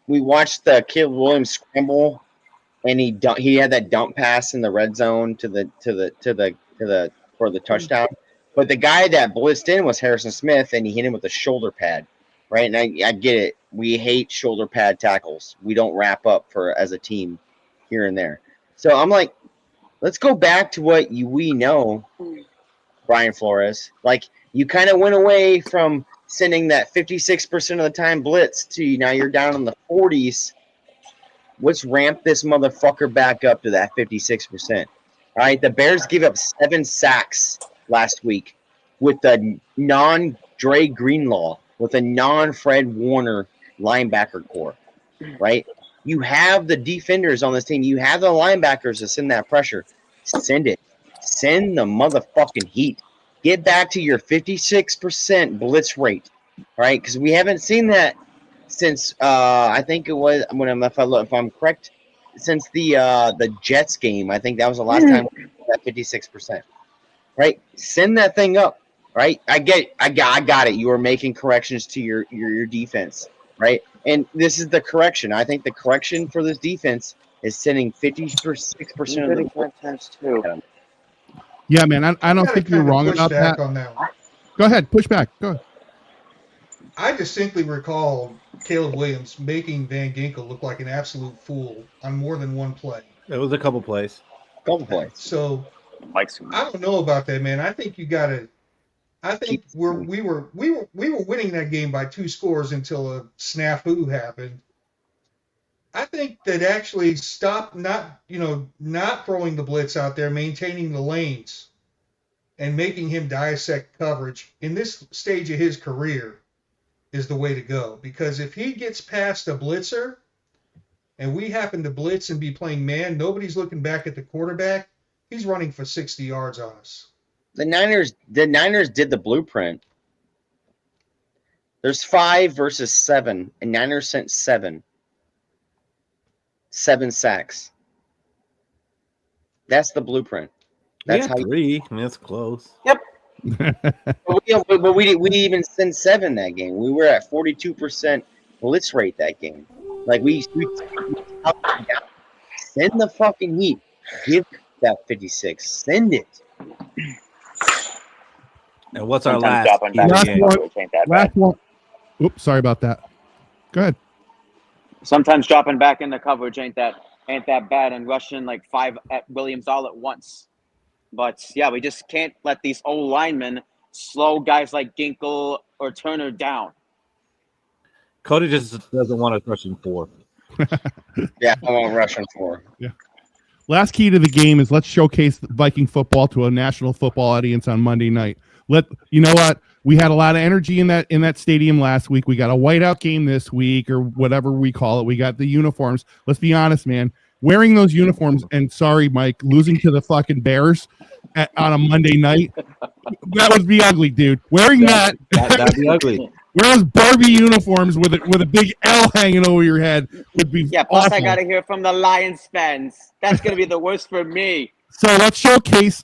we watched the Caleb Williams scramble, and he had that dump pass in the red zone for the touchdown. But the guy that blitzed in was Harrison Smith, and he hit him with a shoulder pad, right? And I get it. We hate shoulder pad tackles. We don't wrap up as a team here and there. So I'm like, let's go back to what we know, Brian Flores. Like, you kind of went away from sending that 56% of the time blitz to now you're down in the 40s. Let's ramp this motherfucker back up to that 56%. All right, the Bears gave up 7 sacks last week with the non-Dre Greenlaw, with a non-Fred Warner linebacker core, right? You have the defenders on this team. You have the linebackers to send that pressure. Send it. Send the motherfucking heat. Get back to your 56% blitz rate, right? Because we haven't seen that since I think it was if I'm correct, since the Jets game. I think that was the last time we had that 56%. Right? Send that thing up. right? I got it. You were making corrections to your defense, right? And this is the correction. I think the correction for this defense is sending 56% of the times two. Yeah, man. I don't gotta think you're kinda wrong push about back that. on that one. Go ahead, push back. Go ahead. I distinctly recall Caleb Williams making Van Ginkel look like an absolute fool on more than one play. It was a couple plays. couple points. So Mike's I don't know about that, man. I think you got to. I think we were winning that game by 2 scores until a snafu happened. I think that actually stop not throwing the blitz out there, maintaining the lanes, and making him dissect coverage in this stage of his career is the way to go. Because if he gets past a blitzer and we happen to blitz and be playing man, nobody's looking back at the quarterback. He's running for 60 yards on us. The Niners did the blueprint. There's 5 versus 7, and Niners sent 7. 7 sacks. That's the blueprint. That's Yeah, how 3. I mean, that's close. But we didn't even send 7 that game. We were at 42% blitz rate that game. Like we send the fucking heat. Give that 56. Send it. And what's our Sometimes last dropping back Last in one. coverage ain't that Last bad. one. Oops, sorry about that. Go ahead. Sometimes dropping back in the coverage ain't that bad, and rushing like 5 at Williams all at once. But yeah, we just can't let these old linemen slow guys like Ginkel or Turner down. Cody just doesn't want us rushing 4. Yeah, I want rushing 4. Last key to the game is let's showcase Viking football to a national football audience on Monday night. You know what? We had a lot of energy in that stadium last week. We got a whiteout game this week, or whatever we call it. We got the uniforms. Let's be honest, man. Wearing those uniforms, and sorry, Mike, losing to the fucking Bears on a Monday night, that would be ugly, dude. Wearing that'd be ugly. Wear those Barbie uniforms with a big L hanging over your head would be Plus awful. I gotta hear from the Lions fans. That's gonna be the worst for me. So let's showcase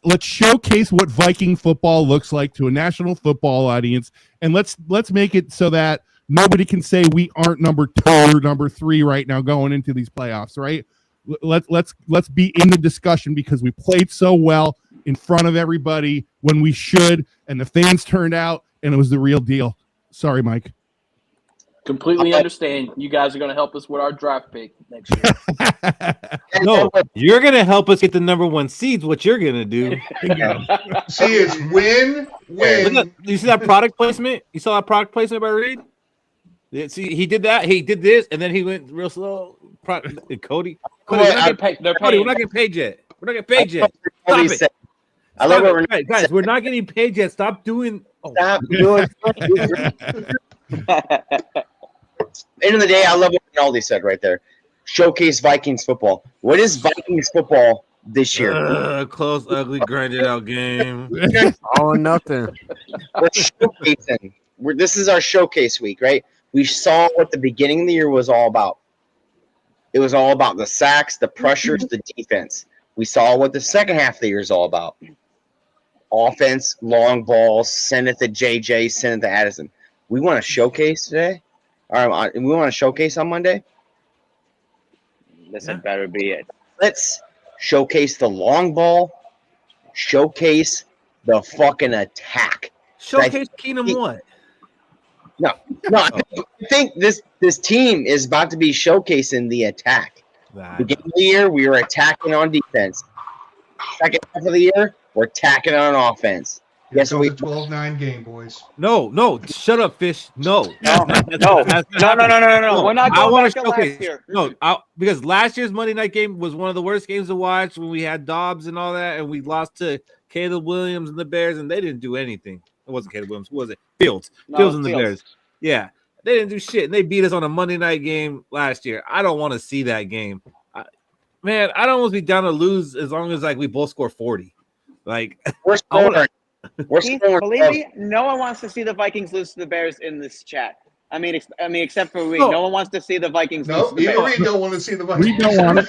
what Viking football looks like to a national football audience, and let's make it so that nobody can say we aren't number 2 or number 3 right now going into these playoffs, right? Let's be in the discussion because we played so well in front of everybody when we should, and the fans turned out, and it was the real deal. Sorry, Mike. Completely understand. You guys are going to help us with our draft pick next year. No, you're going to help us get the number 1 seeds. What you're going to do. See, it's win. Look, you see that product placement? You saw that product placement by Reed? Yeah, see, he did that. He did this, and then he went real slow. Cody, we're not getting paid yet. We're not getting paid yet. Stop it. I love it. Guys, we're not getting paid yet. Stop doing. Stop doing. End of the day, I love what Rinaldi said right there. Showcase Vikings football. What is Vikings football this year? Close, ugly, grinded out game. All or nothing. We're showcasing. This is our showcase week, right? We saw what the beginning of the year was all about. It was all about the sacks, the pressures, the defense. We saw what the second half of the year is all about. Offense, long balls, send it to JJ, send it to Addison. We want to showcase today. All right, we want to showcase on Monday. This had better be it. Let's showcase the long ball. Showcase the fucking attack. Showcase Keenum what? No. I think this team is about to be showcasing the attack. Beginning of the year, we were attacking on defense. Second half of the year, we're attacking on offense. Yes, we 12-9 game, boys. No, shut up, Fish. No. No. We're not going back to last year. Because last year's Monday night game was one of the worst games to watch when we had Dobbs and all that, and we lost to Caleb Williams and the Bears, and they didn't do anything. It wasn't Caleb Williams. Who was it? Fields and the Bears. Yeah, they didn't do shit, and they beat us on a Monday night game last year. I don't want to see that game. Man, I don't want to be down to lose as long as we both score 40. We're scoring. Believe me, no one wants to see the Vikings lose to the Bears in this chat. I mean, except for Reed. No one wants to see the Vikings lose to the Bears. Reed don't want to see the Vikings. Reed don't want it.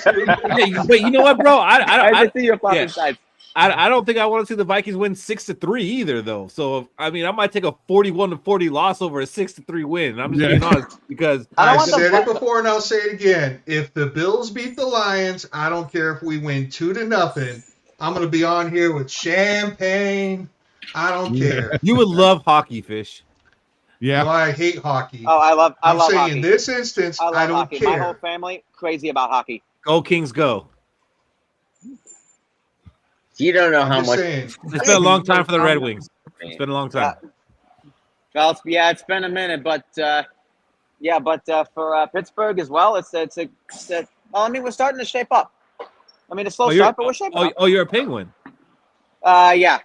But you know what, bro? I see your flopping sides. I don't think I want to see the Vikings win 6-3 either, though. So I mean, I might take a 41-40 loss over a 6-3 win. I'm just being honest because I said it before and I'll say it again. If the Bills beat the Lions, I don't care if we win 2-0. I'm going to be on here with champagne. I don't care. You would love hockey, Fish. Yeah. No, I hate hockey. Oh, I love saying hockey. in this instance, I don't hockey. care. My whole family crazy about hockey. Go Kings, go! You don't know how much. It's been a long time for the Red Wings. It's been a long time. Well, it's been a minute, but for Pittsburgh as well, it's well, I mean, we're starting to shape up. I mean, it's slow start, but we're shaping up. Oh, you're a Penguin. Yeah.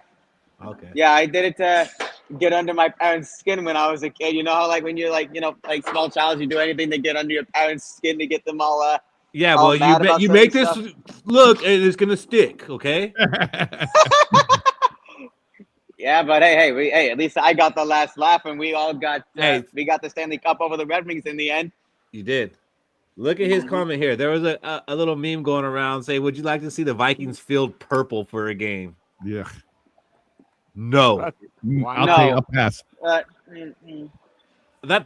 Okay. Yeah, I did it to get under my parents' skin when I was a kid. You know how, like, when you're like, like small child, you do anything to get under your parents' skin to get them all. Yeah, all well, you make this look, and it's gonna stick. Okay. Yeah, but hey, at least I got the last laugh, and we all got we got the Stanley Cup over the Red Wings in the end. You did. Look at his comment here. There was a little meme going around saying, "Would you like to see the Vikings field purple for a game?" Yeah. No. I'll pass. That's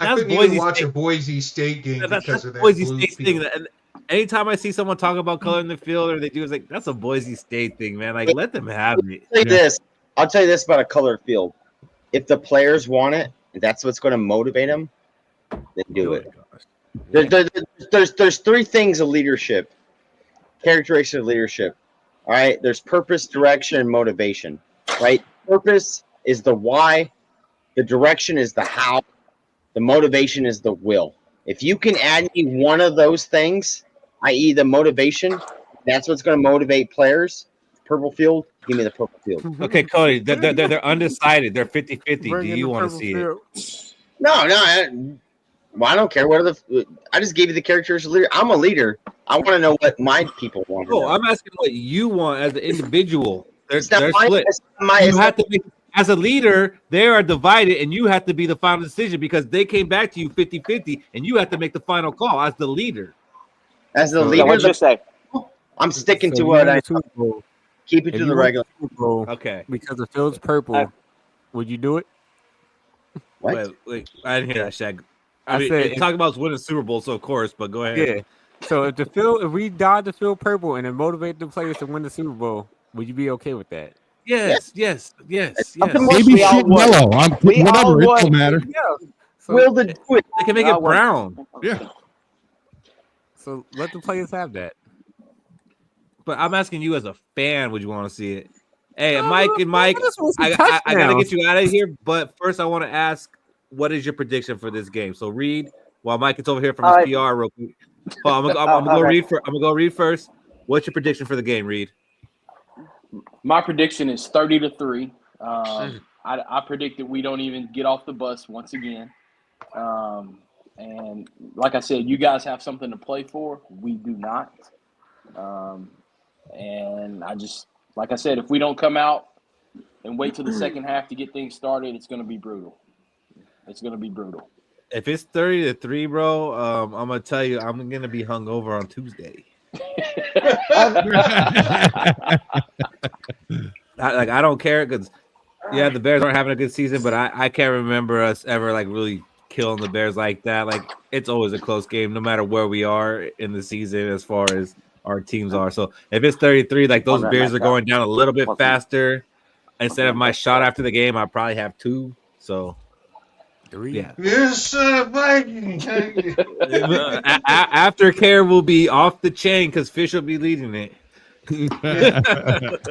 I couldn't Boise even watch State. a Boise State game because of that Boise blue State field. thing. And anytime I see someone talk about color in the field, or they do, it's like that's a Boise State thing, man. Like, let them have it. I'll tell you this about a colored field. If the players want it, if that's what's going to motivate them, then do it. There's three things of leadership, characteristics of leadership. All right, there's purpose, direction, and motivation. Right, purpose is the why, the direction is the how, the motivation is the will. If you can add me one of those things, i.e., the motivation, that's what's going to motivate players. Purple field, give me the purple field. Okay, Cody, they're undecided. They're 50-50. Do you want to see it? No, I don't care. I just gave you the characteristics of leader. I'm a leader. I want to know what my people want. Oh, I'm asking what you want as an individual. They're split. You have to be, as a leader, they are divided, and you have to be the final decision because they came back to you 50-50, and you have to make the final call as the leader. As the leader, what'd you say? I'm sticking to what I keep it to the regular. Okay. Because the field's purple, would you do it? What? Wait, I didn't hear that, Shaq. I mean, talk about winning Super Bowl, so of course, but go ahead. Yeah. So if we dyed the field purple and it motivated the players to win the Super Bowl, would you be okay with that? Yes. Maybe shit yellow. Whatever. It don't matter. Yeah. So, Will the do it? They can make it brown. Yeah. So let the players have that. But I'm asking you as a fan, would you want to see it? Hey, Mike, I gotta get you out of here. But first, I want to ask, what is your prediction for this game? So read while Mike is over here from his PR real quick. I'm gonna go read first. What's your prediction for the game, Reed? My prediction is 30-3. I predict that we don't even get off the bus once again. And like I said, you guys have something to play for. We do not. And I just, like I said, if we don't come out and wait till the second half to get things started, it's going to be brutal. It's going to be brutal. If it's 30-3, bro, I'm gonna tell you, I'm gonna be hungover on Tuesday. I don't care because the Bears aren't having a good season, but I can't remember us ever like really killing the Bears like that. Like it's always a close game, no matter where we are in the season as far as our teams are. So if it's 33, like those Bears are going down a little bit faster. Instead of my shot after the game, I probably have 2. So 3. Yeah. Yes, Viking. Aftercare will be off the chain because Fish will be leading it. And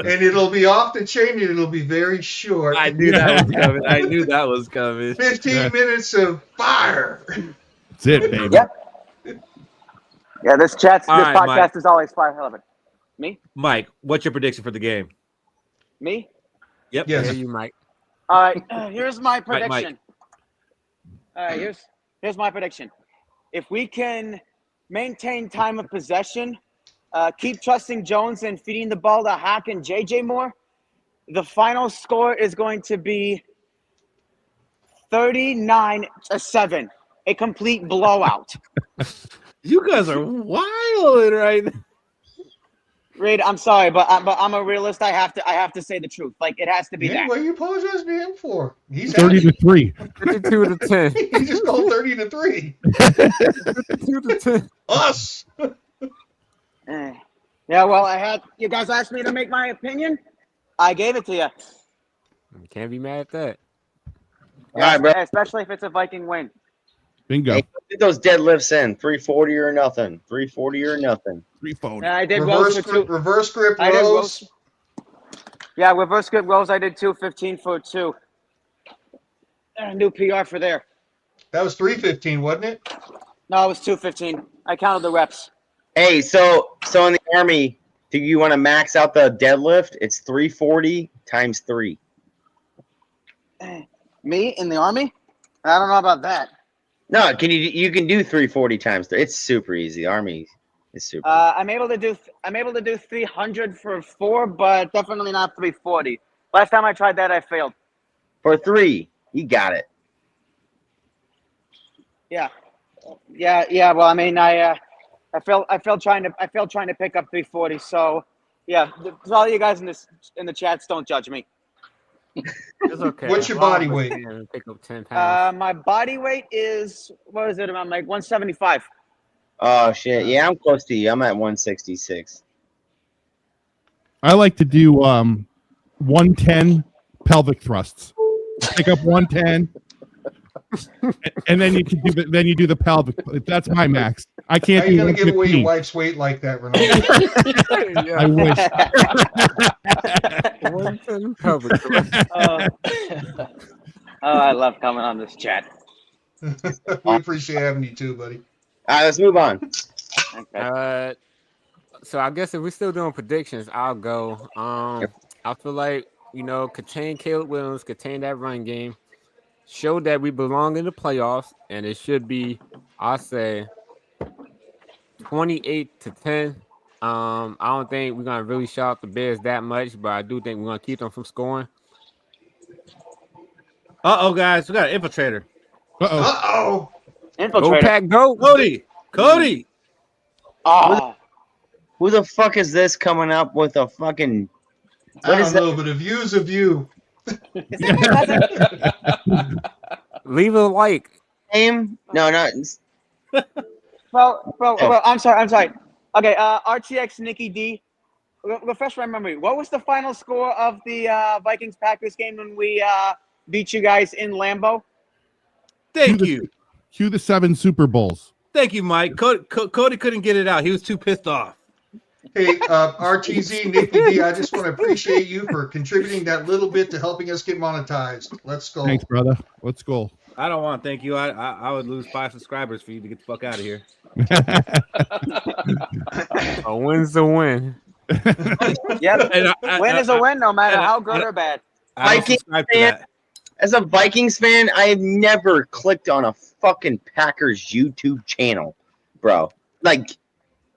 it'll be off the chain and it'll be very short. I knew that was coming. 15 minutes of fire. That's it, baby. Yeah, this podcast Mike. is always fire. Hell of it. Me? Mike, what's your prediction for the game? Me? Yep. Yes. Yeah, you might. All right. Here's my prediction. Mike. All right. Here's my prediction. If we can maintain time of possession, keep trusting Jones and feeding the ball to Hack and JJ more, the final score is going to be 39-7. A complete blowout. You guys are wild right now. Reed, I'm sorry, but I'm a realist. I have to say the truth. Like it has to be Yeah, that. what are you apologizing to him for? He's 30-3. 52-10. He just called 30-3. 52-10. Us. Yeah, well, you guys asked me to make my opinion. I gave it to you. You can't be mad at that. All right, bro. Especially if it's a Viking win. Bingo. Hey, get those deadlifts in. 340 or nothing. 340 or nothing. 340. I did rows for two. Reverse grip I did rows. Yeah, reverse grip rows. I did 215 for 2. New PR for there. That was 315, wasn't it? No, it was 215. I counted the reps. Hey, so in the Army, do you want to max out the deadlift? It's 340 times 3. Me in the Army? I don't know about that. No, you can do 340 times 3. It's super easy. Army is super. I'm able to do 300 for 4, but definitely not 340. Last time I tried that, I failed. For 3, you got it. Yeah. Well, I mean, I failed trying to pick up 340. So, yeah, all you guys in the chats, don't judge me. It's okay. What's your body weight? Pick up 10 pounds. My body weight is what is it? Around like 175. Oh shit! Yeah, I'm close to you. I'm at 166. I like to do 110 pelvic thrusts. Pick up 110, and then you do the pelvic. That's my max. I can't How do you gonna give away 115. your wife's weight like that, Ronaldo? I wish. 110 pelvic thrust. I love coming on this chat. We appreciate having you too, buddy. All right, let's move on. Okay. So I guess if we're still doing predictions, I'll go. I feel like, contain Caleb Williams, contain that run game, show that we belong in the playoffs, and it should be, I'll say, 28-10. I don't think we're gonna really shout out the Bears that much, but I do think we're gonna keep them from scoring. Guys, we got an infiltrator. Uh-oh. Go Infiltrator. Pack, go! Cody. Oh, Who the fuck is this coming up with a fucking? I don't know, but a view's a view. Leave a like. Name? No, not. Well, I'm sorry. Okay, RTX Nikki D. Refresh my memory. What was the final score of the Vikings Packers game when we beat you guys in Lambeau? Thank you. Cue the 7 Super Bowls. Thank you, Mike. Cody couldn't get it out. He was too pissed off. Hey, RTZ, Nikki D, I just want to appreciate you for contributing that little bit to helping us get monetized. Let's go. Thanks, brother. Let's go. I don't want to thank you. I would lose 5 subscribers for you to get the fuck out of here. A win's a win. Yep. And Win is a win, no matter how good or bad. I don't Vikings subscribe to fan, that. as a Vikings fan, I have never clicked on a fucking Packers YouTube channel, bro. Like,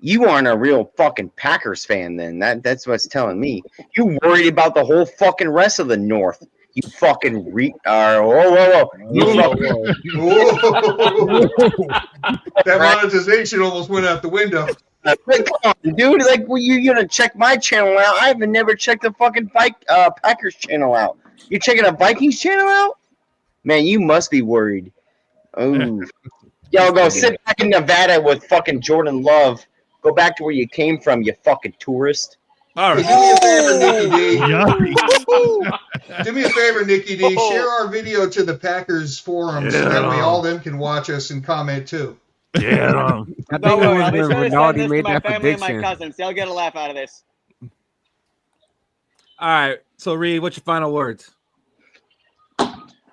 you aren't a real fucking Packers fan then. That's what's telling me. You worried about the whole fucking rest of the North. You fucking whoa. That monetization almost went out the window. Come on, dude. Like, you're gonna check my channel out? I haven't never checked the fucking Packers channel out. You're checking a Vikings channel out? Man, you must be worried. Oh, yo, go sit back in Nevada with fucking Jordan Love. Go back to where you came from, you fucking tourist. All Hey, right. do me a favor, Nikki D. Share our video to the Packers forum so that way all them can watch us and comment too. Yeah. I Don't think it worry, was I'll be when sure to send Ronaldo this to made my that family and my prediction. cousins. They'll get a laugh out of this. All right. So, Reed, what's your final words?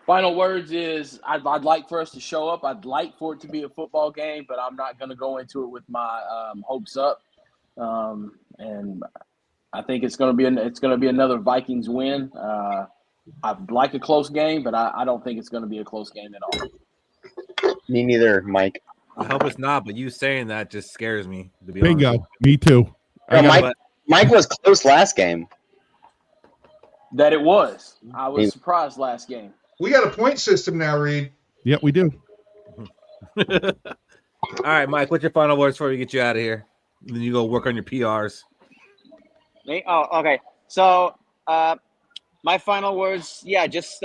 Final words is I'd like for us to show up. I'd like for it to be a football game, but I'm not going to go into it with my hopes up. And I think it's going to be another Vikings win. I'd like a close game, but I don't think it's going to be a close game at all. Me neither, Mike. I hope it's not, but you saying that just scares me. To be honest. Bingo. Me too. Mike was close last game. That it was. I was surprised last game. We got a point system now, Reed. Yep, we do. All right, Mike, what's your final words before we get you out of here? Then you go work on your PRs. Me? Oh, okay. So, my final words, yeah, just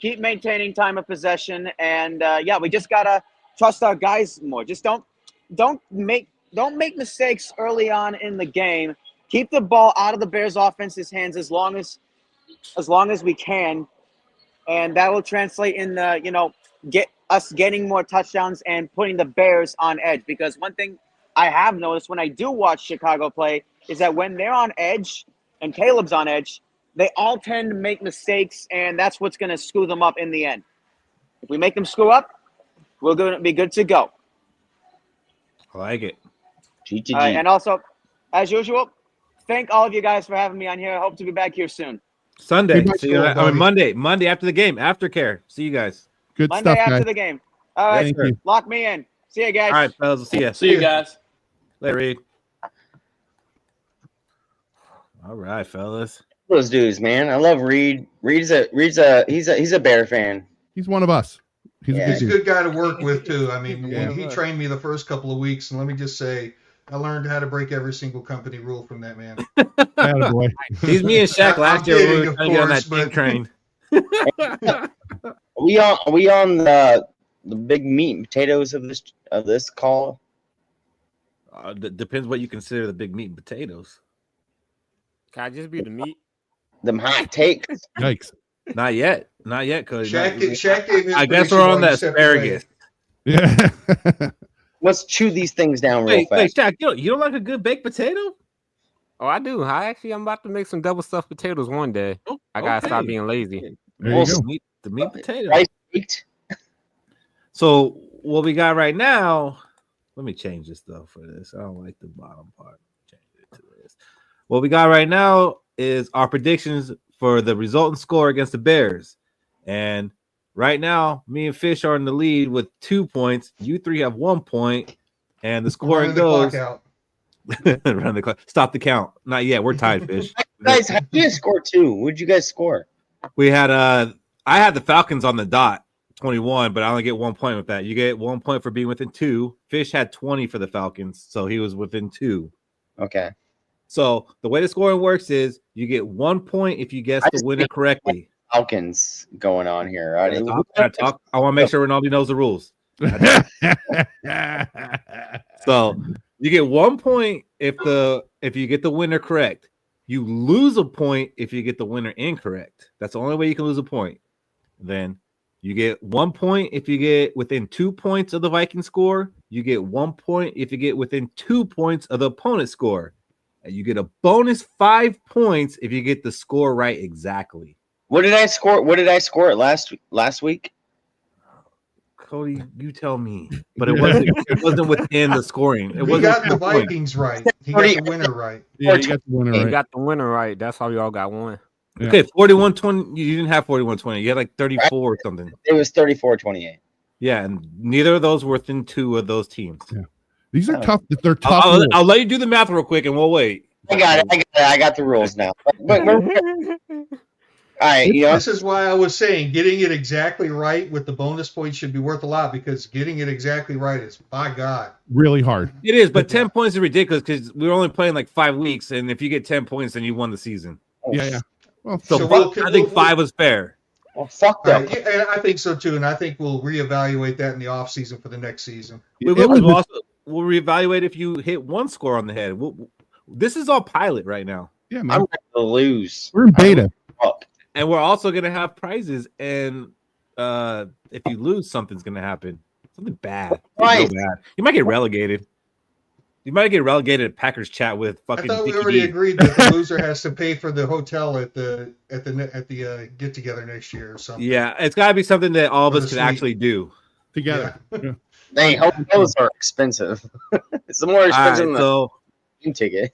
keep maintaining time of possession, and yeah, we just gotta trust our guys more. Just don't make mistakes early on in the game. Keep the ball out of the Bears' offense's hands as long as we can, and that will translate in get us getting more touchdowns and putting the Bears on edge. Because one thing I have noticed when I do watch Chicago play is that when they're on edge and Caleb's on edge, they all tend to make mistakes, and that's what's going to screw them up in the end. If we make them screw up, we're going to be good to go. I like it. And also, as usual, thank all of you guys for having me on here. I hope to be back here soon. Sunday. Hey, See you, Monday after the game. Aftercare. See you guys. Good Monday stuff, after guys. the game. All right, Thank you. lock me in. See you guys. All right, fellas. We'll see you. See you guys. Later, Reed. All right, fellas. Those dudes, man. I love Reed. He's a Bear fan. He's one of us. He's Yeah. a He's a good good guy to work with too. I mean, Yeah. when he trained me the first couple of weeks, and let me just say, I learned how to break every single company rule from that man. dude. Attaboy. He's me and Shaq last year. kidding, We were of trying to get on that course, team train. Are we on the big meat and potatoes of this call? Depends what you consider the big meat and potatoes. Can I just be the meat? Them hot takes. Yikes. Not yet, Cody. Shaq gave his I guess prediction we're on while the he stepped away. asparagus. Yeah. Let's chew these things down real Wait, fast. Shaq, you don't like a good baked potato? Oh, I do. I'm about to make some double stuffed potatoes one day. Oh, I gotta stop okay. being lazy. There you go. The meat potato. Rice baked. So what we got right now, let me change this though for this. I don't like the bottom part. Change it to this. What we got right now is our predictions for the resultant score against the Bears. And right now, me and Fish are in the lead with 2 points. You three have 1 point. And the scoring Running the goes. clock out. Run the clock. Stop the count. Not yet. We're tied, Fish. Guys, how did you guys score 2? What'd you guys score? We had I had the Falcons on the dot, 21, but I only get 1 point with that. You get 1 point for being within 2. Fish had 20 for the Falcons, so he was within 2. Okay. So the way the scoring works is you get 1 point if you guess the winner correctly. Falcons going on here. I want to make sure Ronaldo knows the rules. So you get 1 point if you get the winner correct. You lose a point if you get the winner incorrect. That's the only way you can lose a point. Then you get 1 point if you get within 2 points of the Viking score. You get 1 point if you get within 2 points of the opponent's score. And you get a bonus 5 points if you get the score right exactly. What did I score? What did I score last week? Cody, you tell me. But it wasn't within the scoring. It He wasn't got the within point. Vikings right. He got the winner right. Yeah, you got the winner You right. got the winner right. That's how we all got one. Yeah. Okay, 41-20. You didn't have 41-20. You had like 34 or something. It was 34-28. Yeah, and neither of those were within 2 of those teams. Yeah. These are tough. They're tough. I'll let you do the math real quick and we'll wait. I got it. I got the rules now. But all right, This is why I was saying getting it exactly right with the bonus points should be worth a lot, because getting it exactly right is, by God, really hard. It is, but 10 points is ridiculous because we were only playing like 5 weeks, and if you get 10 points, then you won the season. Yeah. Well, So I think 5 was fair. Well, fuck them. yeah, and I think so too, and I think we'll reevaluate that in the off season for the next season. We'll reevaluate if you hit one score on the head. This is all pilot right now. Yeah, I'm man. ready to lose. We're in beta. And we're also going to have prizes. And if you lose, something's going to happen. Something bad. Right. Real bad. You might get relegated. You might get relegated at Packers chat with I fucking thought we Dickie already D. agreed that the loser has to pay for the hotel at the get together next year or something. Yeah, it's got to be something that all of For us the can suite. actually do. Together. Yeah. They hotels are expensive. It's more All right, expensive than so the ticket.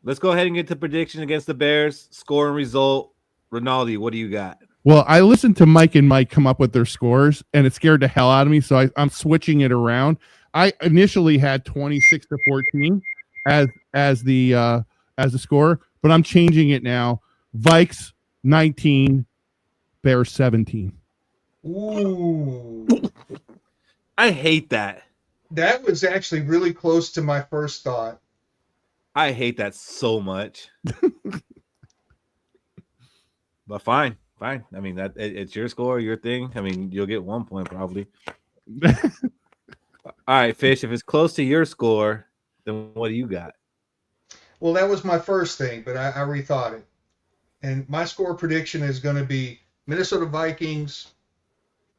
let's go ahead and get to prediction against the Bears. Score and result. Ronaldo, what do you got? Well, I listened to Mike and Mike come up with their scores, and it scared the hell out of me. So I'm switching it around. I initially had 26-14 as the score, but I'm changing it now. Vikes 19, Bears 17. Ooh, I hate that. that was actually really close to my first thought. I hate that so much. But fine. I mean, it's your score, your thing. I mean, you'll get 1 point probably. All right, Fish. If it's close to your score, then what do you got? Well, that was my first thing, but I rethought it. And my score prediction is going to be Minnesota Vikings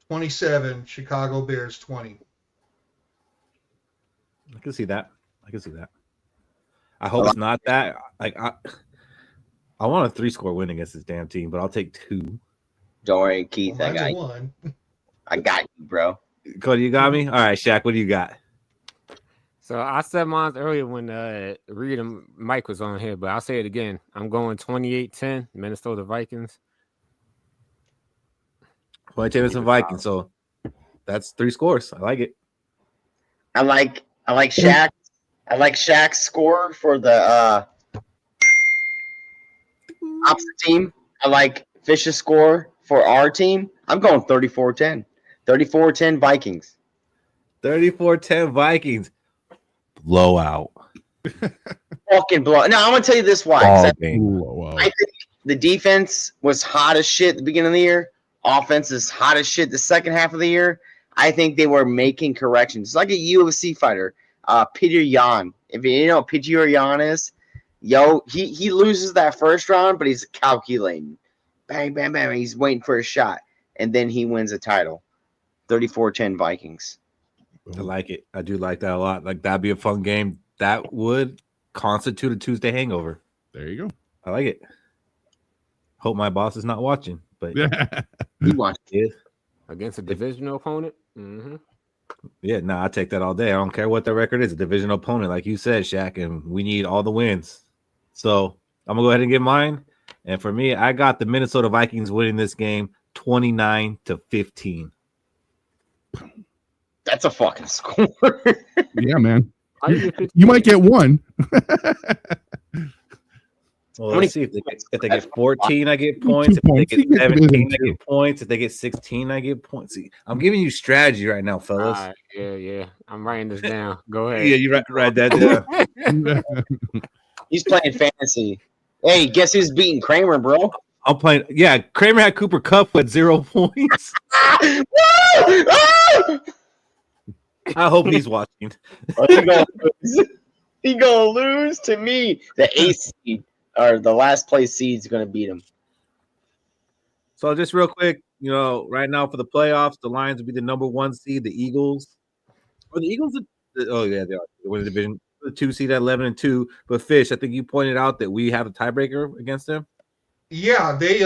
27, Chicago Bears 20. I can see that. I hope it's not that. Like I want a 3-score win against this damn team, but I'll take 2. Don't worry, Keith. Well, I got you. one. I got you, bro. Cody, you got me? All right, Shaq, what do you got? So I said mine earlier when Reed and Mike was on here, but I'll say it again. I'm going 28-10, Minnesota Vikings. 28 Vikings. So that's 3 scores. I like it. I like Shaq. I like Shaq's score for the opposite team. I like Fish's score for our team. I'm going 34-10. 34-10 Vikings. 34-10 Vikings. Blowout. Fucking blowout. Now, I'm going to tell you this why. I think the defense was hot as shit at the beginning of the year. Offense is hot as shit the second half of the year. I think they were making corrections. It's like a UFC fighter, Peter Yan. If you know what Peter Yan is, he loses that first round, but he's calculating. Bang, bang, bang. He's waiting for a shot, and then he wins a title. 34-10 Vikings. I like it. I do like that a lot. Like, that'd be a fun game. That would constitute a Tuesday hangover. There you go. I like it. Hope my boss is not watching, but he watched it against a divisional opponent. Mm-hmm. Yeah, no, I take that all day. I don't care what the record is. A divisional opponent, like you said, Shaq, and we need all the wins. So I'm gonna go ahead and get mine. And for me, I got the Minnesota Vikings winning this game 29-15. That's a fucking score. Yeah, man. You might get 1. Well, let's see if they get 14, I get points. If they get 17, I get points. If they get 16, I get points. See, I'm giving you strategy right now, fellas. Yeah. I'm writing this down. Go ahead. Yeah, you write that down. He's playing fantasy. Hey, guess who's beating Kramer, bro? I'm playing. Yeah, Kramer had Cooper Kupp with 0 points. I hope he's watching. He gonna lose to me. The ace seed or the last place seed is gonna beat him. So just real quick, right now for the playoffs, the Lions would be the number 1 seed. The Eagles, or the Eagles? They are. They win the division. The 2 seed at 11-2. But Fish, I think you pointed out that we have a tiebreaker against them. Yeah, they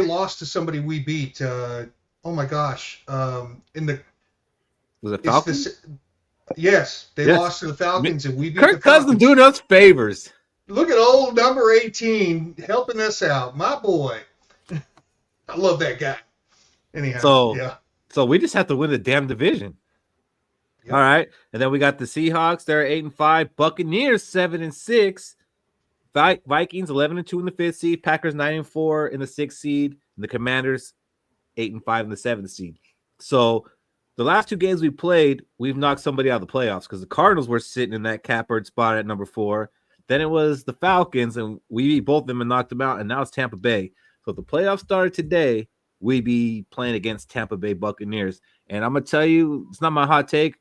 lost to somebody we beat. Oh my gosh, Was it Falcons? Yes, they lost to the Falcons, and we beat Kirk the Falcons. Cousins doing us favors. Look at old number 18 helping us out, my boy. I love that guy. Anyhow, So we just have to win the damn division. Yep. All right, and then we got the Seahawks. They're 8-5. Buccaneers 7-6. Vikings 11-2 in the 5th seed. Packers 9-4 in the 6th seed. And the Commanders 8-5 in the 7th seed. So the last 2 games we played, we've knocked somebody out of the playoffs because the Cardinals were sitting in that catbird spot at number 4. Then it was the Falcons, and we beat both of them and knocked them out, and now it's Tampa Bay. So if the playoffs started today, we'd be playing against Tampa Bay Buccaneers. And I'm going to tell you, it's not my hot take.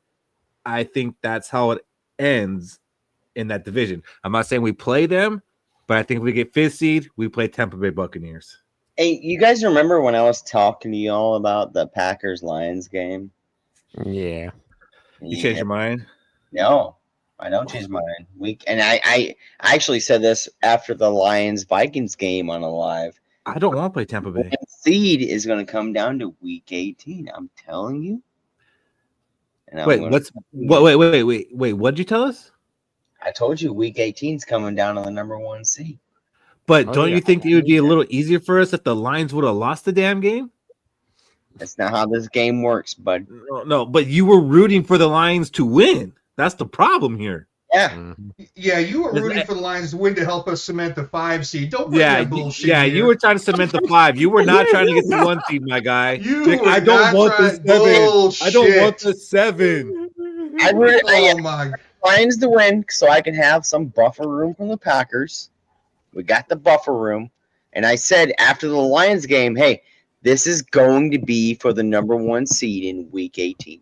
I think that's how it ends in that division. I'm not saying we play them, but I think if we get 5th seed, we play Tampa Bay Buccaneers. Hey, you guys remember when I was talking to you all about the Packers-Lions game? Yeah. You changed your mind? No, I don't change my mind. And I actually said this after the Lions-Vikings game on a live. I don't want to play Tampa Bay. The seed is going to come down to week 18. I'm telling you. Wait, what'd you tell us? I told you week 18 is coming down to the number 1 seed. But don't you think it would be a little easier for us if the Lions would have lost the damn game? That's not how this game works, bud. No, but you were rooting for the Lions to win. That's the problem here. Yeah. Yeah, you were rooting for the Lions to win to help us cement the 5 seed. Don't bring that bullshit here. You were trying to cement the 5. You were not trying to get the 1 seed, my guy. I don't want the 7. I don't want the 7. Lions to win so I can have some buffer room from the Packers. We got the buffer room. And I said after the Lions game, hey, this is going to be for the number 1 seed in Week 18.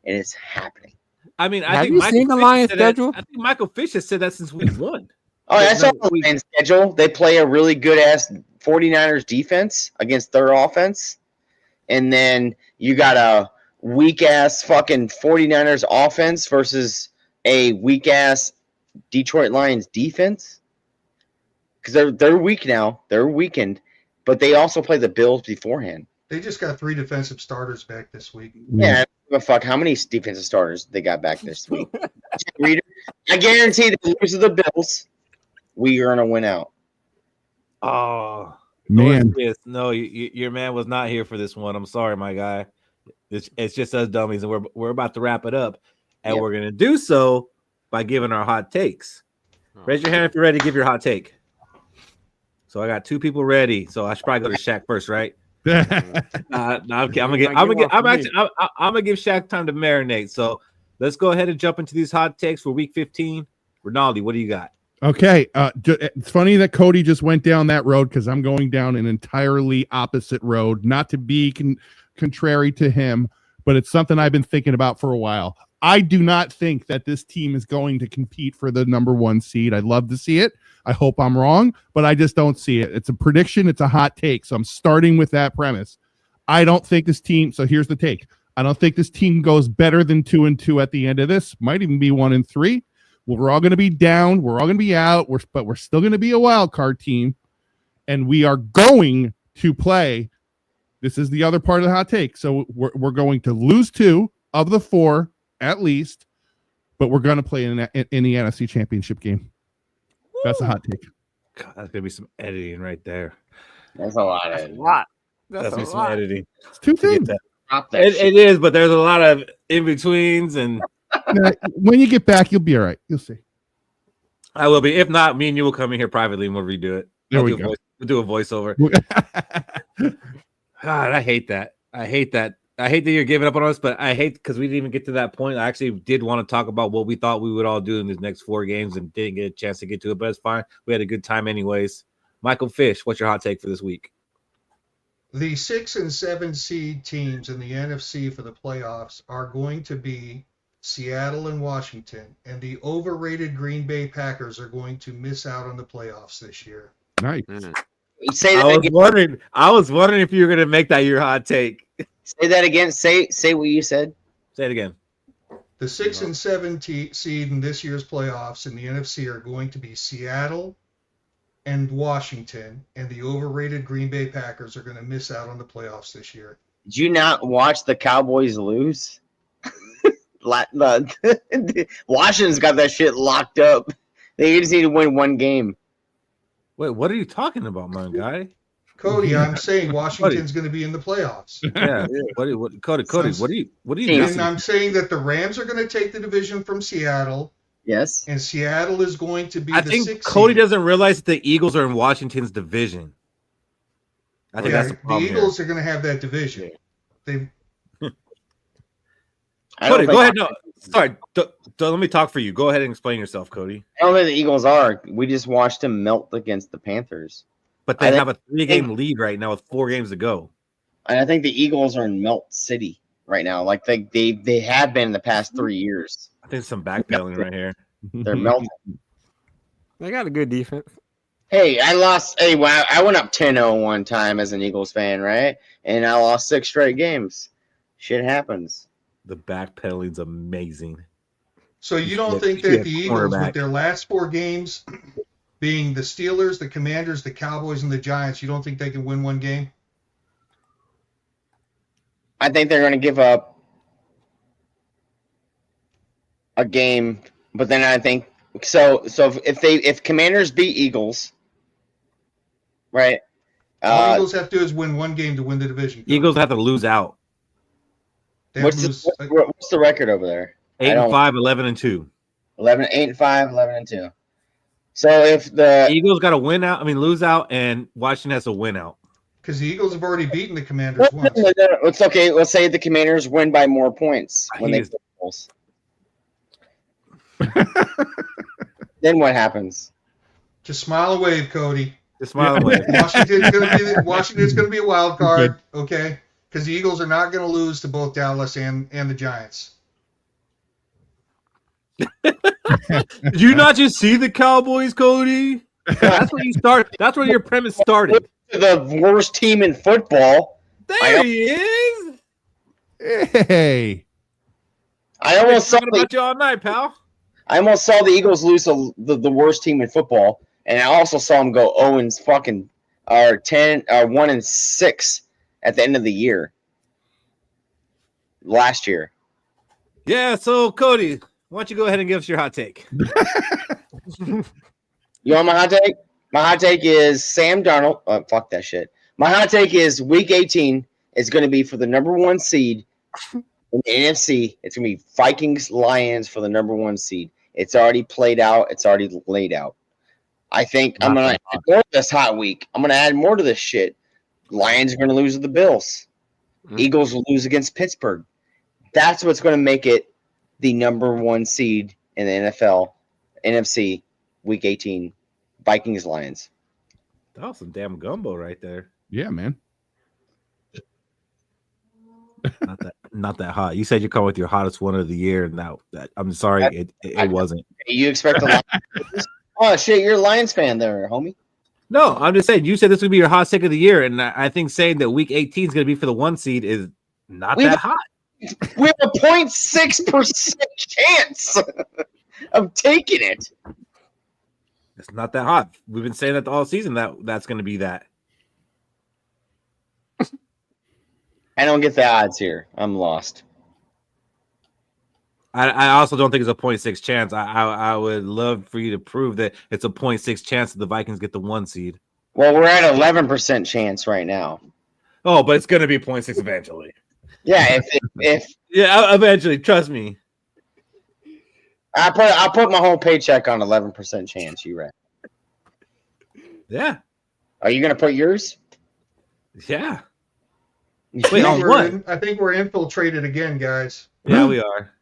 And it's happening. I mean, Have you seen the Lions schedule? I think Michael Fish has said that since week 1. Oh, I saw the Lions schedule. They play a really good-ass 49ers defense against their offense. And then you got a weak-ass fucking 49ers offense versus a weak-ass Detroit Lions defense. Because they're weak now. They're weakened. But they also play the Bills beforehand. They just got 3 defensive starters back this week. Yeah, I don't give a fuck how many defensive starters they got back this week. I guarantee they lose to the Bills. We are going to win out. Oh, Man. no, your man was not here for this one. I'm sorry, my guy. It's just us dummies, and we're about to wrap it up, and we're going to do so by giving our hot takes. Raise your hand if you're ready to give your hot take. So I got 2 people ready. So I should probably go to Shaq first, right? No, I'm gonna give Shaq time to marinate. So let's go ahead and jump into these hot takes for Week 15. Rinaldi, what do you got? Okay, it's funny that Cody just went down that road because I'm going down an entirely opposite road. Not to be contrary to him, but it's something I've been thinking about for a while. I do not think that this team is going to compete for the number 1 seed. I'd love to see it. I hope I'm wrong, but I just don't see it. It's a prediction. It's a hot take. So I'm starting with that premise. I don't think this team. So here's the take. I don't think this team goes better than 2-2 at the end of this. Might even be 1-3. We're all going to be down. We're all going to be out. But we're still going to be a wild card team. And we are going to play. This is the other part of the hot take. So we're going to lose 2 of the 4 at least, but we're going to play in the NFC Championship game. That's a hot take. God, that's gonna be some editing right there. That's a lot. That's a lot. That's gonna be some editing. It's too thin. It is, but there's a lot of in betweens, and when you get back, you'll be all right. You'll see. I will be. If not, me and you will come in here privately and we'll redo it. There we go. We'll do a voiceover. God, I hate that. I hate that you're giving up on us, but I hate because we didn't even get to that point. I actually did want to talk about what we thought we would all do in these next 4 games and didn't get a chance to get to it, but it's fine. We had a good time anyways. Michael Fish, what's your hot take for this week? The 6 and 7 seed teams in the NFC for the playoffs are going to be Seattle and Washington, and the overrated Green Bay Packers are going to miss out on the playoffs this year. Nice. Say that again. I was wondering if you were going to make that your hot take. Say that again. Say what you said. Say it again. The 6 and 7 seed in this year's playoffs in the NFC are going to be Seattle and Washington, and the overrated Green Bay Packers are going to miss out on the playoffs this year. Did you not watch the Cowboys lose? Washington's got that shit locked up. They just need to win 1 game. Wait, what are you talking about, my guy? Cody, I'm saying Washington's going to be in the playoffs. Yeah. Cody, what do you And I'm saying that the Rams are going to take the division from Seattle. Yes. And Seattle is going to be I think Cody doesn't realize that the Eagles are in Washington's division. I think that's the problem. The Eagles are going to have that division. Cody, go ahead. No, sorry. Don't let me talk for you. Go ahead and explain yourself, Cody. I don't think the Eagles are. We just watched them melt against the Panthers. But they have a 3-game lead right now with 4 games to go. And I think the Eagles are in melt city right now. Like they have been in the past 3 years. I think some backpedaling right here. They're melting. They got a good defense. Hey, I went up 10-0 one time as an Eagles fan, right? And I lost 6 straight games. Shit happens. The backpedaling's amazing. So you don't think that the Eagles, with their last 4 games being the Steelers, the Commanders, the Cowboys, and the Giants, you don't think they can win 1 game? I think they're going to give up a game, but then I think so if Commanders beat Eagles, right? All Eagles have to do is win 1 game to win the division. Eagles have to lose out. What's the record over there? 8-5, 11-2. 8-5, 11-2. So if the Eagles got to lose out, and Washington has to win out. Because the Eagles have already beaten the Commanders once. It's okay. Let's say the Commanders win by more points when they play Eagles. Then what happens? Just smile and wave, Cody. Just smile away. Washington's going to be a wild card, okay? Because the Eagles are not going to lose to both Dallas and the Giants. Did you not just see the Cowboys, Cody? That's where you start. That's where your premise started. The worst team in football. There he is. Hey. I almost saw about you all night, pal. I almost saw the Eagles lose the worst team in football, and I also saw them go 0-1-6 at the end of the year. Last year. Yeah. So, Cody, why don't you go ahead and give us your hot take? You want my hot take? My hot take is Sam Darnold. Fuck that shit. My hot take is Week 18 is going to be for the number 1 seed in the NFC. It's going to be Vikings Lions for the number 1 seed. It's already played out. It's already laid out. I think I'm going to add more to this hot week. I'm going to add more to this shit. Lions are going to lose to the Bills. Eagles will lose against Pittsburgh. That's what's going to make it the number 1 seed in the NFL, NFC, Week 18, Vikings Lions. That was some damn gumbo right there. Yeah, man. Not that hot. You said you come with your hottest one of the year, and that I'm sorry, it wasn't. You expect the Lions? Oh shit, you're a Lions fan there, homie. No, I'm just saying. You said this would be your hot take of the year, and I think saying that Week 18 is going to be for the 1 seed is not that hot. We have a 0.6% chance of taking it. It's not that hot. We've been saying that all season that's going to be that. I don't get the odds here. I'm lost. I also don't think it's a 0.6 chance. I would love for you to prove that it's a 0.6 chance that the Vikings get the 1 seed. Well, we're at 11% chance right now. Oh, but it's going to be 0.6 eventually. Yeah, if eventually, trust me. I'll put my whole paycheck on 11% chance. You right? Yeah. Are you gonna put yours? Yeah. Wait, on what? I think we're infiltrated again, guys. Yeah, we are.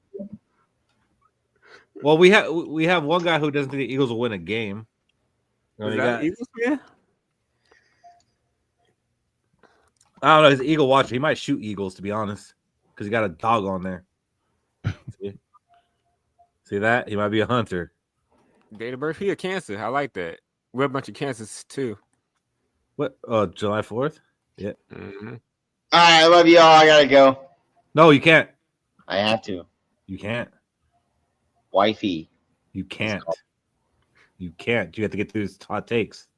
Well, we have one guy who doesn't think the Eagles will win a game. Is that Eagles fan? I don't know. He's an Eagle watcher. He might shoot Eagles, to be honest, because he got a dog on there. See that? He might be a hunter. Date of birth, he a Cancer. I like that. We're a bunch of Cancers too. What? Oh, July 4th? Yeah. Mm-hmm. All right, I love you all. I gotta go. No, you can't. I have to. You can't. Wifey. You can't. You can't. You have to get through his hot takes.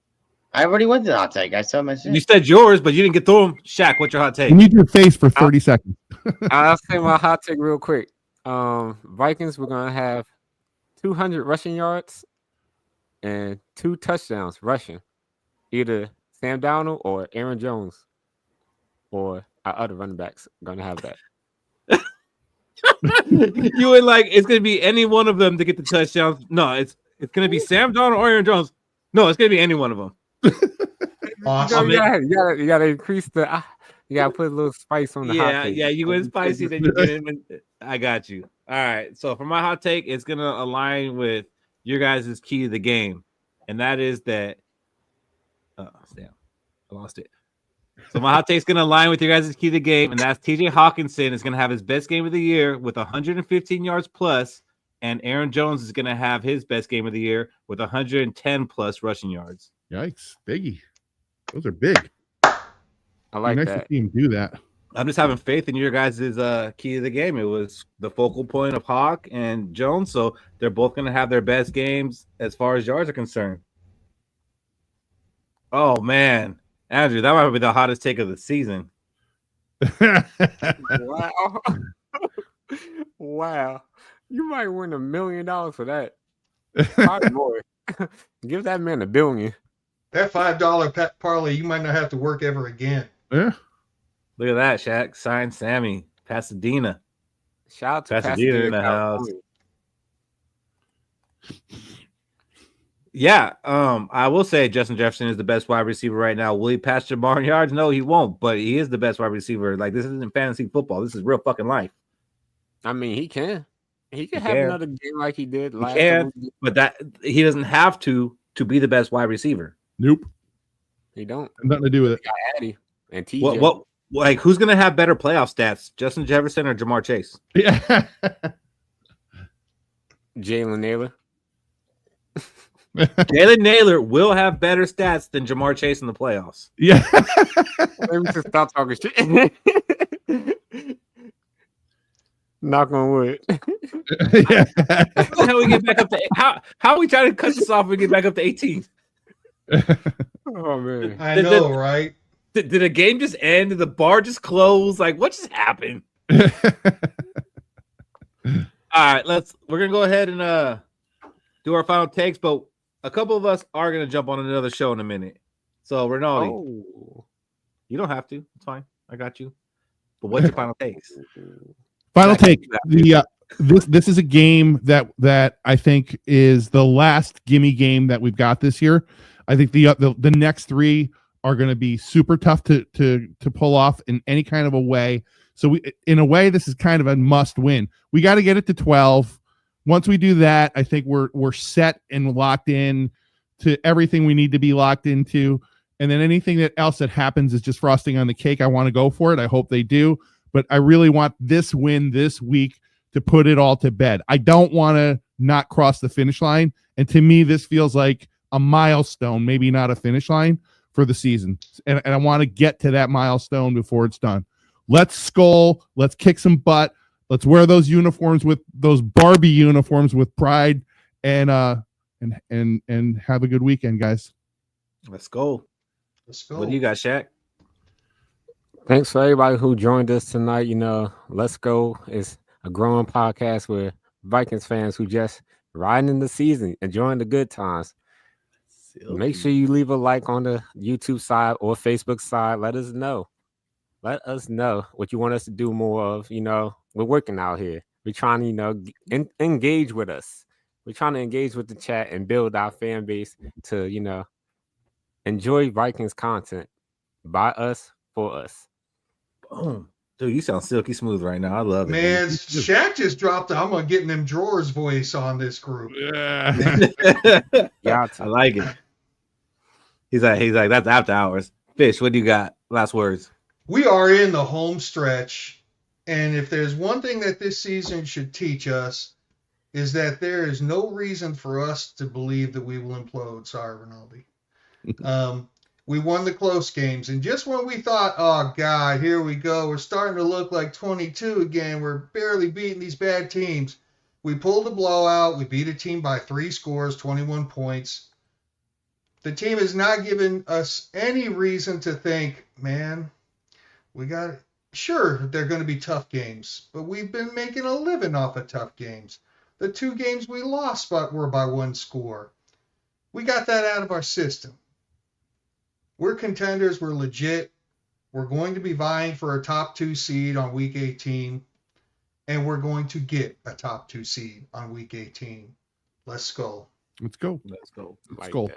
I already went to the hot take. I saw my shit. You said yours, but you didn't get through them. Shaq, what's your hot take? You need your face for 30 seconds. I'll say my hot take real quick. Vikings, we're gonna have 200 rushing yards and 2 touchdowns rushing. Either Sam Darnold or Aaron Jones, or our other running backs gonna have that. You would like it's gonna be any one of them to get the touchdowns. No, it's gonna be Sam Darnold or Aaron Jones. No, it's gonna be any one of them. Awesome. You gotta increase the. You gotta put a little spice on the hot take. Yeah, you went spicy, then you get in. I got you. All right. So for my hot take, it's gonna align with your guys' key to the game, and that is that. Oh, damn, I lost it. So my hot take is gonna align with your guys' key to the game, and that's TJ Hawkinson is gonna have his best game of the year with 115 yards plus, and Aaron Jones is gonna have his best game of the year with 110 plus rushing yards. Yikes, biggie. Those are big. I like nice that. to see him do that. I'm just having faith in your guys' key to the game. It was the focal point of Hawk and Jones, so they're both going to have their best games as far as yards are concerned. Oh, man. Andrew, that might be the hottest take of the season. Wow. Wow. You might win $1 million for that. Probably more. Give that man $1 billion. That $5 parlay, you might not have to work ever again. Yeah. Look at that, Shaq. Signed Sammy. Pasadena. Shout out to Pasadena in the California. house. Yeah, I will say Justin Jefferson is the best wide receiver right now. Will he pass Jamar yards? No, he won't, but he is the best wide receiver. Like, this isn't fantasy football. This is real fucking life. I mean, he can. He can have another game like he did last time. But that he doesn't have to be the best wide receiver. Nope. He don't. Nothing to do with it. Got Addy and TJ. What like who's gonna have better playoff stats? Justin Jefferson or Jamar Chase? Yeah. Jalen Naylor. Jalen Naylor will have better stats than Jamar Chase in the playoffs. Yeah. Maybe we should stop talking shit. Knock on wood. Yeah. How we get back up to how are we trying to cut this off and get back up to 18? Oh man. I know, right? Did the game just end? Did the bar just close? Like what just happened? All right, we're gonna go ahead and do our final takes, but a couple of us are gonna jump on another show in a minute. So Rinaldi, you don't have to. It's fine. I got you. But what's your final takes? Final take. This is a game that I think is the last gimme game that we've got this year. I think the next three are going to be super tough to pull off in any kind of a way. So in a way, this is kind of a must win. We got to get it to 12. Once we do that, I think we're set and locked in to everything we need to be locked into. And then anything else that happens is just frosting on the cake. I want to go for it. I hope they do. But I really want this win this week to put it all to bed. I don't want to not cross the finish line. And to me, this feels like a milestone, maybe not a finish line for the season. And I want to get to that milestone before it's done. Let's Skol. Let's kick some butt. Let's wear those uniforms with those Barbie uniforms with pride and have a good weekend, guys. Let's go. Let's go. What do you got, Shaq? Thanks for everybody who joined us tonight. You know, Let's Go is a growing podcast with Vikings fans who just riding in the season, enjoying the good times. Make sure you leave a like on the YouTube side or Facebook side. Let us know. Let us know what you want us to do more of. You know, we're working out here. We're trying to, you know, engage with us. We're trying to engage with the chat and build our fan base to, you know, enjoy Vikings content by us, for us. Boom. Dude, you sound silky smooth right now. I love it. Man, Shaq just dropped I'm gonna get in them drawers voice on this group. Yeah. Yeah, I like it. He's like, that's after hours. Fish, what do you got? Last words. We are in the home stretch, and if there's one thing that this season should teach us is that there is no reason for us to believe that we will implode. Sorry, Rinaldi. We won the close games, and just when we thought, oh God, here we go, we're starting to look like 22 again, we're barely beating these bad teams, we pulled a blowout. We beat a team by 3 scores, 21 points. The team has not given us any reason to think, man, sure, they're going to be tough games, but we've been making a living off of tough games. The 2 games we lost were by 1 score. We got that out of our system. We're contenders. We're legit. We're going to be vying for a top 2 seed on week 18, and we're going to get a top 2 seed on week 18. Let's go. Let's go. Let's go. Let's go.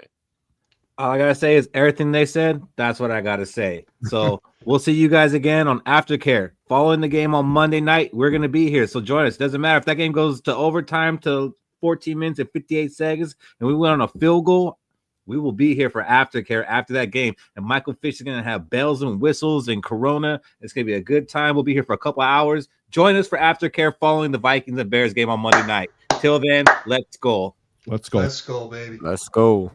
All I gotta say is everything they said. That's what I gotta say. So we'll see you guys again on Aftercare. Following the game on Monday night, we're gonna be here. So join us. Doesn't matter if that game goes to overtime to 14 minutes and 58 seconds, and we went on a field goal. We will be here for Aftercare after that game. And Michael Fish is gonna have bells and whistles and Corona. It's gonna be a good time. We'll be here for a couple of hours. Join us for Aftercare following the Vikings and Bears game on Monday night. Till then, let's go. Let's go. Let's go, baby. Let's go.